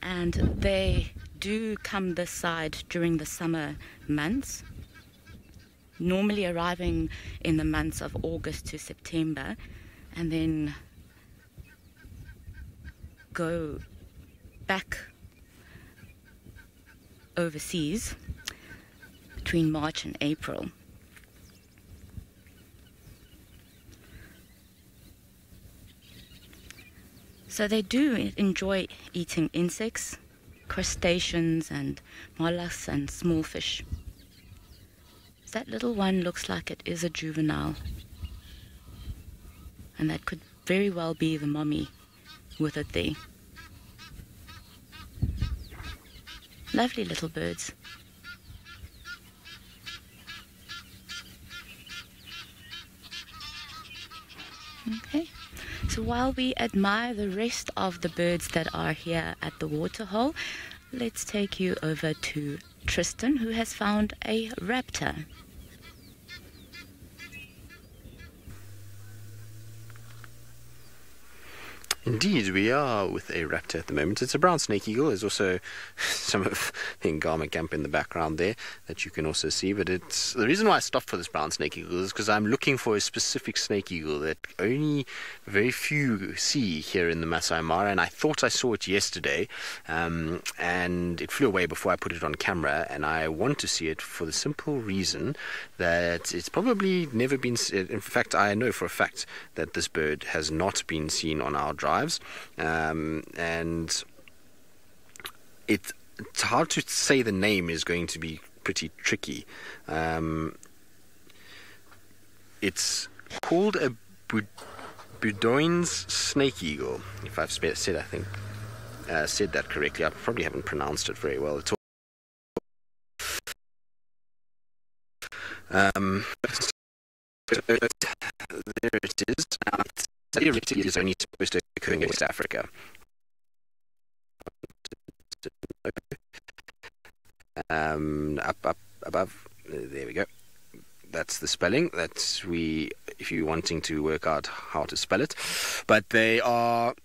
and they do come this side during the summer months, normally arriving in the months of August to September, and then go back overseas between March and April. So they do enjoy eating insects, crustaceans and mollusks and small fish. That little one looks like it is a juvenile, and that could very well be the mommy with it there. Lovely little birds. Okay, so while we admire the rest of the birds that are here at the waterhole, let's take you over to Tristan, who has found a raptor. Indeed, we are with a raptor at the moment. It's a brown snake eagle. There's also some of the Ngama camp in the background there that you can also see. But it's the reason why I stopped for this brown snake eagle is because I'm looking for a specific snake eagle that only very few see here in the Masai Mara. And I thought I saw it yesterday, and it flew away before I put it on camera. And I want to see it for the simple reason that it's probably never been. In fact, I know for a fact that this bird has not been seen on our drive. And it's hard to say. The name is going to be pretty tricky. It's called a Bedoin's snake eagle. If I've said that correctly, I probably haven't pronounced it very well at all. There it is. Theoretically, it is only supposed to occur in West Africa. Up above. There we go. That's the spelling. That's if you're wanting to work out how to spell it. But they are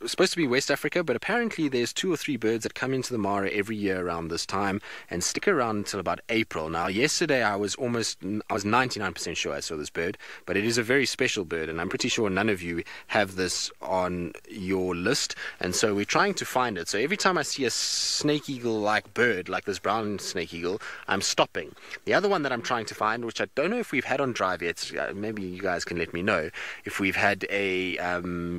supposed to be West Africa, but apparently there's 2 or 3 birds that come into the Mara every year around this time and stick around until about April. Now, yesterday I was 99% sure I saw this bird, but it is a very special bird, and I'm pretty sure none of you have this on your list, and so we're trying to find it. So every time I see a snake eagle-like bird, like this brown snake eagle, I'm stopping. The other one that I'm trying to find, which I don't know if we've had on drive yet, maybe you guys can let me know if we've had a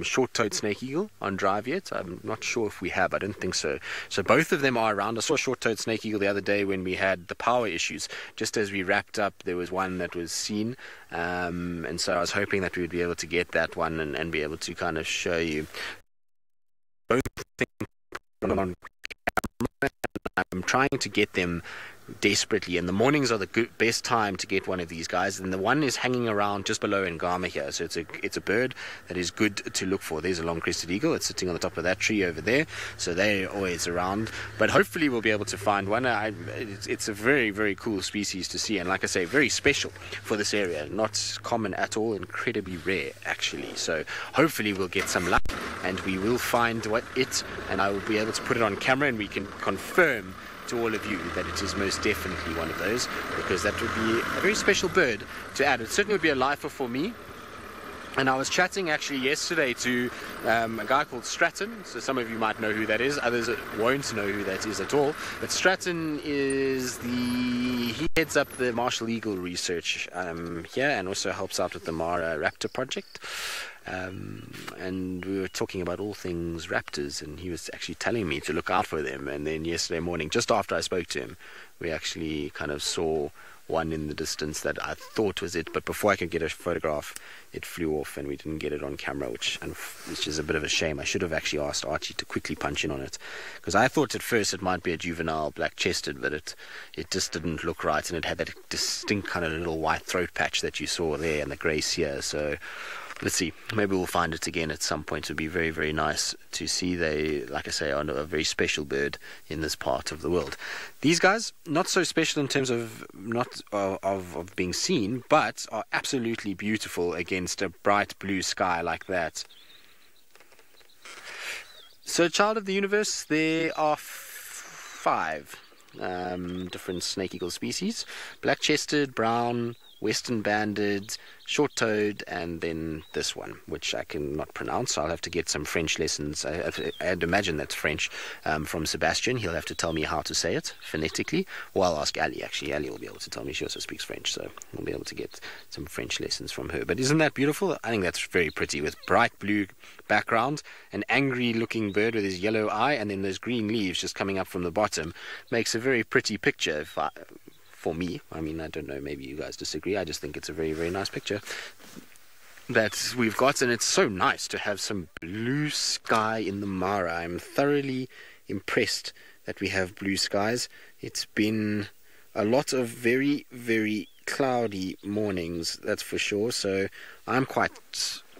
short-toed snake eagle on drive yet. I'm not sure if we have. I don't think so. So both of them are around. I saw a short-toed snake eagle the other day when we had the power issues. Just as we wrapped up, there was one that was seen, and so I was hoping that we would be able to get that one and be able to kind of show you both things on camera. I'm trying to get them desperately, and the mornings are the best time to get one of these guys, and the one is hanging around just below Ngama here, so it's a bird that is good to look for. There's a long-crested eagle. It's sitting on the top of that tree over there, so they're always around, but hopefully we'll be able to find one. It's a very, very cool species to see, and like I say, very special for this area, not common at all, incredibly rare actually, so hopefully we'll get some luck and we will find and I will be able to put it on camera and we can confirm to all of you that it is most definitely one of those, because that would be a very special bird to add. It certainly would be a lifer for me. And I was chatting actually yesterday to a guy called Stratton, so some of you might know who that is, others won't know who that is at all, but Stratton he heads up the Marshall Eagle research here and also helps out with the Mara Raptor project. And we were talking about all things raptors, and he was actually telling me to look out for them. And then yesterday morning, just after I spoke to him, we actually kind of saw one in the distance that I thought was it, but before I could get a photograph, it flew off and we didn't get it on camera, which is a bit of a shame. I should have actually asked Archie to quickly punch in on it, because I thought at first it might be a juvenile black-chested, but it just didn't look right, and it had that distinct kind of little white throat patch that you saw there and the grey cere. So let's see, maybe we'll find it again at some point. It would be very, very nice to see. They, like I say, are a very special bird in this part of the world. These guys, not so special in terms of of being seen, but are absolutely beautiful against a bright blue sky like that. So, Child of the Universe, there are 5 different snake eagle species: black-chested, brown, western banded, short-toed, and then this one, which I cannot pronounce, so I'll have to get some French lessons. I'd imagine that's French, from Sebastian. He'll have to tell me how to say it phonetically, or I'll ask Ali. Actually, Ali will be able to tell me. She also speaks French, so we'll be able to get some French lessons from her. But isn't that beautiful? I think that's very pretty, with bright blue background, an angry-looking bird with his yellow eye, and then those green leaves just coming up from the bottom. Makes a very pretty picture for me. I mean, I don't know, maybe you guys disagree. I just think it's a very, very nice picture that we've got, and it's so nice to have some blue sky in the Mara. I'm thoroughly impressed that we have blue skies. It's been a lot of very, very cloudy mornings, that's for sure, so I'm quite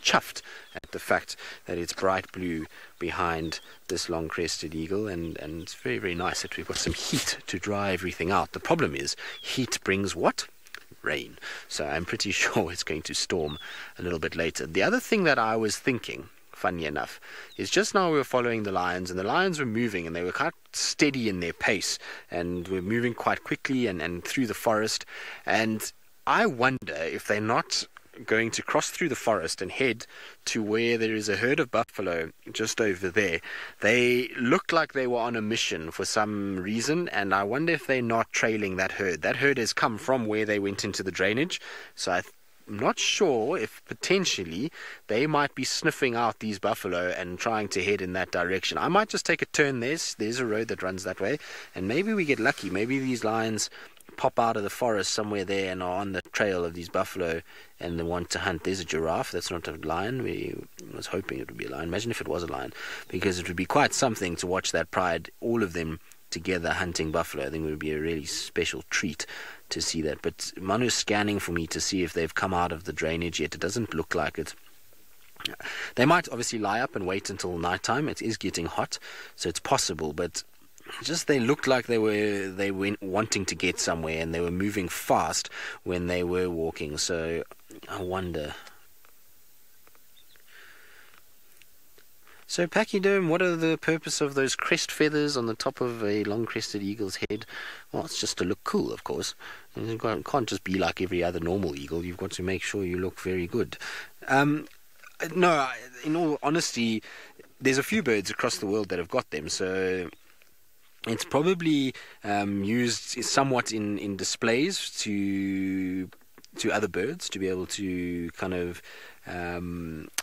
chuffed at the fact that it's bright blue behind this long-crested eagle, and it's very, very nice that we've got some heat to dry everything out. The problem is heat brings what? Rain. So I'm pretty sure it's going to storm a little bit later. The other thing that I was thinking, funny enough, is just now we were following the lions, and the lions were moving, and they were quite steady in their pace, and were moving quite quickly and through the forest, and I wonder if they're not going to cross through the forest and head to where there is a herd of buffalo just over there. They looked like they were on a mission for some reason, and I wonder if they're not trailing that herd. That herd has come from where they went into the drainage, so I'm not sure if potentially they might be sniffing out these buffalo and trying to head in that direction. I might just take a turn. There's a road that runs that way, and maybe we get lucky. Maybe these lions pop out of the forest somewhere there and are on the trail of these buffalo and they want to hunt. There's a giraffe. That's not a lion. We was hoping it would be a lion. Imagine if it was a lion, because it would be quite something to watch that pride, all of them together hunting buffalo. I think it would be a really special treat to see that. But Manu's scanning for me to see if they've come out of the drainage yet. It doesn't look like it. They might obviously lie up and wait until nighttime. It is getting hot, so it's possible, but just they looked like they went wanting to get somewhere, and they were moving fast when they were walking. So I wonder. So, Pachyderm, what are the purpose of those crest feathers on the top of a long-crested eagle's head? Well, it's just to look cool, of course. And you can't just be like every other normal eagle. You've got to make sure you look very good. No, in all honesty, there's a few birds across the world that have got them, so it's probably used somewhat in displays to other birds to be able to kind of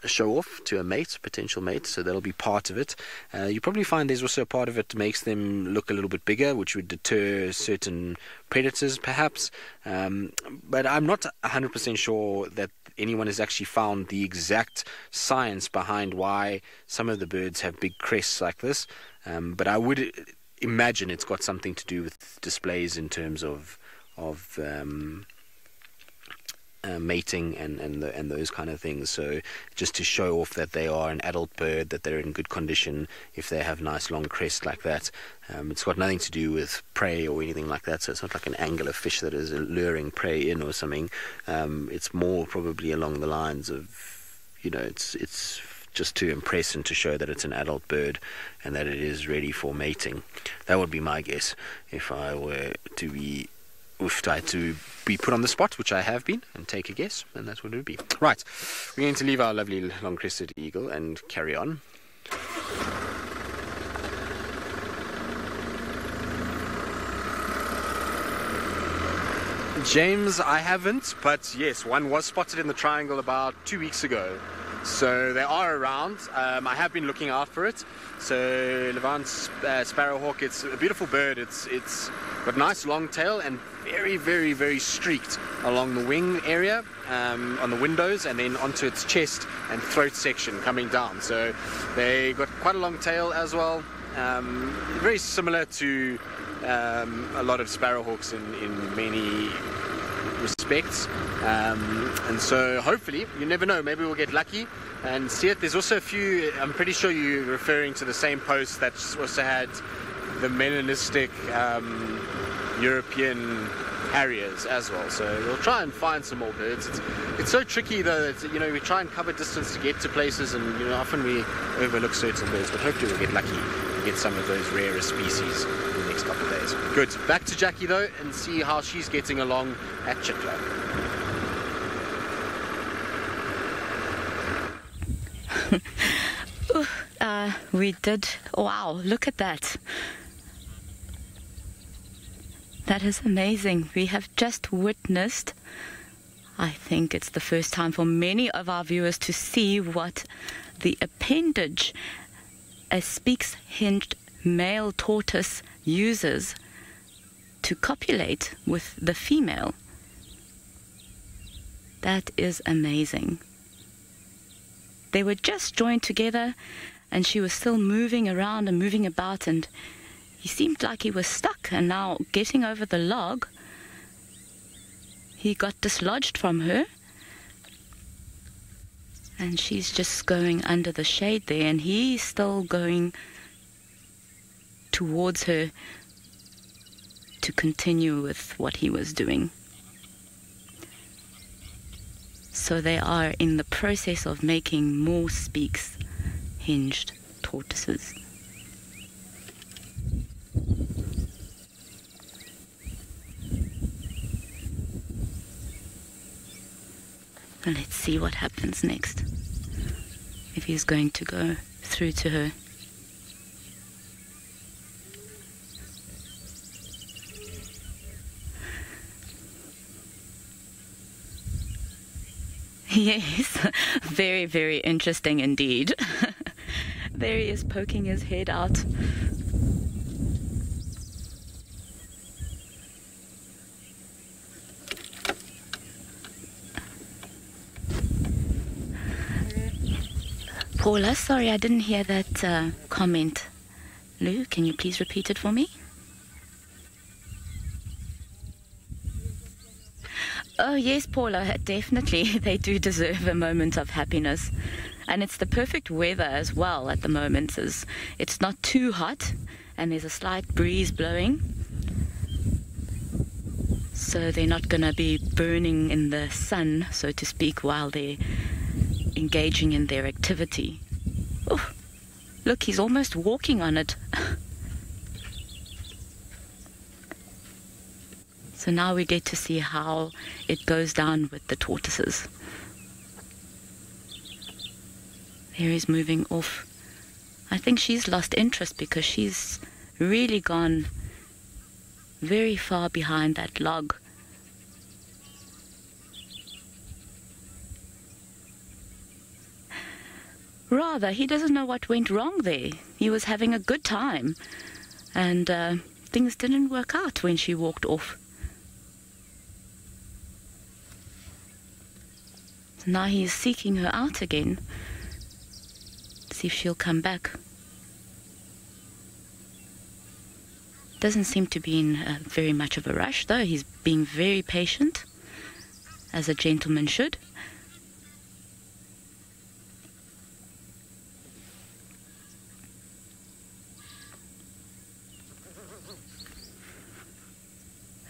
show off to a mate, potential mate, so that'll be part of it. You probably find there's also a part of it that makes them look a little bit bigger, which would deter certain predators perhaps, but I'm not 100% sure that anyone has actually found the exact science behind why some of the birds have big crests like this, but I would imagine it's got something to do with displays in terms of mating and those kind of things. So just to show off that they are an adult bird, that they're in good condition if they have nice long crest like that. It's got nothing to do with prey or anything like that, so it's not like an angler fish that is luring prey in or something. It's more probably along the lines of, it's just to impress and to show that it's an adult bird and that it is ready for mating. That would be my guess if I were to be put on the spot, which I have been, and take a guess, and that's what it would be. Right, we're going to leave our lovely long-crested eagle and carry on. James, I haven't, but yes, one was spotted in the triangle about 2 weeks ago. So they are around. I have been looking out for it. So Levant sparrowhawk, it's a beautiful bird. It's got a nice long tail and very, very, very streaked along the wing area, on the windows, and then onto its chest and throat section coming down. So they got quite a long tail as well. Very similar to a lot of sparrowhawks in many respects, and so hopefully, you never know, maybe we'll get lucky and see it. There's also a few, I'm pretty sure you're referring to the same post that also had the melanistic European harriers as well, so we'll try and find some more birds. It's so tricky though that, we try and cover distance to get to places, and often we overlook certain birds, but hopefully we'll get lucky and get some of those rarer species in the next couple of days. Good. Back to Jackie though and see how she's getting along at Chitla. We did. Wow, look at that. That is amazing. We have just witnessed, I think it's the first time for many of our viewers to see what the appendage a spix-hinged male tortoise uses to copulate with the female. That is amazing. They were just joined together and she was still moving around and moving about, and he seemed like he was stuck, and now getting over the log, he got dislodged from her, and she's just going under the shade there, and he's still going towards her to continue with what he was doing. So they are in the process of making more spix-hinged tortoises. And let's see what happens next. If he's going to go through to her. Yes, very, very interesting indeed. There he is poking his head out. Paula, sorry, I didn't hear that comment. Lou, can you please repeat it for me? Oh yes, Paula, definitely. They do deserve a moment of happiness. And it's the perfect weather as well at the moment. It's not too hot and there's a slight breeze blowing. So they're not going to be burning in the sun, so to speak, while they're engaging in their activity. Oh, Look, he's almost walking on it. So now we get to see how it goes down with the tortoises. There he's moving off. I think she's lost interest because she's really gone very far behind that log. Rather, he doesn't know what went wrong there. He was having a good time, and things didn't work out when she walked off. Now he's seeking her out again. See if she'll come back. Doesn't seem to be in very much of a rush, though. He's being very patient, as a gentleman should.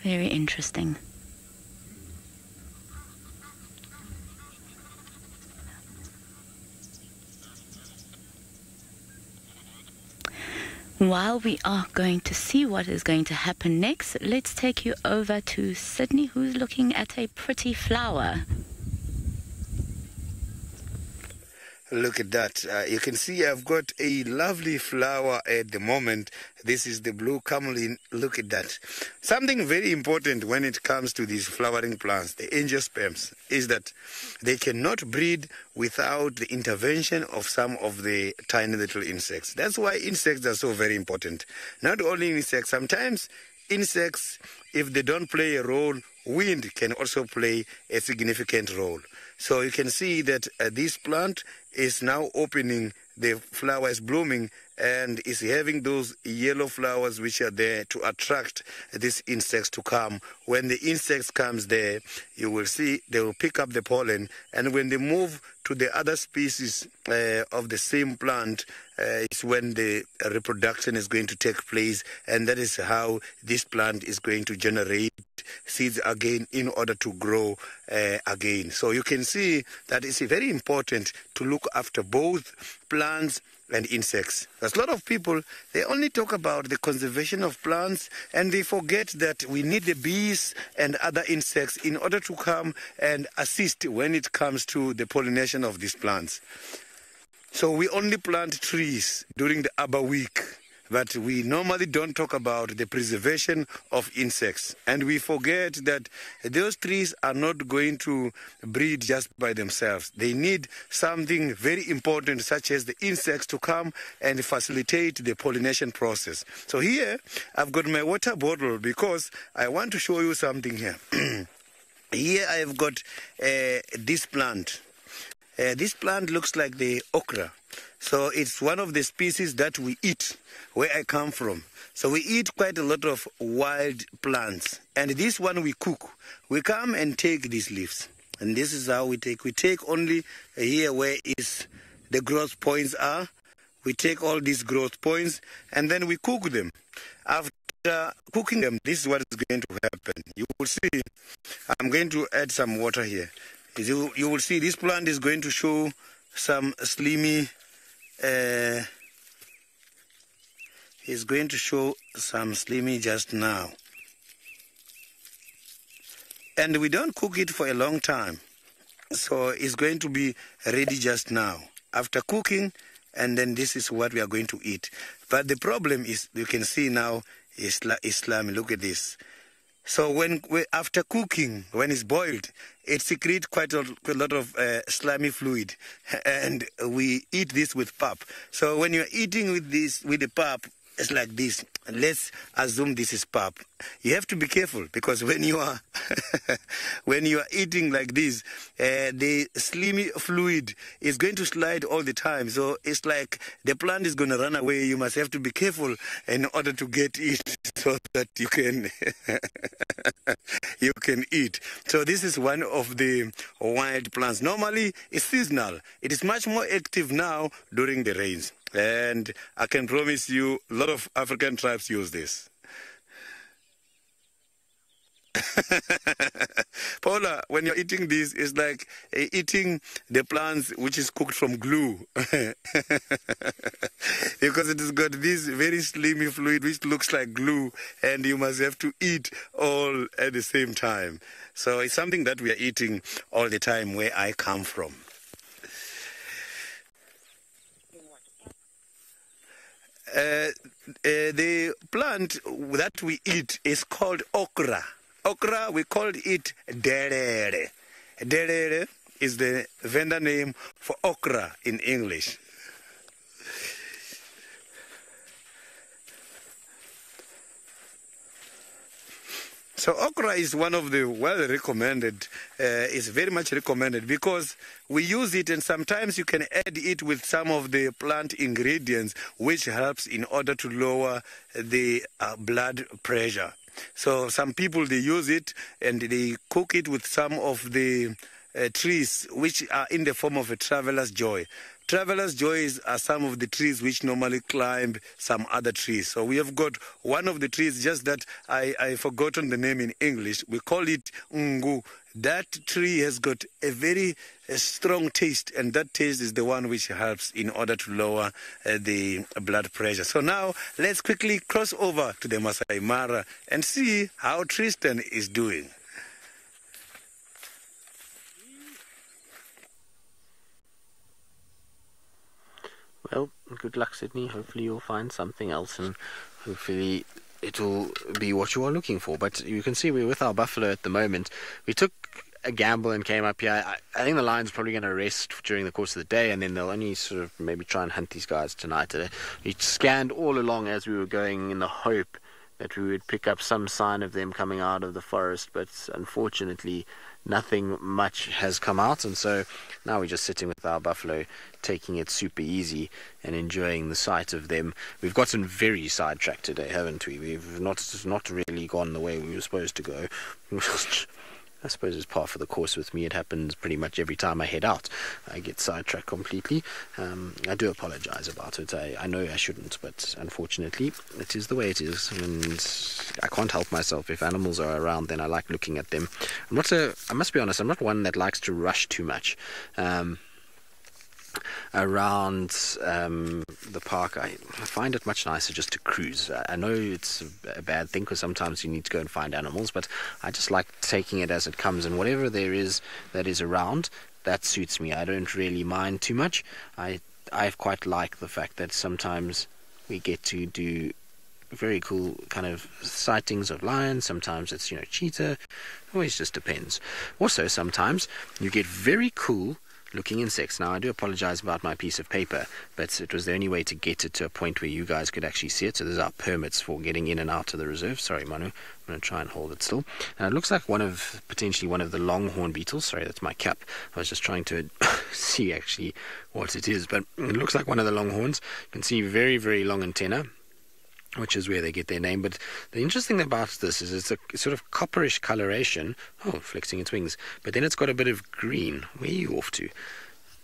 Very interesting. While we are going to see what is going to happen next, let's take you over to Sydney, who's looking at a pretty flower. Look at that. You can see I've got a lovely flower at the moment. This is the blue camelin. Look at that. Something very important when it comes to these flowering plants, the angiosperms, is that they cannot breed without the intervention of some of the tiny little insects. That's why insects are so very important. Not only insects, sometimes insects, if they don't play a role, wind can also play a significant role. So you can see that this plant is now opening, the flower is blooming, and is having those yellow flowers which are there to attract these insects to come. When the insects comes there, you will see they will pick up the pollen, and when they move to the other species of the same plant, it's when the reproduction is going to take place, and that is how this plant is going to generate seeds again in order to grow again. So you can see that it's very important to look after both plants and insects. There's a lot of people, they only talk about the conservation of plants, and they forget that we need the bees and other insects in order to come and assist when it comes to the pollination of these plants. So we only plant trees during the Arbor Week, but we normally don't talk about the preservation of insects. And we forget that those trees are not going to breed just by themselves. They need something very important, such as the insects, to come and facilitate the pollination process. So here, I've got my water bottle because I want to show you something here. Here I've got this plant. This plant looks like the okra. So it's one of the species that we eat where I come from. So we eat quite a lot of wild plants. And this one we cook. We come and take these leaves. And this is how we take. We take only here where is the growth points are. We take all these growth points and then we cook them. After cooking them, this is what is going to happen. You will see, I'm going to add some water here. You will see this plant is going to show some slimy, is going to show some slimy just now. And we don't cook it for a long time. So it's going to be ready just now. After cooking, and then this is what we are going to eat. But the problem is, you can see now, is slimy. Look at this. So after cooking, when it's boiled, it secretes quite a lot of slimy fluid, and we eat this with pap. So when you're eating with the pap, it's like this. Let's assume this is pap. You have to be careful because when you are when you are eating like this, the slimy fluid is going to slide all the time. So it's like the plant is going to run away. You must have to be careful in order to get it so that you can you can eat. So this is one of the wild plants. Normally it's seasonal. It is much more active now during the rains. And I can promise you, a lot of African tribes use this. Paula, when you're eating this, it's like eating the plants which is cooked from glue. Because it has got this very slimy fluid which looks like glue, and you must have to eat all at the same time. So it's something that we are eating all the time where I come from. The plant that we eat is called okra. Okra, we called it derere. Derere is the vendor name for okra in English. So okra is one of the well recommended, is very much recommended because we use it, and sometimes you can add it with some of the plant ingredients which helps in order to lower the blood pressure. So some people, they use it and they cook it with some of the trees which are in the form of a traveler's joy. Traveler's joys are some of the trees which normally climb some other trees. So we have got one of the trees, just that I forgotten the name in English. We call it ngu. That tree has got a very strong taste, and that taste is the one which helps in order to lower the blood pressure. So now let's quickly cross over to the Masai Mara and see how Tristan is doing. Well, good luck, Sydney. Hopefully you'll find something else, and hopefully it'll be what you are looking for. But you can see we're with our buffalo at the moment. We took a gamble and came up here. I think the lion's probably going to rest during the course of the day, and then they'll only sort of maybe try and hunt these guys tonight. We scanned all along as we were going in the hope that we would pick up some sign of them coming out of the forest, but unfortunately nothing much has come out, and so now we're just sitting with our buffalo, taking it super easy and enjoying the sight of them. We've gotten very sidetracked today, haven't we? We've not really gone the way we were supposed to go. I suppose it's par for the course with me. It happens pretty much every time I head out. I get sidetracked completely. I do apologize about it. I know I shouldn't, but unfortunately, it is the way it is, and I can't help myself. If animals are around, then I like looking at them. I must be honest, I'm not one that likes to rush too much. Around the park, I find it much nicer just to cruise. I know it's a bad thing because sometimes you need to go and find animals, but I just like taking it as it comes, and whatever there is that is around, that suits me. I don't really mind too much. I quite like the fact that sometimes we get to do very cool kind of sightings of lions. Sometimes it's cheetah. Always just depends. Also, sometimes you get very cool looking insects. Now, I do apologize about my piece of paper, but it was the only way to get it to a point where you guys could actually see it. So there's our permits for getting in and out of the reserve. Sorry, Manu, I'm going to try and hold it still. Now, it looks like potentially one of the longhorn beetles. Sorry, that's my cap. I was just trying to see actually what it is, but it looks like one of the longhorns. You can see very, very long antenna, which is where they get their name. But the interesting thing about this is it's a sort of copperish coloration. Oh, flexing its wings. But then it's got a bit of green. Where are you off to?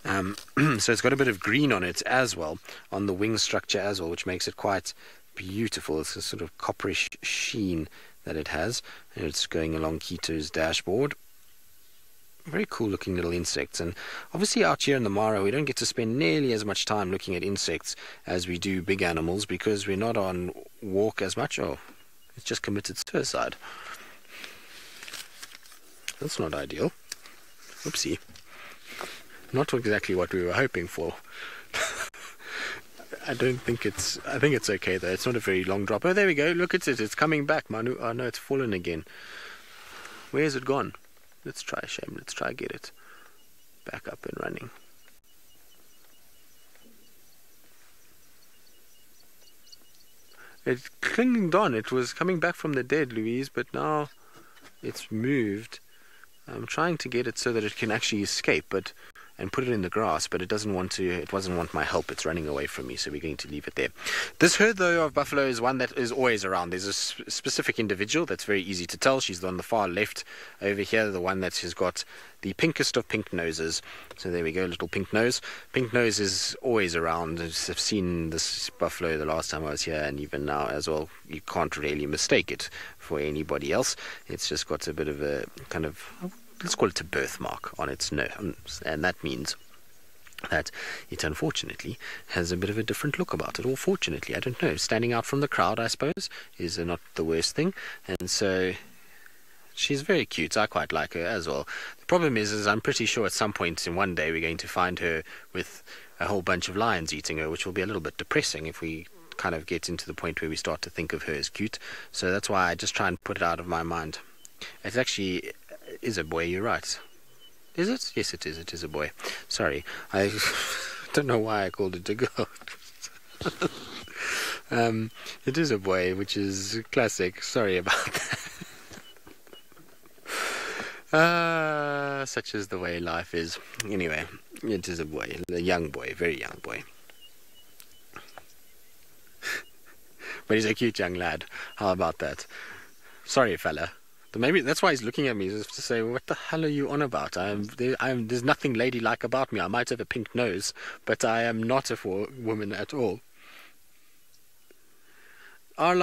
So it's got a bit of green on it as well, on the wing structure as well, which makes it quite beautiful. It's a sort of copperish sheen that it has. And it's going along Kito's dashboard. Very cool looking little insects, and obviously out here in the Mara we don't get to spend nearly as much time looking at insects as we do big animals because we're not on walk as much. Oh, it's just committed suicide. That's not ideal. Oopsie. Not exactly what we were hoping for. I think it's okay though. It's not a very long drop. Oh, there we go. Look at it. It's coming back, Manu. Oh no, it's fallen again. Where has it gone? Let's try, Shame. Let's try get it back up and running. It clinged on. It was coming back from the dead, Louise, but now it's moved. I'm trying to get it so that it can actually escape, but and put it in the grass, but it doesn't want my help. It's running away from me, so we're going to leave it there. This herd, though, of buffalo is one that is always around. There's a specific individual that's very easy to tell. She's on the far left over here, the one that has got the pinkest of pink noses. So there we go, little pink nose. Pink nose is always around. I've seen this buffalo the last time I was here, and even now as well. You can't really mistake it for anybody else. It's just got a bit of a kind of, let's call it a birthmark on its nose, and that means that it unfortunately has a bit of a different look about it. Or fortunately, I don't know, standing out from the crowd, I suppose, is not the worst thing. And so she's very cute. I quite like her as well. The problem is I'm pretty sure at some point in one day we're going to find her with a whole bunch of lions eating her, which will be a little bit depressing if we kind of get into the point where we start to think of her as cute. So that's why I just try and put it out of my mind. It actually is a boy, you're right. Is it? Yes, it is. It is a boy. Sorry. I don't know why I called it a girl. It is a boy, which is classic. Sorry about that. Such is the way life is. Anyway, it is a boy. A young boy. Very young boy. But he's a cute young lad. How about that? Sorry, fella. But maybe that's why he's looking at me, just to say, what the hell are you on about? There's nothing ladylike about me. I might have a pink nose, but I am not a woman at all. No,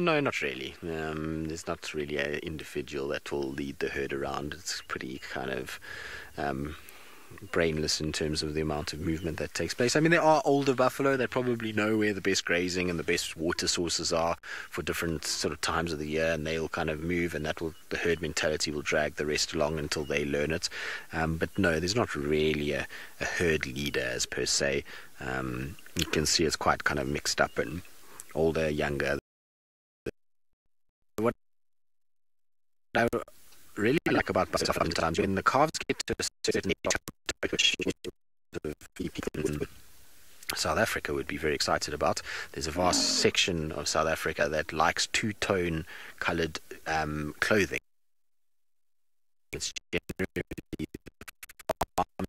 not really. There's not really an individual that will lead the herd around. It's pretty kind of brainless in terms of the amount of movement that takes place. I mean, there are older buffalo that probably know where the best grazing and the best water sources are for different sort of times of the year, and they'll kind of move, and the herd mentality will drag the rest along until they learn it. But no, there's not really a herd leader as per se. You can see it's quite kind of mixed up, and older, younger. What I really like about buffalo sometimes, when the calves get to a certain age, which people in South Africa would be very excited about. There's a vast section of South Africa that likes two-tone coloured clothing. It's generally the farming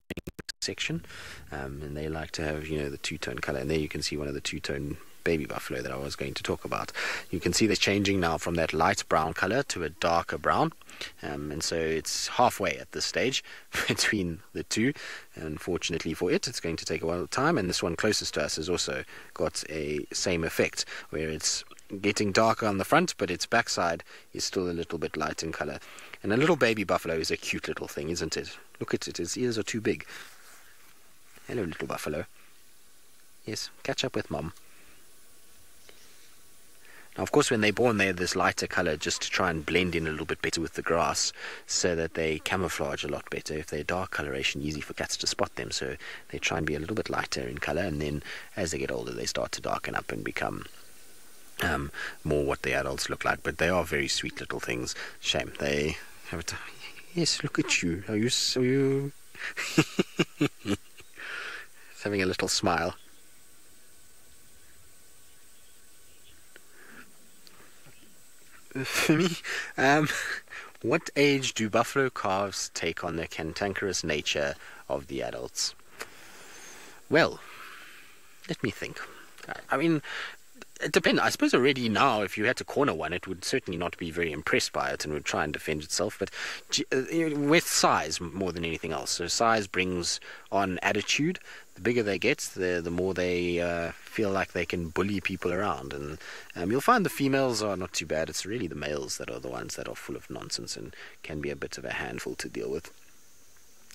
section, and they like to have, the two-tone colour. And there you can see one of the two-tone baby buffalo that I was going to talk about. You can see they're changing now from that light brown color to a darker brown, and so it's halfway at this stage between the two. Unfortunately for it, it's going to take a while of time, and this one closest to us has also got a same effect, where it's getting darker on the front, but its backside is still a little bit light in color. And a little baby buffalo is a cute little thing, isn't it? Look at it, its ears are too big. Hello, little buffalo. Yes, catch up with mom. Now, of course, when they're born, they're this lighter color just to try and blend in a little bit better with the grass, so that they camouflage a lot better. If they're dark coloration, easy for cats to spot them, so they try and be a little bit lighter in color, and then as they get older, they start to darken up and become more what the adults look like. But they are very sweet little things. Shame they have it. Yes, look at you. Are you so you? It's having a little smile. For me, what age do buffalo calves take on the cantankerous nature of the adults? Well, let me think. I mean, it depends. I suppose already now, if you had to corner one, it would certainly not be very impressed by it and would try and defend itself. But with size more than anything else. So size brings on attitude. The bigger they get, the more they feel like they can bully people around. And you'll find the females are not too bad. It's really the males that are the ones that are full of nonsense and can be a bit of a handful to deal with.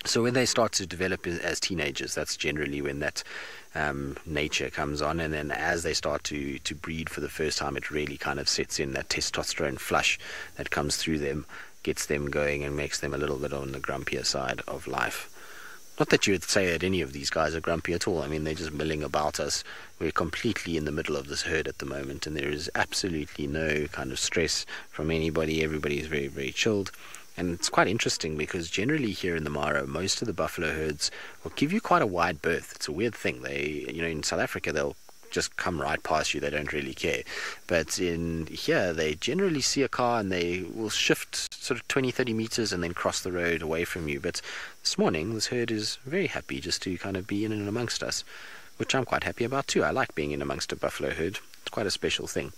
So when they start to develop as teenagers, that's generally when that nature comes on, and then as they start to breed for the first time, it really kind of sets in. That testosterone flush that comes through them gets them going and makes them a little bit on the grumpier side of life. Not that you would say that any of these guys are grumpy at all. I mean, they're just milling about us. We're completely in the middle of this herd at the moment, and there is absolutely no kind of stress from anybody. Everybody is very, very chilled. And it's quite interesting because generally here in the Mara, most of the buffalo herds will give you quite a wide berth. It's a weird thing. They, in South Africa, they'll just come right past you. They don't really care. But in here, they generally see a car and they will shift sort of 20-30 meters and then cross the road away from you. But this morning, this herd is very happy just to kind of be in and amongst us, which I'm quite happy about too. I like being in amongst a buffalo herd. It's quite a special thing.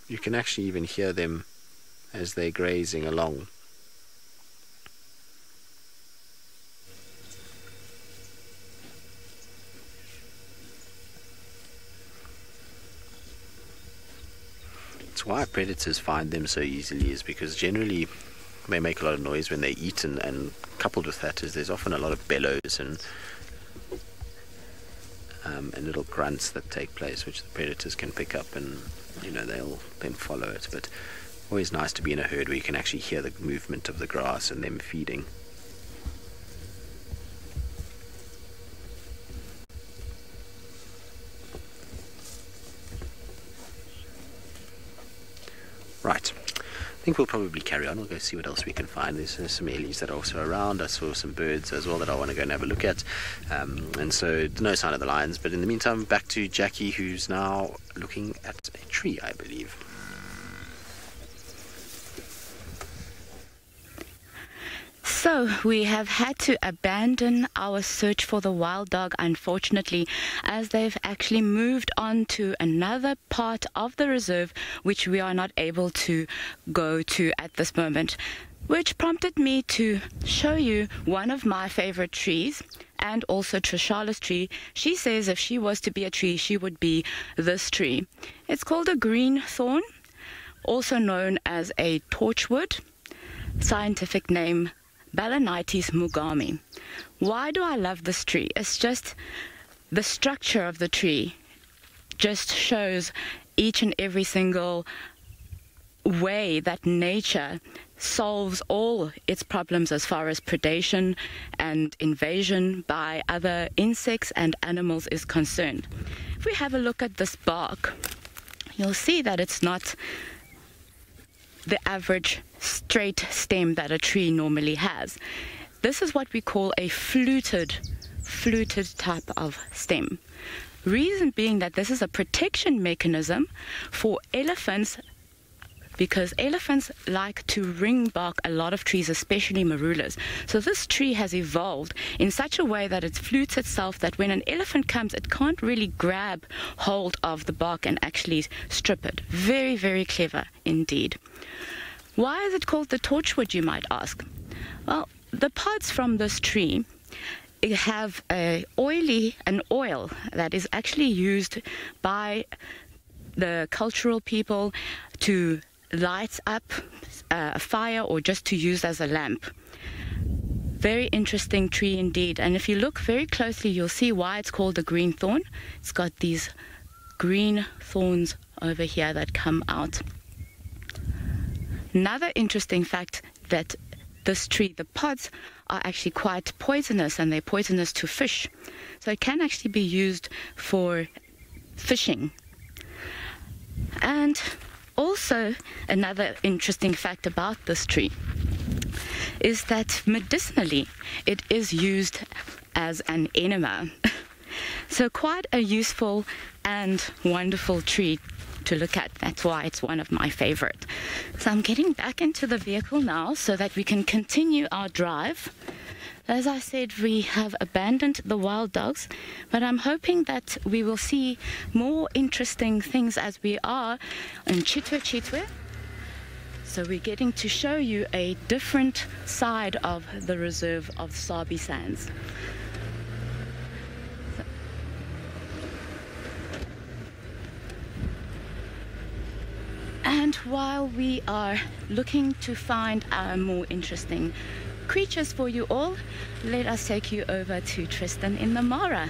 You can actually even hear them as they're grazing along. That's why predators find them so easily, is because generally they make a lot of noise when they eat, and coupled with that is there's often a lot of bellows and little grunts that take place, which the predators can pick up, and they'll then follow it. But always nice to be in a herd where you can actually hear the movement of the grass and them feeding. Right, I think we'll probably carry on. We'll go see what else we can find. There's some ellies that are also around. I saw some birds as well that I want to go and have a look at. And so no sign of the lions. But in the meantime, back to Jackie, who's now looking at a tree, I believe. So we have had to abandon our search for the wild dog, unfortunately, as they've actually moved on to another part of the reserve which we are not able to go to at this moment, which prompted me to show you one of my favorite trees, and also Trishala's tree. She says if she was to be a tree, she would be this tree. It's called a green thorn, also known as a torchwood, scientific name Balanites mugami. Why do I love this tree? It's just the structure of the tree just shows each and every single way that nature solves all its problems as far as predation and invasion by other insects and animals is concerned. If we have a look at this bark, you'll see that it's not the average straight stem that a tree normally has. This is what we call a fluted type of stem. Reason being that this is a protection mechanism for elephants, because elephants like to ring bark a lot of trees, especially marulas. So this tree has evolved in such a way that it flutes itself, that when an elephant comes, it can't really grab hold of the bark and actually strip it. Very, very clever indeed. Why is it called the torchwood, you might ask? Well, the pods from this tree have an oil that is actually used by the cultural people to light up a fire or just to use as a lamp. Very interesting tree indeed. And if you look very closely, you'll see why it's called the green thorn. It's got these green thorns over here that come out. Another interesting fact that this tree, the pods, are actually quite poisonous, and they're poisonous to fish. So it can actually be used for fishing. And also, another interesting fact about this tree is that medicinally it is used as an enema. So quite a useful and wonderful tree to look at. That's why it's one of my favorite. So I'm getting back into the vehicle now so that we can continue our drive. As I said, we have abandoned the wild dogs, but I'm hoping that we will see more interesting things as we are in Chitwe. So we're getting to show you a different side of the reserve of Sabi Sands. And while we are looking to find more interesting creatures for you all, let us take you over to Tristan in the Mara.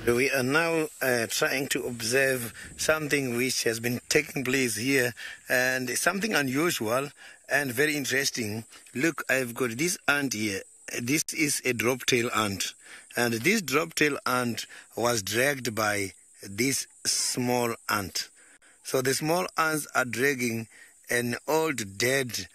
We are now trying to observe something which has been taking place here, and something unusual and very interesting. Look, I've got this ant here. This is a drop-tail ant, and this drop-tail ant was dragged by this small ant. So the small ants are dragging an old dead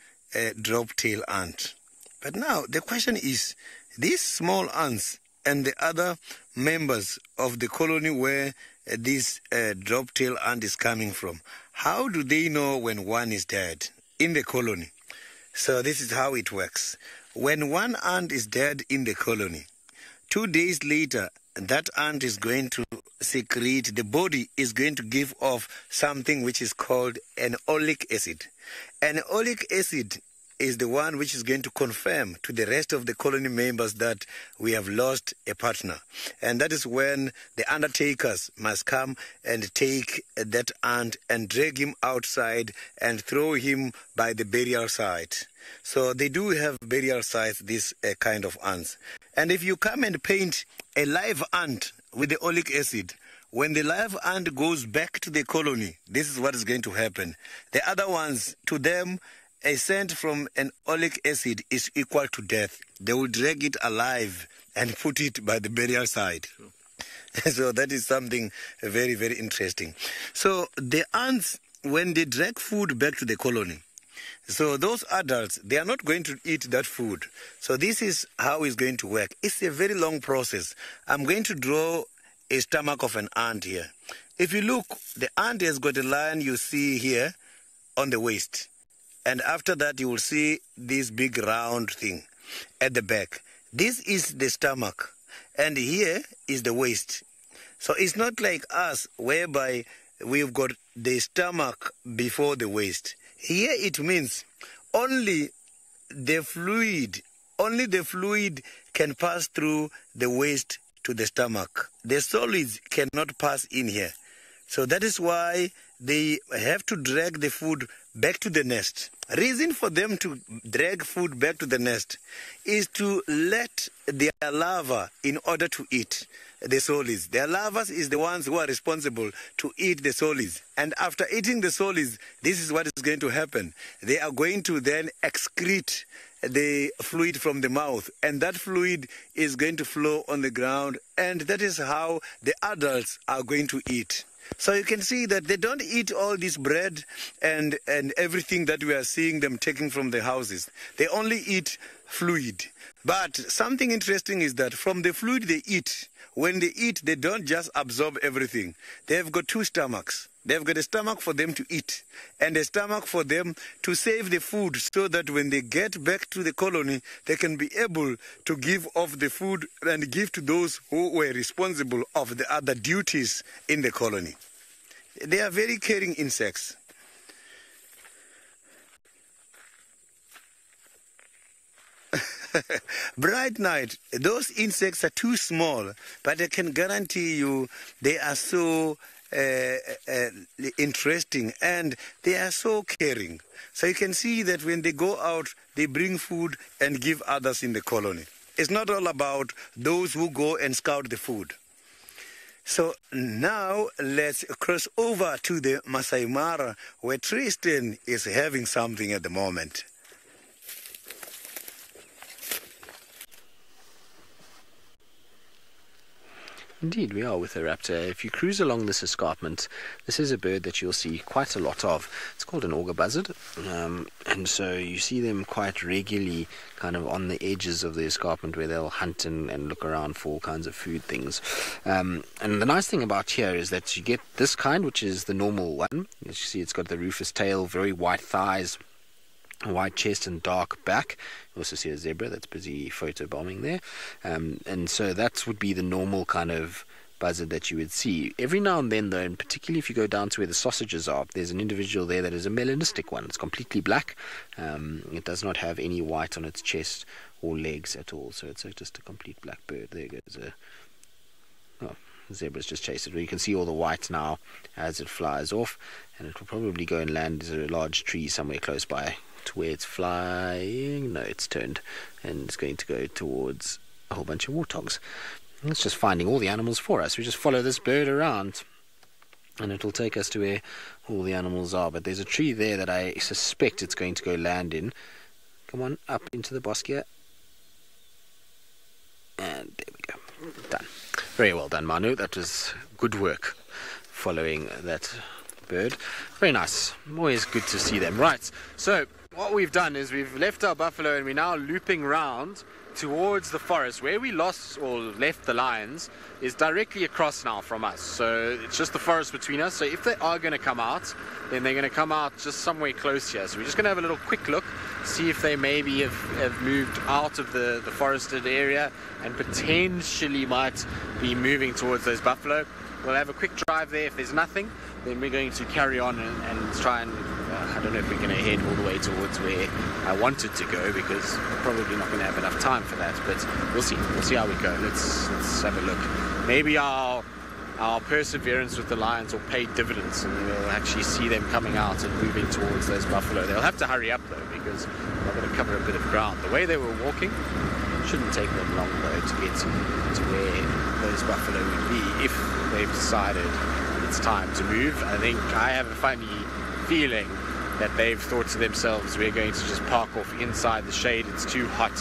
drop-tail ant. But now the question is, These small ants and the other members of the colony where this drop-tail ant is coming from, how do they know when one is dead in the colony? So this is how it works. When one ant is dead in the colony, 2 days later, that ant is going to secrete, the body is going to give off something which is called an oleic acid. An oleic acid is the one which is going to confirm to the rest of the colony members that we have lost a partner. And that is when the undertakers must come and take that ant and drag him outside and throw him by the burial site. So they do have burial sites, this kind of ants. And if you come and paint a live ant with the oleic acid, when the live ant goes back to the colony, this is what is going to happen. The other ones, to them, a scent from an oleic acid is equal to death. They will drag it alive and put it by the burial site. So that is something very, very interesting. So the ants, when they drag food back to the colony, so those adults, they are not going to eat that food. So this is how it's going to work. It's a very long process. I'm going to draw a stomach of an ant here. If you look, the ant has got a line you see here on the waist. And after that, you will see this big round thing at the back. This is the stomach. And here is the waist. So it's not like us, whereby we've got the stomach before the waist. Here it means only the fluid can pass through the waist to the stomach. The solids cannot pass in here. So that is why they have to drag the food back to the nest. Reason for them to drag food back to the nest is to let their larvae in order to eat the solids. Their larvae is the ones who are responsible to eat the solids. And after eating the solids, this is what is going to happen. They are going to then excrete the fluid from the mouth, and that fluid is going to flow on the ground, and that is how the adults are going to eat. So you can see that they don't eat all this bread and everything that we are seeing them taking from the houses. They only eat fluid. But something interesting is that from the fluid they eat, when they eat, they don't just absorb everything. They have got two stomachs. They've got a stomach for them to eat and a stomach for them to save the food so that when they get back to the colony, they can be able to give off the food and give to those who were responsible of the other duties in the colony. They are very caring insects. Bright night, those insects are too small, but I can guarantee you they are so interesting and they are so caring. So you can see that when they go out, they bring food and give others in the colony. It's not all about those who go and scout the food. So now let's cross over to the Masai Mara, where Tristan is having something at the moment. Indeed, we are with a raptor. If you cruise along this escarpment, this is a bird that you'll see quite a lot of. It's called an auger buzzard, and so you see them quite regularly kind of on the edges of the escarpment where they'll hunt and look around for all kinds of food things. And the nice thing about here is that you get this kind, which is the normal one. As you see, it's got the rufous tail, very white thighs, white chest and dark back. You also see a zebra that's busy photobombing there, and so that would be the normal kind of buzzard that you would see. Every now and then though, and particularly if you go down to where the sausages are, there's an individual there that is a melanistic one. It's completely black. It does not have any white on its chest or legs at all, so it's just a complete black bird. There goes the zebra's just chased it. You can see all the white now as it flies off, and it will probably go and land in a large tree somewhere close by to where it's flying. No, it's turned and it's going to go towards a whole bunch of warthogs. It's just finding all the animals for us. We just follow this bird around and it'll take us to where all the animals are. But there's a tree there that I suspect it's going to go land in. Come on, up into the bosque here. And there we go. Done. Very well done, Manu. That was good work following that bird. Very nice. Always good to see them. Right, so what we've done is we've left our buffalo and we're now looping round towards the forest. Where we lost or left the lions is directly across now from us, so it's just the forest between us. So if they are going to come out, then they're going to come out just somewhere close here. So we're just going to have a little quick look, see if they maybe have moved out of the forested area and potentially might be moving towards those buffalo. We'll have a quick drive there. If there's nothing, then we're going to carry on and try and I don't know if we're going to head all the way towards where I wanted to go, because we're probably not going to have enough time for that, but we'll see how we go. Let's have a look. Maybe our perseverance with the lions will pay dividends and we'll actually see them coming out and moving towards those buffalo. They'll have to hurry up though, because they're going to cover a bit of ground. The way they were walking shouldn't take them long though to get to where those buffalo would be if they've decided it's time to move. I have a funny feeling that they've thought to themselves, we're going to just park off inside the shade, it's too hot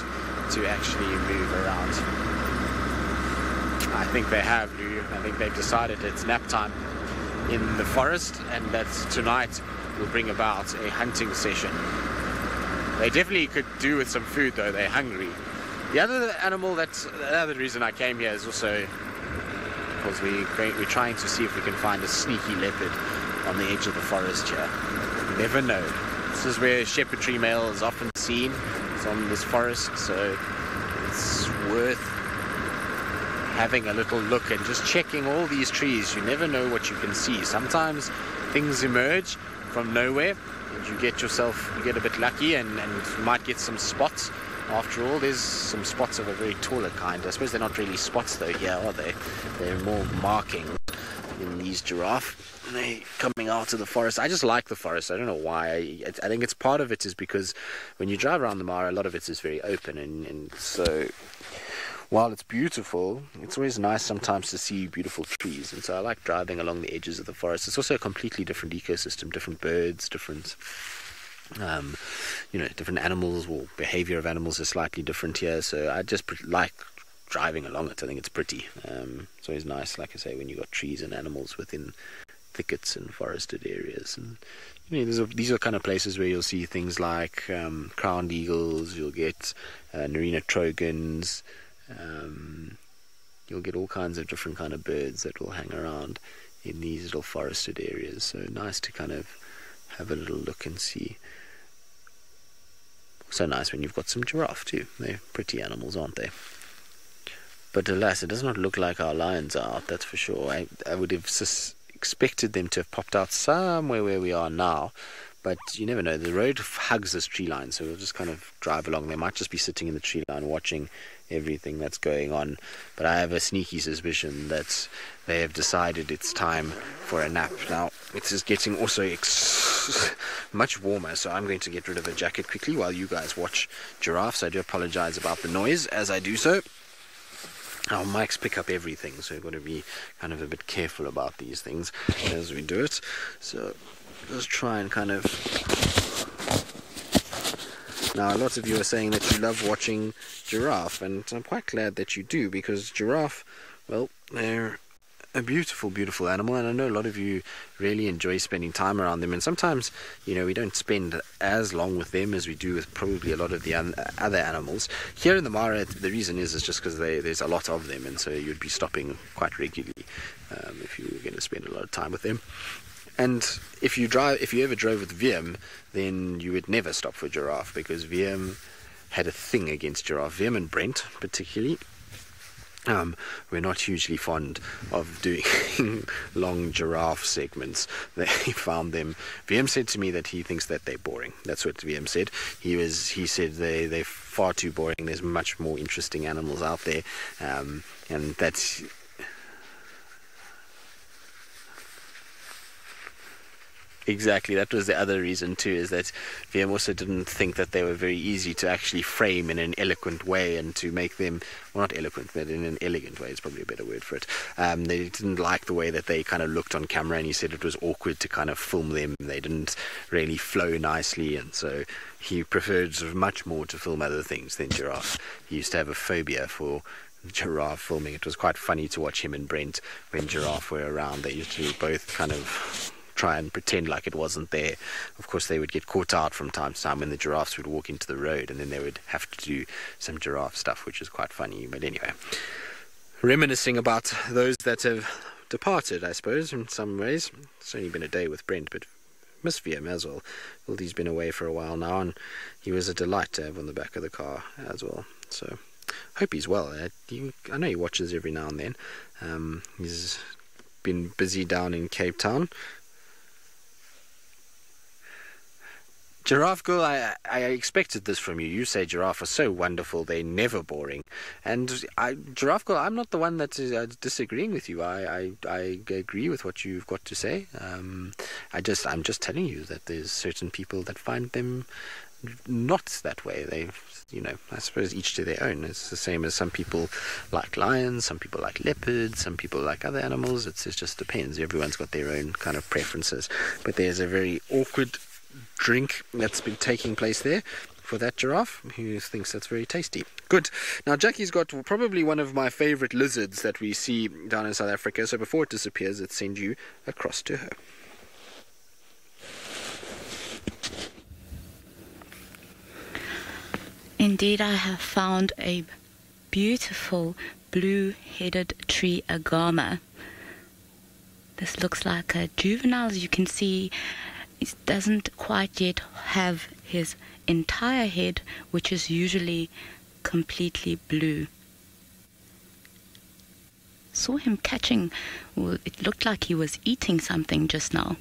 to actually move around. I think they have, Lou. I think they've decided it's nap time in the forest, and that tonight will bring about a hunting session. They definitely could do with some food though, they're hungry. The other animal, the other reason I came here is also because we're trying to see if we can find a sneaky leopard on the edge of the forest here. You never know. This is where shepherd tree male is often seen. It's on this forest, so it's worth having a little look and just checking all these trees. You never know what you can see. Sometimes things emerge from nowhere and you get a bit lucky and you might get some spots. After all, there's some spots of a very taller kind. I suppose they're not really spots though here, are they? They're more marking in these giraffe. They're coming out of the forest. I just like the forest. I don't know why. I think it's part of it is because when you drive around the Mara, a lot of it is very open, and so while it's beautiful, it's always nice sometimes to see beautiful trees, and so I like driving along the edges of the forest. It's also a completely different ecosystem, different birds, different different animals, or behavior of animals is slightly different here, so I just like driving along it. I think it's pretty. It's always nice, like I say, when you've got trees and animals within thickets and forested areas. And these are kind of places where you'll see things like crowned eagles, you'll get Narina trogons, you'll get all kinds of different kind of birds that will hang around in these little forested areas. So nice to kind of have a little look and see. Also nice when you've got some giraffe too. They're pretty animals, aren't they? But alas, it does not look like our lions are out, that's for sure. I would have expected them to have popped out somewhere where we are now, but you never know. The road hugs this tree line, so we'll just kind of drive along. They might just be sitting in the tree line watching everything that's going on, but I have a sneaky suspicion that they have decided it's time for a nap. Now, it is getting also much warmer, so I'm going to get rid of a jacket quickly while you guys watch giraffes. I do apologize about the noise as I do so. Our mics pick up everything, so we've got to be kind of a bit careful about these things as we do it. So just try and kind of... Now, a lot of you are saying that you love watching giraffe, and I'm quite glad that you do, because giraffe, well, they're a beautiful, beautiful animal, and I know a lot of you really enjoy spending time around them, and sometimes, we don't spend as long with them as we do with probably a lot of the other animals. Here in the Mara, the reason is just because there's a lot of them, and so you'd be stopping quite regularly if you were going to spend a lot of time with them. And if you ever drove with Wiem, then you would never stop for giraffe, because Wiem had a thing against giraffe. Wiem and Brent, particularly, we're not hugely fond of doing long giraffe segments. They found them. Wiem said to me that he thinks that they're boring. That's what Wiem said. He said they're far too boring. There's much more interesting animals out there, and that's. Exactly, that was the other reason too, is that VM also didn't think that they were very easy to actually frame in an eloquent way and to make them, well, not eloquent, but in an elegant way is probably a better word for it. They didn't like the way that they kind of looked on camera, and he said it was awkward to kind of film them. They didn't really flow nicely, and so he preferred sort of much more to film other things than giraffe. He used to have a phobia for giraffe filming. It was quite funny to watch him and Brent when giraffe were around. They used to both kind of try and pretend like it wasn't there. Of course, they would get caught out from time to time when the giraffes would walk into the road, and then they would have to do some giraffe stuff, which is quite funny. But anyway, reminiscing about those that have departed, I suppose, in some ways. It's only been a day with Brent, but miss VM as well. He's been away for a while now, and he was a delight to have on the back of the car as well. So hope he's well. I know he watches every now and then. He's been busy down in Cape Town. Giraffe Girl, I expected this from you. You say giraffe are so wonderful, they're never boring. And Giraffe Girl, I'm not the one that's disagreeing with you. I agree with what you've got to say. I'm just telling you that there's certain people that find them not that way. They, I suppose each to their own. It's the same as some people like lions, some people like leopards, some people like other animals. It just depends. Everyone's got their own kind of preferences. But there's a very awkward drink that's been taking place there for that giraffe who thinks that's very tasty. Good. Now Jackie's got probably one of my favorite lizards that we see down in South Africa, so before it disappears, let's send you across to her. Indeed, I have found a beautiful blue-headed tree agama. This looks like a juvenile. As you can see, it doesn't quite yet have his entire head, which is usually completely blue. Saw him catching, well, it looked like he was eating something just now.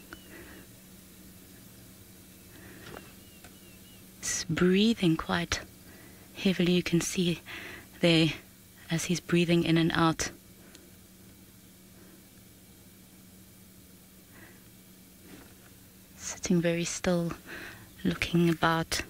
He's breathing quite heavily. You can see there as he's breathing in and out. Sitting very still, looking about.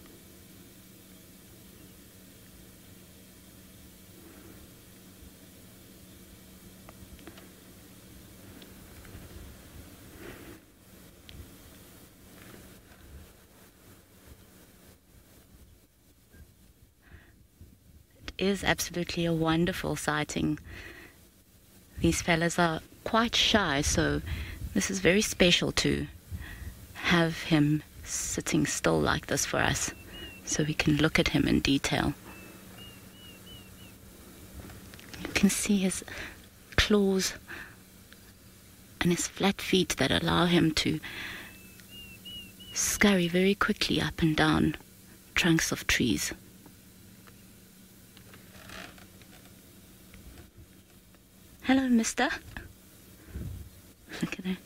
It is absolutely a wonderful sighting. These fellas are quite shy, so this is very special to have him sitting still like this for us, so we can look at him in detail. You can see his claws and his flat feet that allow him to scurry very quickly up and down trunks of trees. Hello, mister. Look at that.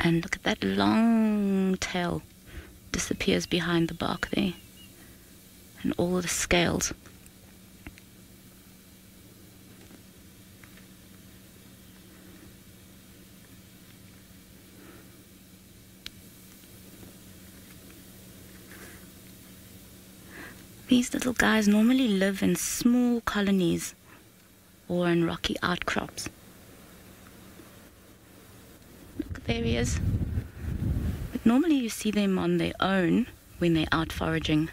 And look at that long tail disappears behind the bark there. And all the scales. These little guys normally live in small colonies or in rocky outcrops. Look, there he is. But normally you see them on their own when they're out foraging.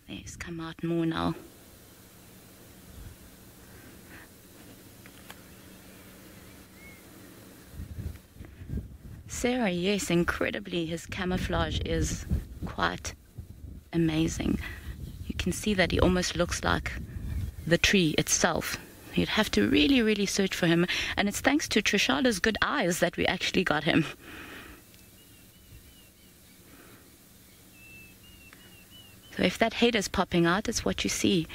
He's come out more now. Sarah, yes, incredibly, his camouflage is quite amazing. You can see that he almost looks like the tree itself. You'd have to really, really search for him, and it's thanks to Trishada's good eyes that we actually got him. So if that head is popping out, it's what you see.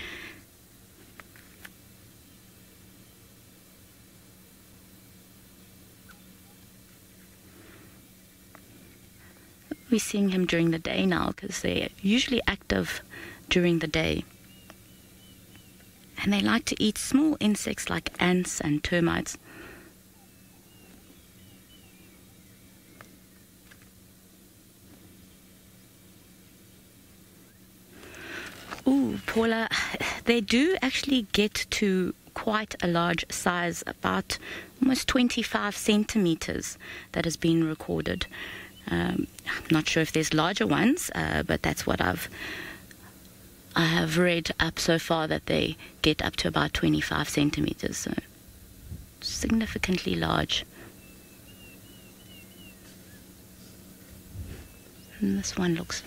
We're seeing him during the day now because they're usually active during the day. And they like to eat small insects like ants and termites. Ooh, Paula, they do actually get to quite a large size, about almost 25 centimeters, that has been recorded. I'm not sure if there's larger ones, but that's what I have read up so far, that they get up to about 25 centimeters, so significantly large. And this one looks...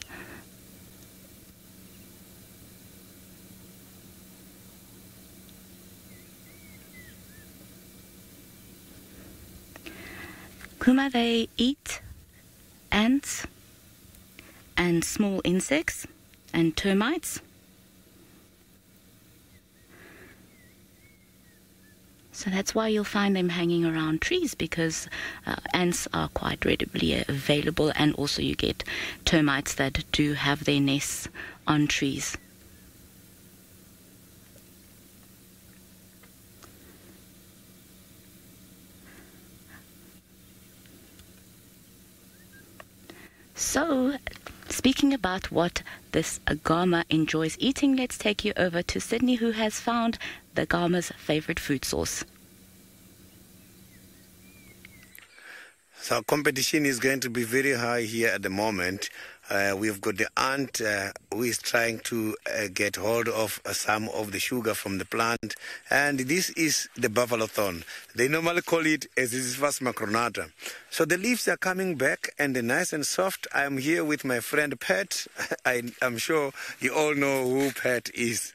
Kuma, they eat ants and small insects and termites. So that's why you'll find them hanging around trees, because ants are quite readily available, and also you get termites that do have their nests on trees. So, speaking about what this Agama enjoys eating, let's take you over to Sydney, who has found the Agama's favorite food source. So competition is going to be very high here at the moment. We've got the ant who is trying to get hold of some of the sugar from the plant, and this is the buffalo thorn. They normally call it Eziphus macronata. So the leaves are coming back and they're nice and soft. I'm here with my friend Pat. I'm sure you all know who Pat is.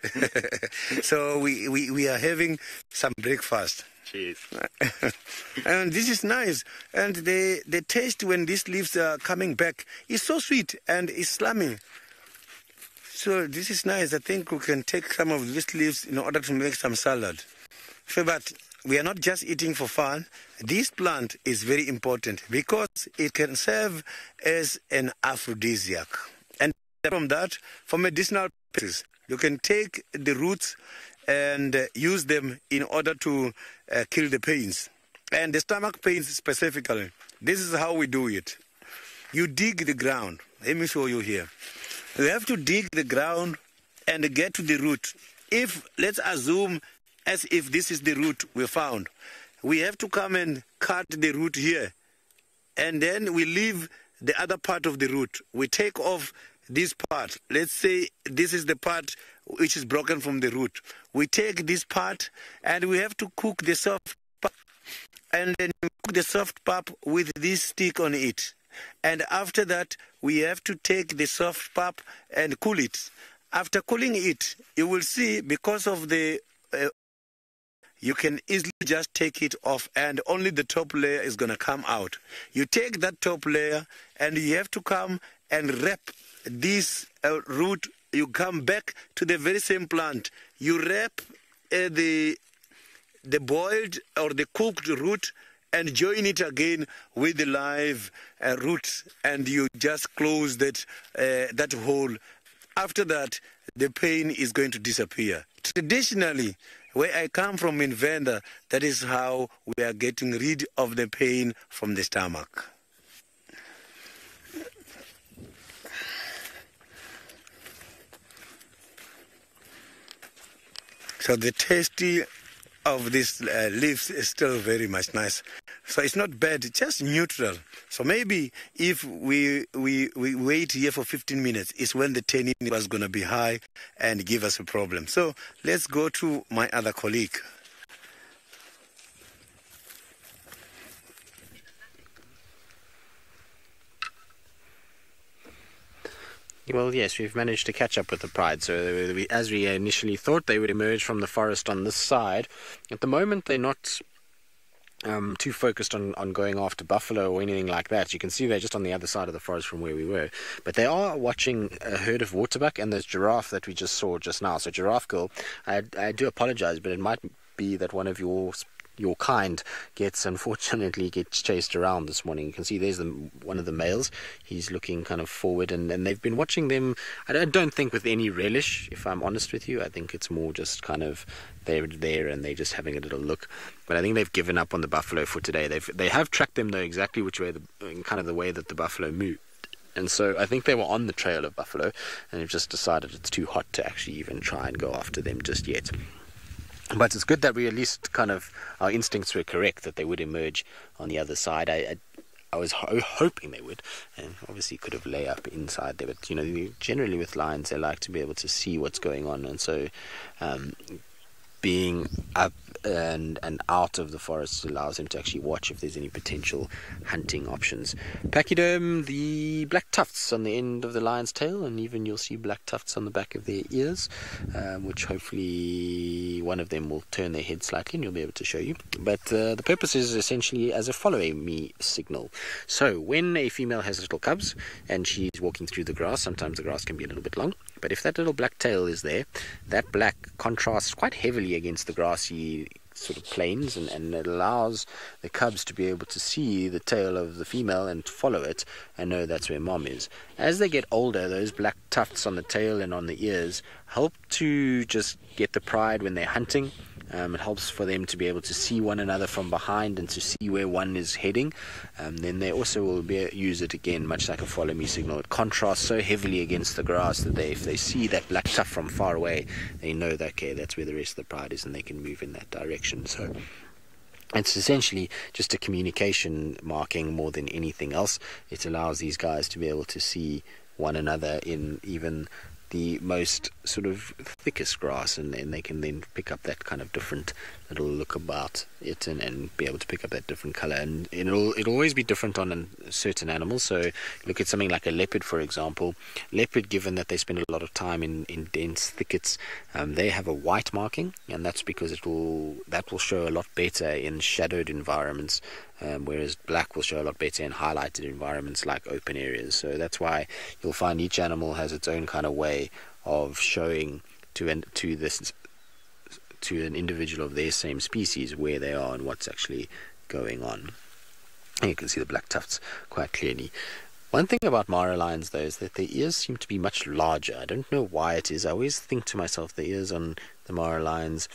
So we are having some breakfast. Cheers. And this is nice. And the taste when these leaves are coming back is so sweet and is slimy. So this is nice. I think we can take some of these leaves in order to make some salad. But we are not just eating for fun. This plant is very important because it can serve as an aphrodisiac. And from that, for medicinal purposes, you can take the roots and use them in order to kill the pains. And the stomach pains specifically. This is how we do it. You dig the ground. Let me show you here. You have to dig the ground and get to the root. Let's assume as if this is the root we found. We have to come and cut the root here. And then we leave the other part of the root. We take off this part. Let's say this is the part which is broken from the root. We take this part and we have to cook the soft pulp, and then cook the soft pulp with this stick on it. And after that, we have to take the soft pulp and cool it. After cooling it, you will see, because of the you can easily just take it off, and only the top layer is going to come out. You take that top layer and you have to come and wrap this root. You come back to the very same plant. You wrap the boiled or the cooked root and join it again with the live root, and you just close that hole. After that, the pain is going to disappear. Traditionally, where I come from in Venda, that is how we are getting rid of the pain from the stomach. So the tasty of these leaves is still very much nice. So it's not bad, it's just neutral. So maybe if we wait here for 15 minutes, is when the tannin was going to be high and give us a problem. So let's go to my other colleague. Well, yes, we've managed to catch up with the pride. So, as we initially thought, they would emerge from the forest on this side. At the moment, they're not too focused on going after buffalo or anything like that. You can see they're just on the other side of the forest from where we were. But they are watching a herd of waterbuck and this giraffe that we just saw just now. So, Giraffe Girl, I do apologize, but it might be that one of your kind unfortunately gets chased around this morning. You can see there's one of the males. He's looking kind of forward, and they've been watching them. I don't think with any relish, if I'm honest with you. I think it's more just kind of they're there and they're just having a little look. But I think they've given up on the buffalo for today. They have tracked them, though, exactly which way, kind of the way that the buffalo moved. And so I think they were on the trail of buffalo, and they've just decided it's too hot to actually even try and go after them just yet. But it's good that we at least kind of, our instincts were correct that they would emerge on the other side. I was hoping they would, and obviously could have lay up inside there. But, you know, generally with lions, they like to be able to see what's going on. And so being up and out of the forest allows them to actually watch if there's any potential hunting options. Pachyderm, the black tufts on the end of the lion's tail, and even you'll see black tufts on the back of their ears, which hopefully one of them will turn their head slightly and you'll be able to show you. But the purpose is essentially as a follow me signal. So when a female has little cubs and she's walking through the grass, sometimes the grass can be a little bit long, but if that little black tail is there, that black contrasts quite heavily against the grassy sort of plains, and it allows the cubs to be able to see the tail of the female and follow it and know that's where mom is. As they get older, those black tufts on the tail and on the ears help to just get the pride when they're hunting. It helps for them to be able to see one another from behind and to see where one is heading. Then they also will use it again, much like a follow me signal. It contrasts so heavily against the grass that if they see that black tuft from far away, they know that, okay, that's where the rest of the pride is, and they can move in that direction. So it's essentially just a communication marking more than anything else. It allows these guys to be able to see one another in even the most sort of thickest grass, and they can then pick up that kind of different little look about it, and be able to pick up that different color. And it'll always be different on certain animals. So look at something like a leopard, for example. Leopard, given that they spend a lot of time in dense thickets, they have a white marking, and that's because that will show a lot better in shadowed environments, whereas black will show a lot better in highlighted environments like open areas. So that's why you'll find each animal has its own kind of way of showing to an individual of their same species where they are and what's actually going on. And you can see the black tufts quite clearly. One thing about Mara lions, though, is that their ears seem to be much larger. I don't know why it is. I always think to myself the ears on the Mara lions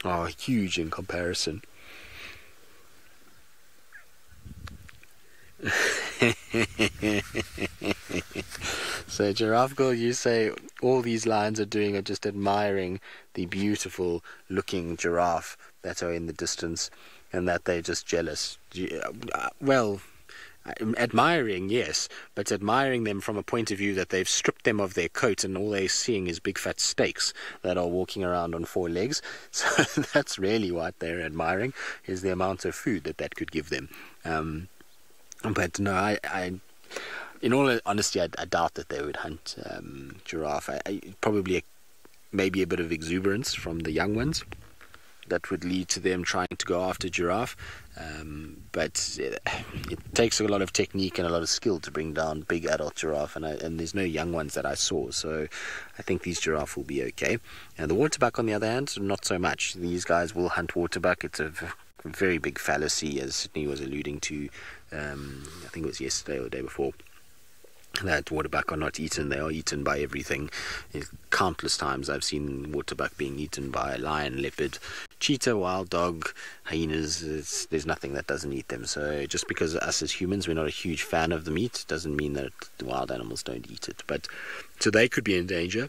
are huge in comparison. So Giraffe Girl, you say all these lions are doing are just admiring the beautiful looking giraffe that are in the distance, and that they're just jealous. Well, admiring, yes, but admiring them from a point of view that they've stripped them of their coat and all they're seeing is big fat steaks that are walking around on 4 legs. So that's really what they're admiring, is the amount of food that could give them. But no, I in all honesty, I doubt that they would hunt giraffe. Probably maybe a bit of exuberance from the young ones that would lead to them trying to go after giraffe. But it takes a lot of technique and a lot of skill to bring down big adult giraffe, and there's no young ones that I saw, so I think these giraffe will be okay. And the waterbuck, on the other hand, not so much. These guys will hunt waterbuck. It's a very big fallacy, as Sydney was alluding to. I think it was yesterday or the day before, that waterbuck are not eaten. They are eaten by everything. Countless times I've seen waterbuck being eaten by lion, leopard, cheetah, wild dog, hyenas. There's nothing that doesn't eat them. So just because us as humans, we're not a huge fan of the meat, doesn't mean that the wild animals don't eat it. But so they could be in danger.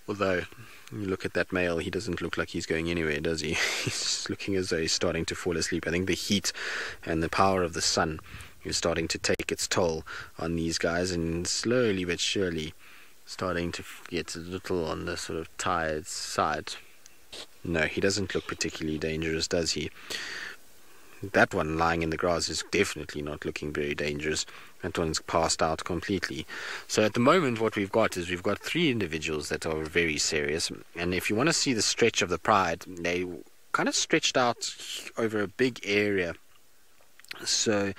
Although, you look at that male, he doesn't look like he's going anywhere, does he? He's looking as though he's starting to fall asleep. I think the heat and the power of the sun is starting to take its toll on these guys, and slowly but surely starting to get a little on the sort of tired side. No, he doesn't look particularly dangerous, does he? That one lying in the grass is definitely not looking very dangerous. That one's passed out completely. So at the moment what we've got is we've got 3 individuals that are very serious. And if you want to see the stretch of the pride, they kind of stretched out over a big area. So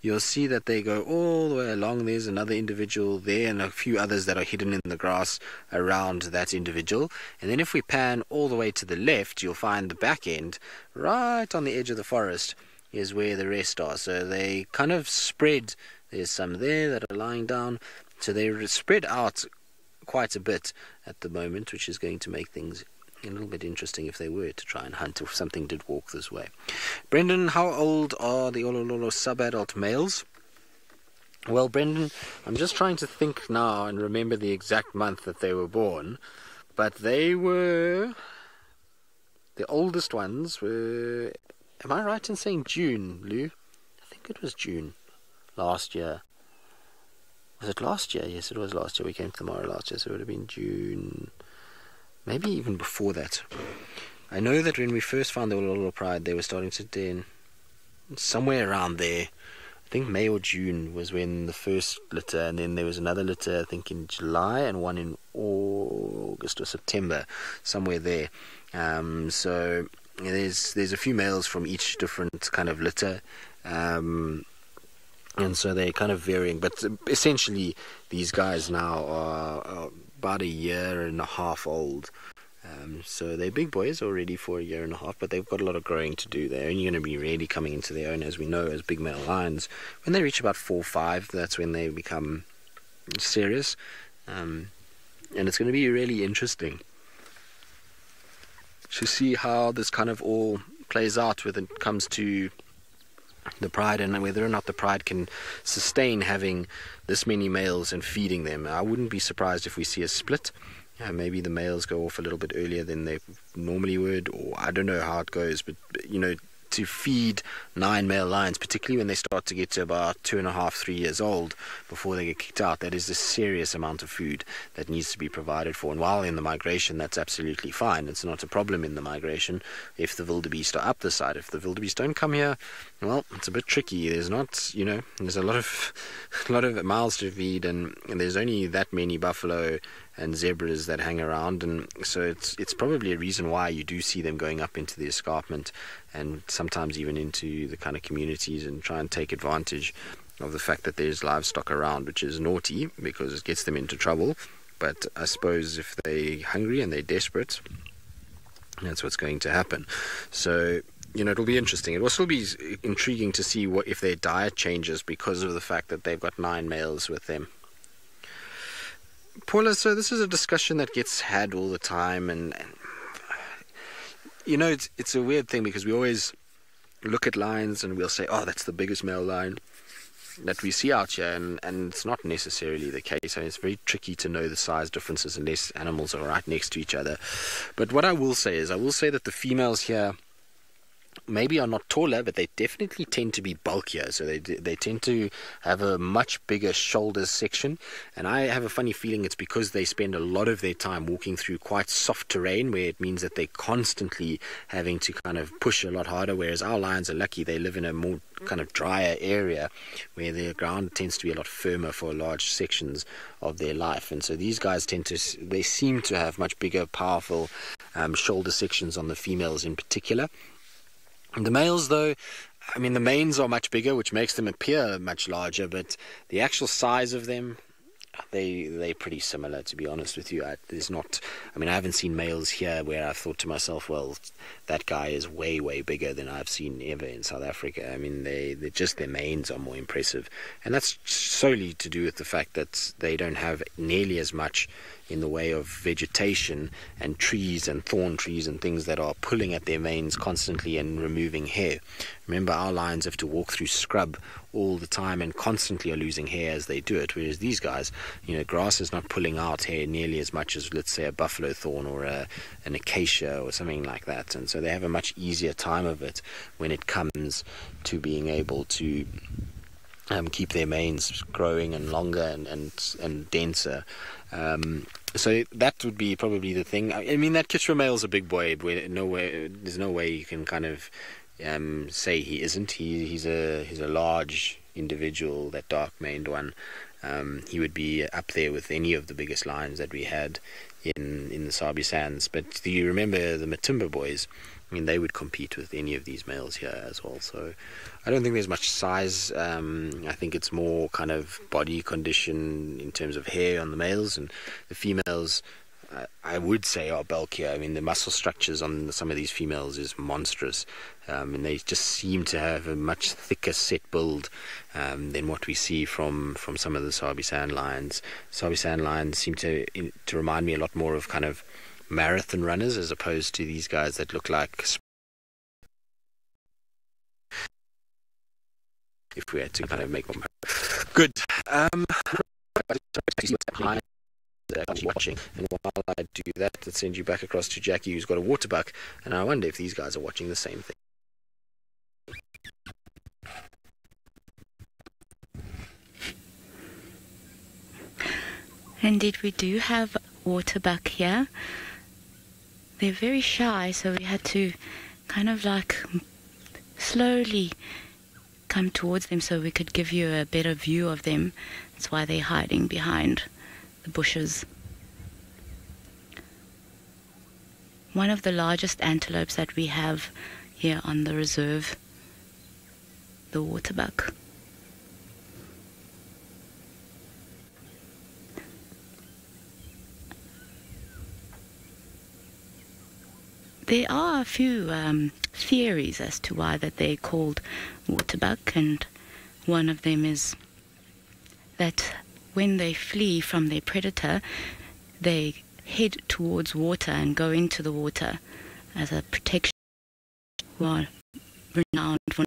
you'll see that they go all the way along. There's another individual there and a few others that are hidden in the grass around that individual. And then if we pan all the way to the left, you'll find the back end right on the edge of the forest is where the rest are. So they kind of spread. There's some there that are lying down. So they're spread out quite a bit at the moment, which is going to make things a little bit interesting if they were to try and hunt, if something did walk this way. Brendan, how old are the Olololo sub-adult males? Well, Brendan, I'm just trying to think now and remember the exact month that they were born, but they were... The oldest ones were... Am I right in saying June, Lou? I think it was June last year. Was it last year? Yes, it was last year. We came to the Mara last year, so it would have been June. Maybe even before that. I know that when we first found the Little Pride, they were starting to den somewhere around there. I think May or June was when the first litter, and then there was another litter, I think in July, and one in August or September, somewhere there. So there's a few males from each different kind of litter, and so they're kind of varying. But essentially, these guys now are about a year and a half old. So they're big boys already for a year and a half, but they've got a lot of growing to do. They're only going to be really coming into their own, as we know, as big male lions. When they reach about 4 or 5, that's when they become serious. And it's going to be really interesting to see how this kind of all plays out when it comes to the pride, and whether or not the pride can sustain having this many males and feeding them. I wouldn't be surprised if we see a split. Maybe the males go off a little bit earlier than they normally would, or I don't know how it goes, but you know, to feed 9 male lions, particularly when they start to get to about 2.5, 3 years old before they get kicked out, that is a serious amount of food that needs to be provided for. And while in the migration, that's absolutely fine. It's not a problem in the migration if the wildebeest are up the side. If the wildebeest don't come here, well, it's a bit tricky. There's not, you know, there's a lot of mouths to feed, and there's only that many buffalo and zebras that hang around, and so it's probably a reason why you do see them going up into the escarpment and sometimes even into the kind of communities and try and take advantage of the fact that there's livestock around, which is naughty because it gets them into trouble. But I suppose if they're hungry and they're desperate, that's what's going to happen. So, you know, it'll be interesting. It will still be intriguing to see what if their diet changes because of the fact that they've got 9 males with them. Paula, so this is a discussion that gets had all the time, and you know, it's a weird thing because we always look at lions and we'll say, oh, that's the biggest male lion that we see out here, and it's not necessarily the case. I mean, it's very tricky to know the size differences unless animals are right next to each other. But what I will say is, I will say that the females here maybe are not taller, but they definitely tend to be bulkier. So they tend to have a much bigger shoulder section, and I have a funny feeling it's because they spend a lot of their time walking through quite soft terrain, where it means that they're constantly having to kind of push a lot harder, whereas our lions are lucky. They live in a more kind of drier area where the ground tends to be a lot firmer for large sections of their life, and so these guys they seem to have much bigger, powerful shoulder sections on the females in particular. The males, though, I mean, the manes are much bigger, which makes them appear much larger, but the actual size of them, they're pretty similar, to be honest with you. I haven't seen males here where I've thought to myself, well, that guy is way, way bigger than I've seen ever in South Africa. I mean, their manes are more impressive, and that's solely to do with the fact that they don't have nearly as much in the way of vegetation and trees and thorn trees and things that are pulling at their manes constantly and removing hair. Remember, our lions have to walk through scrub all the time and constantly are losing hair as they do it, whereas these guys, you know, grass is not pulling out hair nearly as much as, let's say, a buffalo thorn or an acacia or something like that, and so they have a much easier time of it when it comes to being able to keep their manes growing and longer and denser. So that would be probably the thing. I mean, that Kitchener male is a big boy. There's no way you can kind of say he isn't. He's a large individual, that dark-maned one. He would be up there with any of the biggest lions that we had in the Sabi Sands. But do you remember the Matimba boys? I mean, they would compete with any of these males here as well. So I don't think there's much size. I think it's more kind of body condition in terms of hair on the males, and the females, I would say, are bulkier. I mean, the muscle structures on some of these females is monstrous, and they just seem to have a much thicker set build than what we see from some of the Sabi Sand lions. Sabi Sand lions seem to remind me a lot more of kind of marathon runners as opposed to these guys that look like, if we had to kind of make one. Good. Watching, and while I do that, let's send you back across to Jackie, who's got a water buck, and I wonder if these guys are watching the same thing. Indeed, we do have water buck here. They're very shy, so we had to kind of like slowly come towards them so we could give you a better view of them. That's why they're hiding behind the bushes. One of the largest antelopes that we have here on the reserve, the water buck. There are a few theories as to why that they're called water buck, and one of them is that when they flee from their predator, they head towards water and go into the water as a protection. Who are renowned for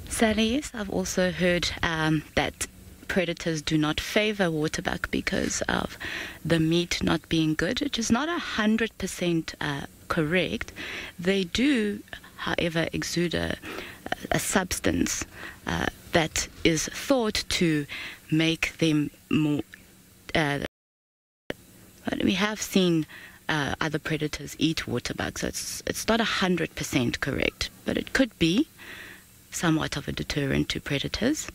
Sally, yes, I've also heard that predators do not favor waterbuck because of the meat not being good, which is not 100% correct. They do, however, exude a substance that is thought to make them more. We have seen other predators eat waterbuck, so it's not 100% correct, but it could be somewhat of a deterrent to predators.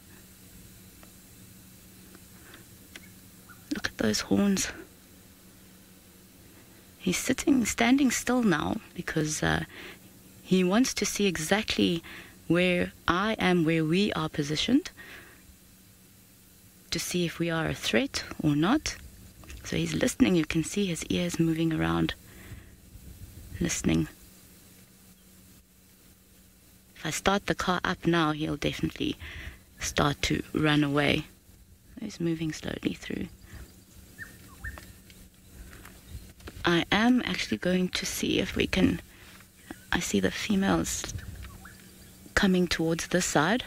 Look at those horns. He's standing still now because he wants to see exactly where I am, where we are positioned, to see if we are a threat or not. So he's listening. You can see his ears moving around, listening. If I start the car up now, he'll definitely start to run away. He's moving slowly through. I am actually going to see if we can... I see the females coming towards this side.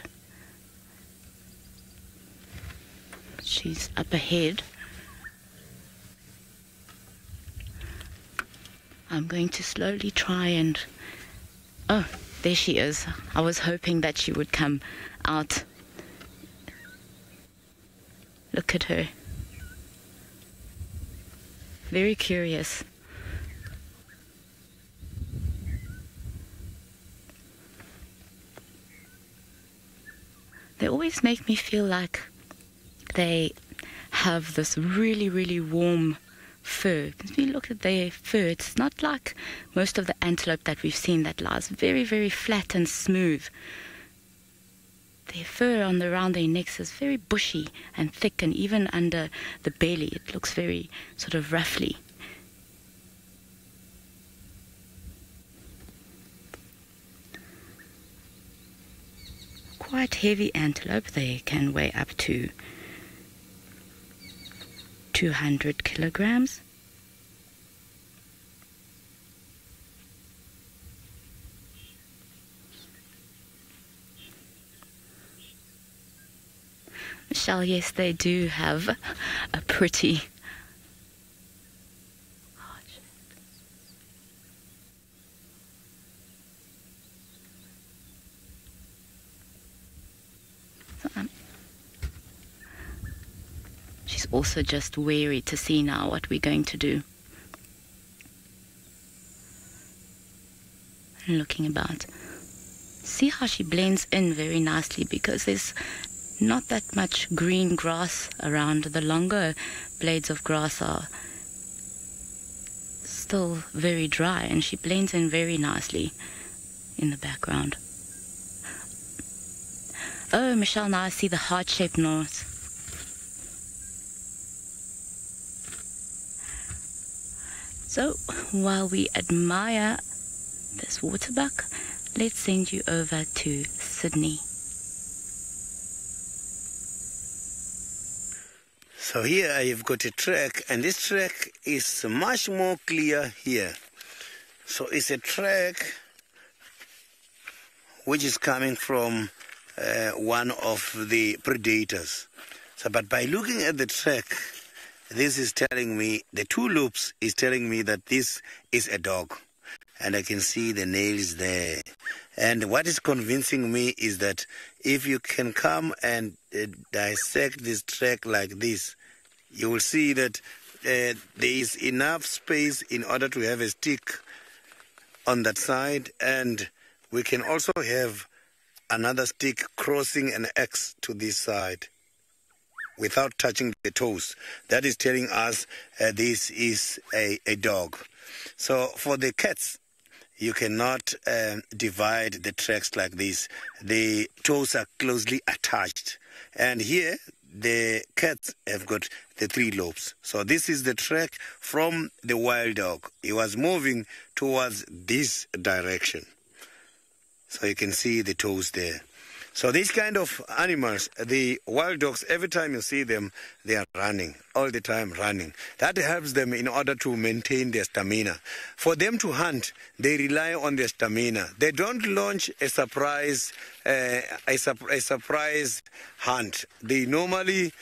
She's up ahead. I'm going to slowly try and... Oh, there she is. I was hoping that she would come out. Look at her. Very curious. They always make me feel like they have this really, really warm fur. If you look at their fur, it's not like most of the antelope that we've seen that lies very, very flat and smooth. Their fur around their necks is very bushy and thick, and even under the belly it looks very sort of ruffly. Quite heavy antelope. They can weigh up to 200 kilograms. Michelle, yes, they do have a pretty she's also just wary to see now what we're going to do. And looking about. See how she blends in very nicely because there's not that much green grass around. The longer blades of grass are still very dry, and she blends in very nicely in the background. Oh, Michelle, now I see the heart-shaped nose. So, while we admire this waterbuck, let's send you over to So here I've got a track, and this track is much more clear here. So it's a track which is coming from one of the predators. So, but by looking at the track, this is telling me, the two loops is telling me that this is a dog. And I can see the nails there. And what is convincing me is that if you can come and dissect this track like this, you will see that there is enough space in order to have a stick on that side, and we can also have another stick crossing an X to this side without touching the toes. That is telling us this is a dog. So for the cats, you cannot divide the tracks like this. The toes are closely attached. And here, the cats have got the three lobes. So this is the track from the wild dog. He was moving towards this direction. So you can see the toes there. So these kind of animals, the wild dogs, every time you see them, they are running, all the time running. That helps them in order to maintain their stamina. For them to hunt, they rely on their stamina. They don't launch a surprise hunt. They normally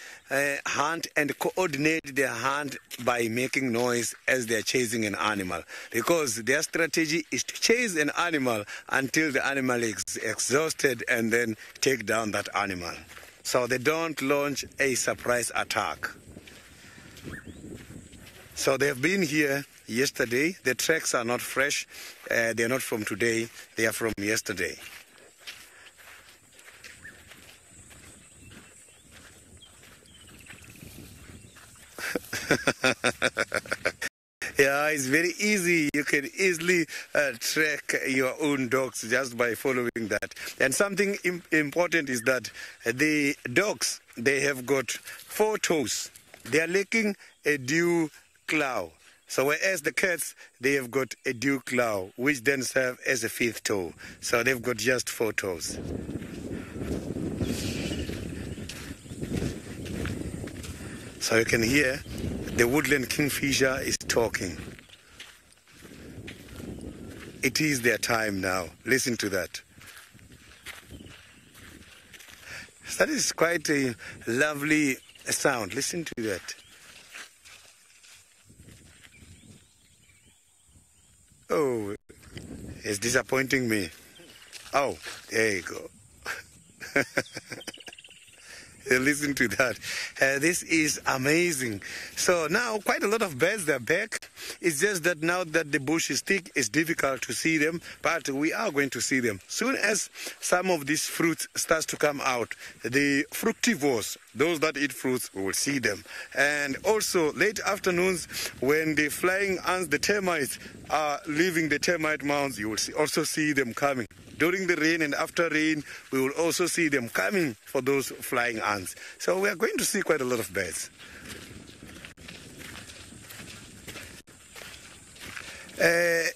hunt and coordinate their hunt by making noise as they are chasing an animal, because their strategy is to chase an animal until the animal is exhausted and then take down that animal. So they don't launch a surprise attack. So they have been here yesterday. The tracks are not fresh. They are not from today. They are from yesterday. Yeah, it's very easy. You can easily track your own dogs just by following that. And something important is that the dogs, they have got 4 toes. They are lacking a dew claw. So whereas the cats, they have got a dew claw, which then serve as a 5th toe. So they've got just 4 toes. So you can hear the woodland kingfisher is talking. It is their time now. Listen to that. That is quite a lovely sound. Listen to that. Oh, it's disappointing me. Oh, there you go. Listen to that. This is amazing. So now quite a lot of birds are back. It's just that now that the bush is thick, it's difficult to see them, but we are going to see them. Soon as some of these fruits starts to come out, the fructivores, those that eat fruits, we will see them. And also late afternoons when the flying ants, the termites, are leaving the termite mounds, you will also see them coming. During the rain and after rain, we will also see them coming for those flying ants. So we are going to see quite a lot of birds.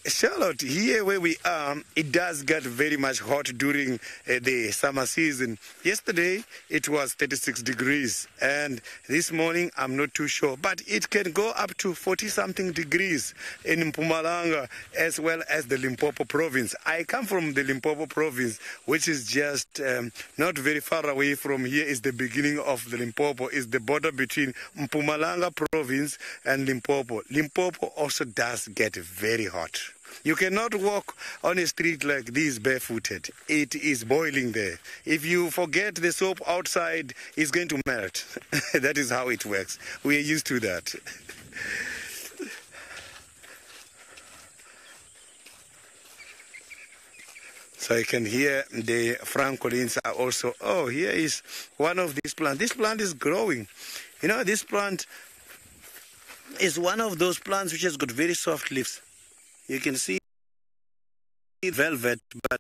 Charlotte, here where we are, it does get very much hot during the summer season. Yesterday, it was 36 degrees, and this morning, I'm not too sure, but it can go up to 40-something degrees in Mpumalanga as well as the Limpopo province. I come from the Limpopo province, which is just not very far away from here. Is the beginning of the Limpopo, is the border between Mpumalanga province and Limpopo. Limpopo also does get very hot. You cannot walk on a street like this barefooted. It is boiling there. If you forget the soap outside, it's going to melt. That is how it works. We are used to that. So you can hear the francolins are also, oh, here is one of these plants. This plant is growing. You know, this plant is one of those plants which has got very soft leaves. You can see velvet, but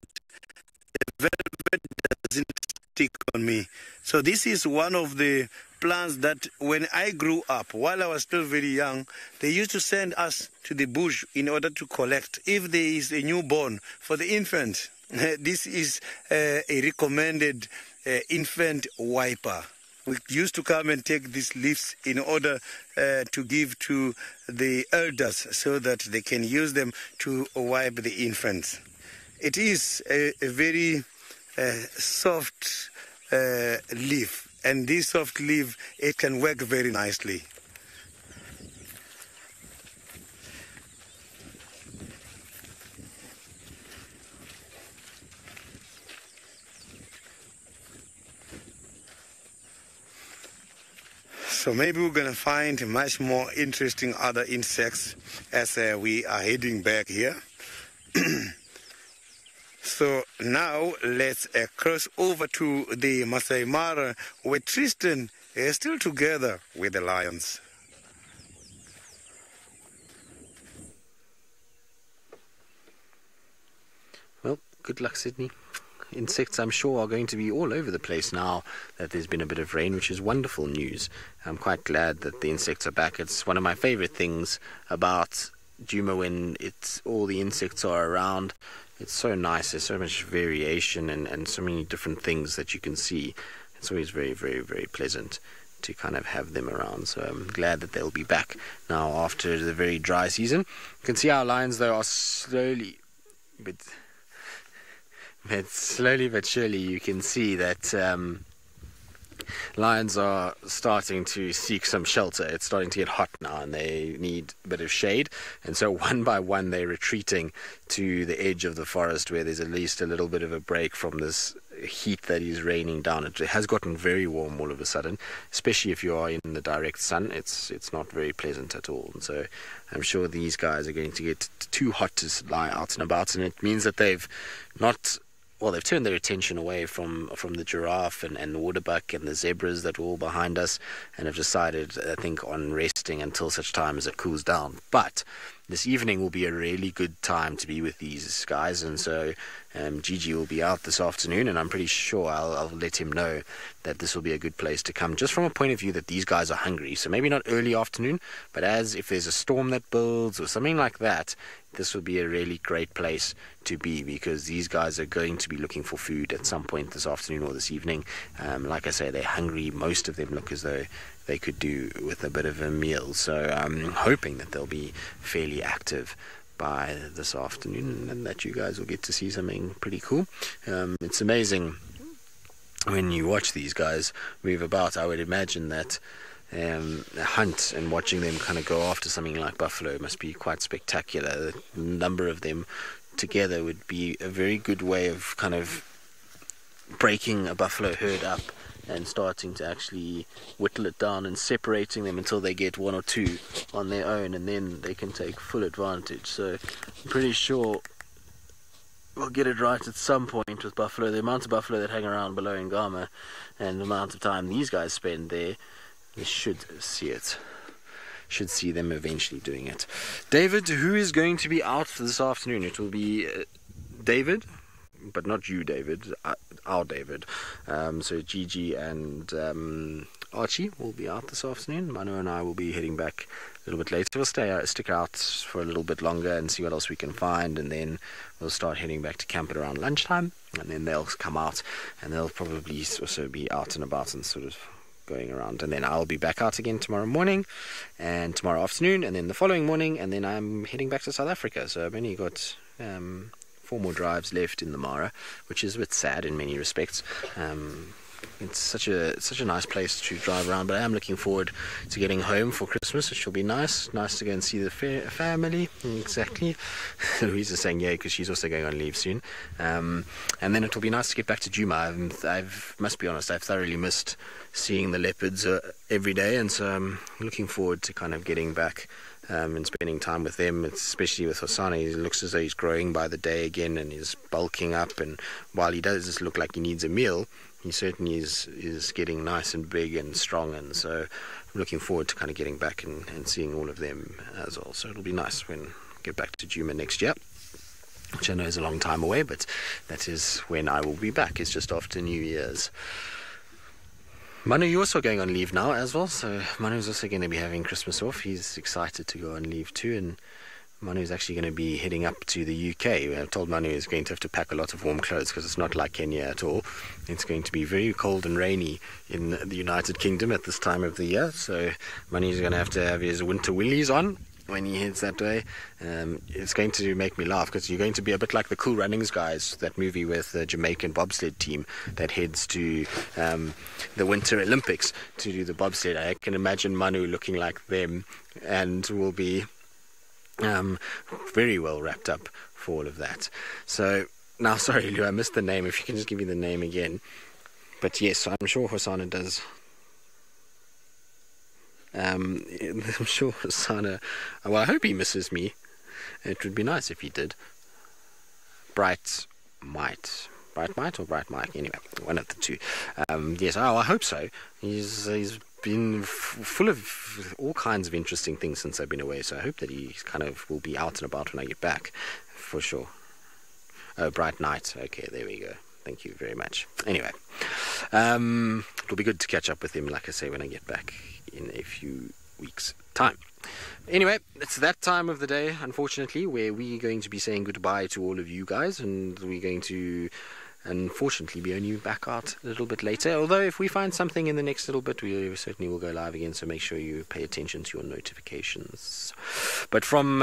the velvet doesn't stick on me. So this is one of the plants that when I grew up, while I was still very young, they used to send us to the bush in order to collect. If there is a newborn for the infant, this is a recommended infant wiper. We used to come and take these leaves in order to give to the elders so that they can use them to wipe the infants. It is a very soft leaf, and this soft leaf, it can work very nicely. So maybe we're going to find much more interesting other insects as we are heading back here. So now let's cross over to the Masai Mara, where Tristan is still together with the lions. Well, good luck, Sydney. Insects, I'm sure, are going to be all over the place now that there's been a bit of rain, which is wonderful news. I'm quite glad that the insects are back. It's one of my favorite things about Djuma when all the insects are around. It's so nice. There's so much variation and so many different things that you can see. It's always very, very, very pleasant to kind of have them around. So I'm glad that they'll be back now after the very dry season. You can see our lions, though, are slowly but surely you can see that lions are starting to seek some shelter. It's starting to get hot now and they need a bit of shade, and so one by one they're retreating to the edge of the forest where there's at least a little bit of a break from this heat that is raining down. It has gotten very warm all of a sudden, especially if you are in the direct sun. It's not very pleasant at all, and so I'm sure these guys are going to get too hot to lie out and about, and it means that they've turned their attention away from the giraffe and the waterbuck and the zebras that were all behind us, and have decided, I think, on resting until such time as it cools down. But this evening will be a really good time to be with these guys, and so Gigi will be out this afternoon, and I'm pretty sure I'll let him know that this will be a good place to come, just from a point of view that these guys are hungry. So maybe not early afternoon, but if there's a storm that builds or something like that, this will be a really great place to be, because these guys are going to be looking for food at some point this afternoon or this evening. Like I say, they're hungry. Most of them look as though they could do with a bit of a meal. So I'm hoping that they'll be fairly active by this afternoon and that you guys will get to see something pretty cool. It's amazing when you watch these guys move about. I would imagine that hunt and watching them kind of go after something like buffalo must be quite spectacular. The number of them together would be a very good way of kind of breaking a buffalo herd up and starting to actually whittle it down and separating them until they get one or two on their own, and then they can take full advantage. So I'm pretty sure we'll get it right at some point with buffalo. The amount of buffalo that hang around below in Gama and the amount of time these guys spend there, we should see it. Should see them eventually doing it. David, who is going to be out this afternoon? It will be David, but not you, David, our David. So Gigi and Archie will be out this afternoon. Manu and I will be heading back a little bit later. We'll stick out for a little bit longer and see what else we can find, and then we'll start heading back to camp at around lunchtime, and then they'll come out and they'll probably also be out and about and sort of going around, and then I'll be back out again tomorrow morning and tomorrow afternoon, and then the following morning, and then I'm heading back to South Africa. So I've only got 4 more drives left in the Mara, which is a bit sad in many respects. It's such a nice place to drive around, but I am looking forward to getting home for Christmas, which will be nice to go and see the family. Exactly. Louise is saying yeah, because she's also going on leave soon, and then it will be nice to get back to Djuma. I've must be honest, I've thoroughly missed seeing the leopards every day, and so I'm looking forward to kind of getting back and spending time with them, especially with Hosana. He looks as though he's growing by the day again, and he's bulking up, and while he does just look like he needs a meal, he certainly is getting nice and big and strong, and so I'm looking forward to kind of getting back and seeing all of them as well. So it'll be nice when I get back to Djuma next year, which I know is a long time away, but that is when I will be back. It's just after New Year's. Manu, you're also going on leave now as well, so Manu's also going to be having Christmas off. He's excited to go on leave too, and Manu's actually going to be heading up to the UK. I told Manu he's going to have to pack a lot of warm clothes because it's not like Kenya at all. It's going to be very cold and rainy in the United Kingdom at this time of the year. So Manu's going to have his winter willies on when he heads that way. It's going to make me laugh because you're going to be a bit like the Cool Runnings guys, that movie with the Jamaican bobsled team that heads to the Winter Olympics to do the bobsled. I can imagine Manu looking like them and will be very well wrapped up for all of that. So now, sorry Lou, I missed the name. If you can just give me the name again. But yes, I'm sure Hosanna does. I'm sure Hosanna, well, I hope he misses me. It would be nice if he did. Bright Might or Bright Mike, anyway, one of the two. Yes, I hope so. He's been full of all kinds of interesting things since I've been away, so I hope that he kind of will be out and about when I get back, for sure. Oh, Bright Night. Okay, there we go. Thank you very much. Anyway, it'll be good to catch up with him, like I say, when I get back in a few weeks' time. Anyway, it's that time of the day, unfortunately, where we're going to be saying goodbye to all of you guys, and we're going to unfortunately be only back out a little bit later, although if we find something in the next little bit, we certainly will go live again, so make sure you pay attention to your notifications. But from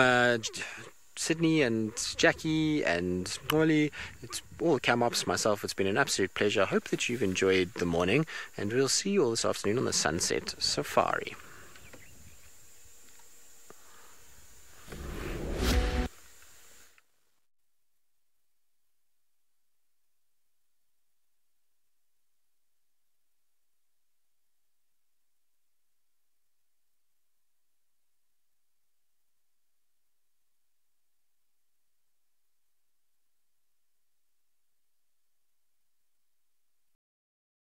Sydney and Jackie and Molly, it's all the cam ops, myself, it's been an absolute pleasure. I hope that you've enjoyed the morning, and we'll see you all this afternoon on the Sunset Safari.